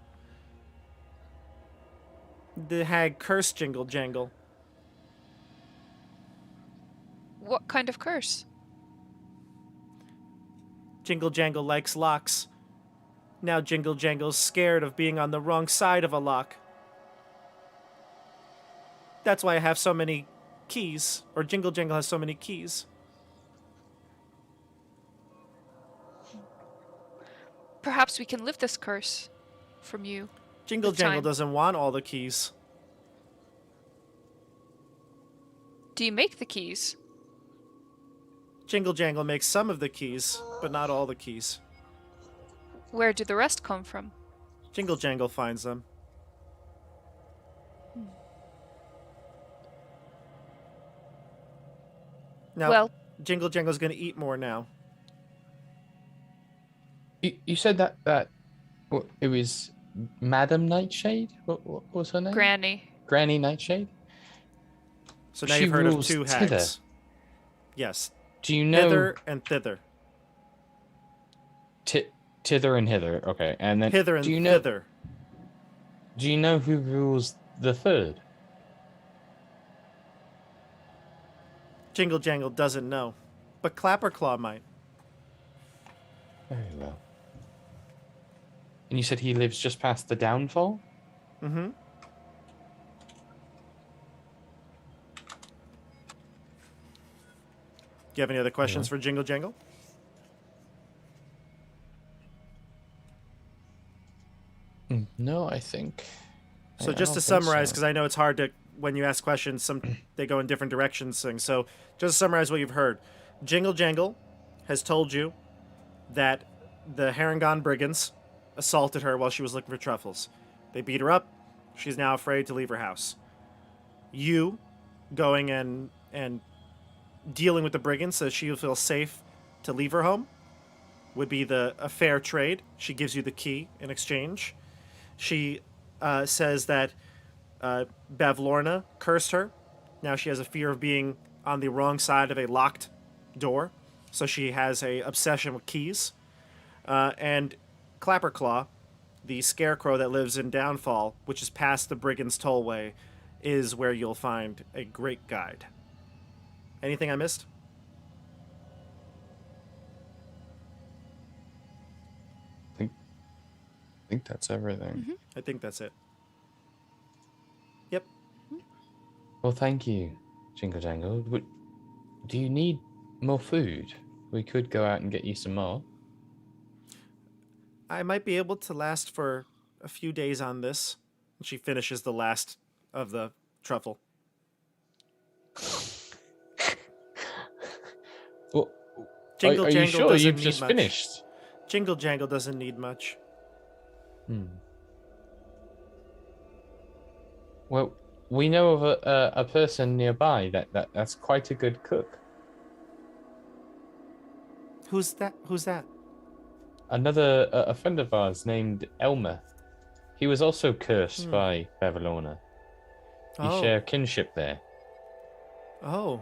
The hag cursed Jingle Jangle. What kind of curse? Jingle Jangle likes locks. Now Jingle Jangle's scared of being on the wrong side of a lock. That's why I have so many keys, or Jingle Jangle has so many keys. Perhaps we can lift this curse from you. Jingle With Jangle time. doesn't want all the keys. Do you make the keys? Jingle Jangle makes some of the keys, but not all the keys. Where do the rest come from? Jingle Jangle finds them. Now, Well, Jingle Jangle's gonna eat more now. You said that it was Madam Nightshade. What was her name? Granny. Granny Nightshade. So now She you've heard of rules 2 hags. Hither. Yes, Do you know Hither and Thither. Tither and Hither? Okay, and then Hither and do you know Thither. do you know who rules the third? Jingle Jangle doesn't know, but Clapperclaw might. Very well. And you said he lives just past the downfall? Mm-hmm. Do you have any other questions for Jingle Jangle? No, I think. So I just to don't think summarize, so. because I know it's hard to, when you ask questions, they go in different directions. So just to summarize what you've heard. Jingle Jangle has told you that the Harangon brigands assaulted her while she was looking for truffles. They beat her up. She's now afraid to leave her house. You going and dealing with the brigands so she'll feel safe to leave her home would be a fair trade. She gives you the key in exchange. She says that Bavlorna cursed her. Now she has a fear of being on the wrong side of a locked door, so she has a obsession with keys. And Clapperclaw, the scarecrow that lives in Downfall, which is past the Brigand's Tollway, is where you'll find a great guide. Anything I missed? I think that's everything. I think that's it. Yep. Well, thank you, Jingle Jangle. Do you need more food? We could go out and get you some more. I might be able to last for a few days on this. And she finishes the last of the truffle. Well, Jingle are you Jangle sure doesn't you've need just much. finished? Jingle Jangle doesn't need much. Well, we know of a person nearby that's quite a good cook. Who's that? Who's that? Another a friend of ours named Elmer. He was also cursed by Bavlorna. You Oh. share kinship there. Oh.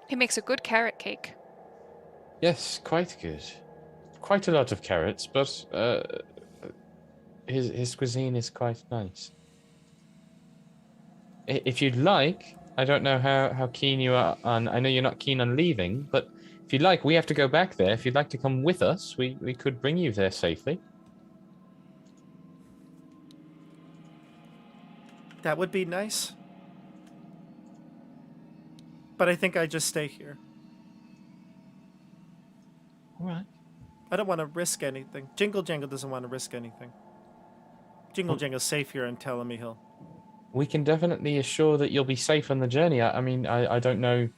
He makes a good carrot cake. Yes, quite good. Quite a lot of carrots, but his cuisine is quite nice. If you'd like, I don't know how keen you are on. I know you're not keen on leaving, but if you'd like, we have to go back there. If you'd like to come with us, we could bring you there safely. That would be nice. But I think I just stay here. All right. I don't want to risk anything. Jingle Jangle doesn't want to risk anything. Jingle Jangle's safe here in Telemy Hill. We can definitely assure that you'll be safe on the journey. I mean, I don't know.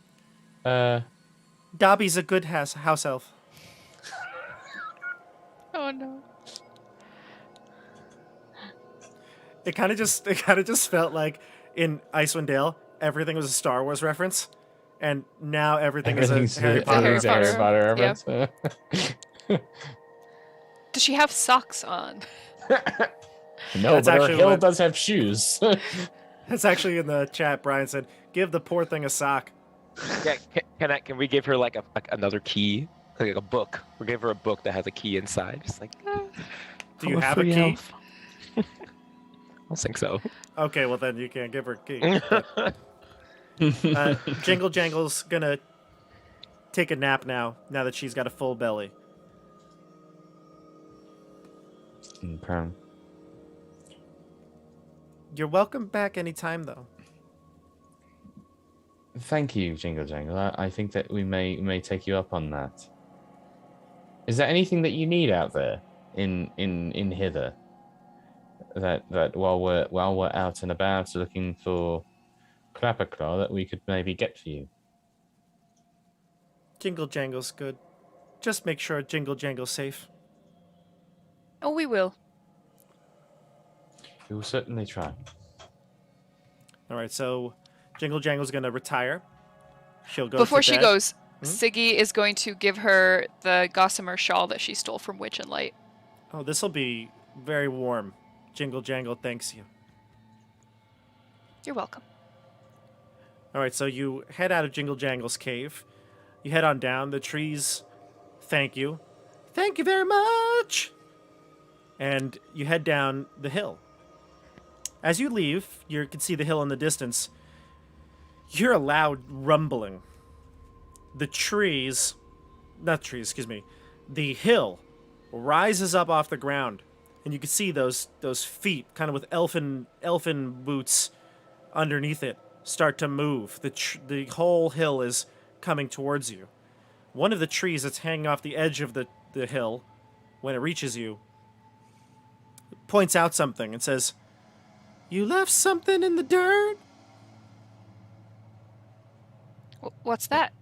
Dobby's a good house elf. no. It kind of just felt like in Icewind Dale, everything was a Star Wars reference, and now everything is a Harry Potter. Harry everything's Potter. Harry Yeah. Potter reference. Does she have socks on? No, That's but her actually hill what- does have shoes. That's actually in the chat. Brian said, "Give the poor thing a sock." Yeah, can we give her like another key, like a book? We'll give her a book that has a key inside. Just like, Do you I'm have a free key? elf. I don't think so. Okay, well then you can't give her a key. Jingle Jangle's gonna take a nap now that she's got a full belly. Okay. You're welcome back anytime, though. Thank you, Jingle Jangle. I think that we may take you up on that. Is there anything that you need out there in Hither? That while we're out and about looking for Clapperclaw, that we could maybe get for you. Jingle Jangle's good. Just make sure Jingle Jangle's safe. Oh, we will. We will certainly try. All right, so Jingle Jangle's gonna retire. She'll go Before to she bed. goes, Hmm? Siggy is going to give her the gossamer shawl that she stole from Witch and Light. Oh, this'll be very warm. Jingle Jangle thanks you. You're welcome. All right, so you head out of Jingle Jangle's cave. You head on down. The trees thank you. Thank you very much. And you head down the hill. As you leave, you can see the hill in the distance. You hear a loud rumbling. The the hill rises up off the ground, and you can see those feet, kind of with elfin boots underneath it, start to move. The whole hill is coming towards you. One of the trees that's hanging off the edge of the hill, when it reaches you, points out something and says, "You left something in the dirt?" What's that?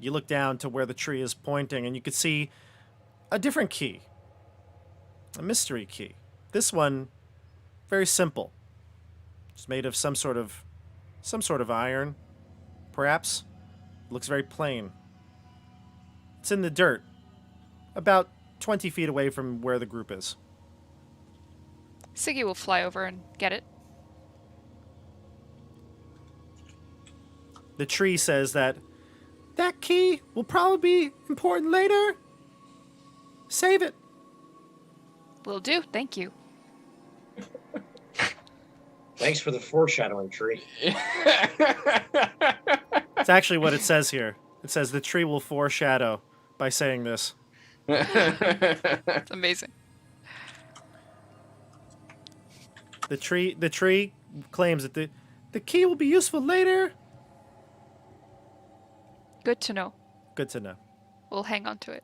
You look down to where the tree is pointing, and you can see a different key. A mystery key. This one, very simple. It's made of some sort of iron, perhaps. Looks very plain. It's in the dirt, about 20 feet away from where the group is. Siggy will fly over and get it. The tree says that key will probably be important later. Save it. Will do. Thank you. Thanks for the foreshadowing, tree. It's actually what it says here. It says the tree will foreshadow by saying this. It's amazing. The tree claims that the key will be useful later. Good to know. Good to know. We'll hang on to it.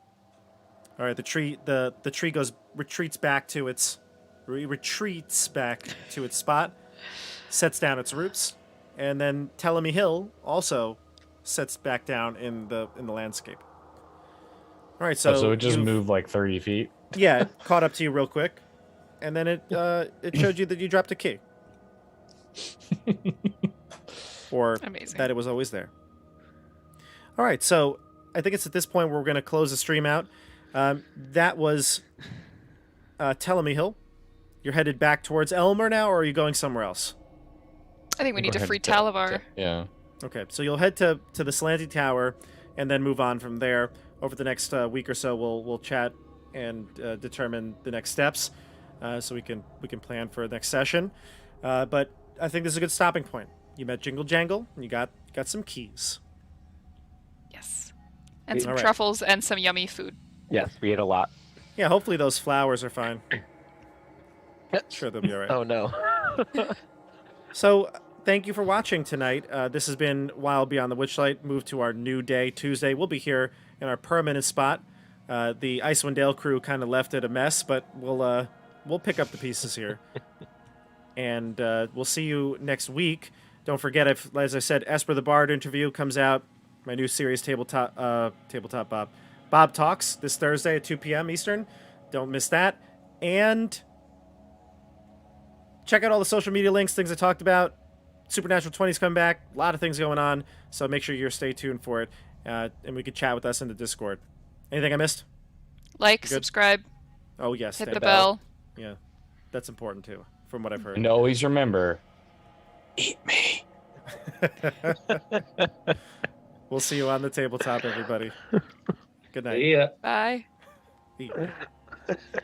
All right, the tree retreats back to its spot, sets down its roots, and then Telemy Hill also sets back down in the landscape. All right, so it just you've- moved like 30 feet. Yeah, it caught up to you real quick, and then it showed you that you dropped a key, or Amazing. that it was always there. All right, so I think it's at this point where we're going to close the stream out. That was Telemy Hill. You're headed back towards Elmer now, or are you going somewhere else? I think we need to Go free ahead, Talavar. Yeah. Okay, so you'll head to the Slanty Tower, and then move on from there. Over the next week or so, we'll chat and determine the next steps, so we can plan for the next session. But I think this is a good stopping point. You met Jingle Jangle, and you got some keys. Yes. And some All right. truffles and some yummy food. Yes, we ate a lot. Yeah, hopefully those flowers are fine. Sure, they'll be all right. Oh no. So, thank you for watching tonight. This has been Wild Beyond the Witchlight. Moved to our new day, Tuesday. We'll be here in our permanent spot. The Icewind Dale crew kind of left it a mess, but we'll pick up the pieces here. And we'll see you next week. Don't forget, as I said, Esper the Bard interview comes out. My new series, Tabletop Bob Talks, this Thursday at 2 p.m. Eastern. Don't miss that. And check out all the social media links, things I talked about. Supernatural 20's coming back. A lot of things going on. So make sure you're stay tuned for it. And we can chat with us in the Discord. Anything I missed? Like, Good. subscribe, Oh, yes. hit thank the you. bell. Yeah. That's important, too, from what I've heard. And always remember, eat me. We'll see you on the tabletop, everybody. Good night. Yeah. Bye. Eat.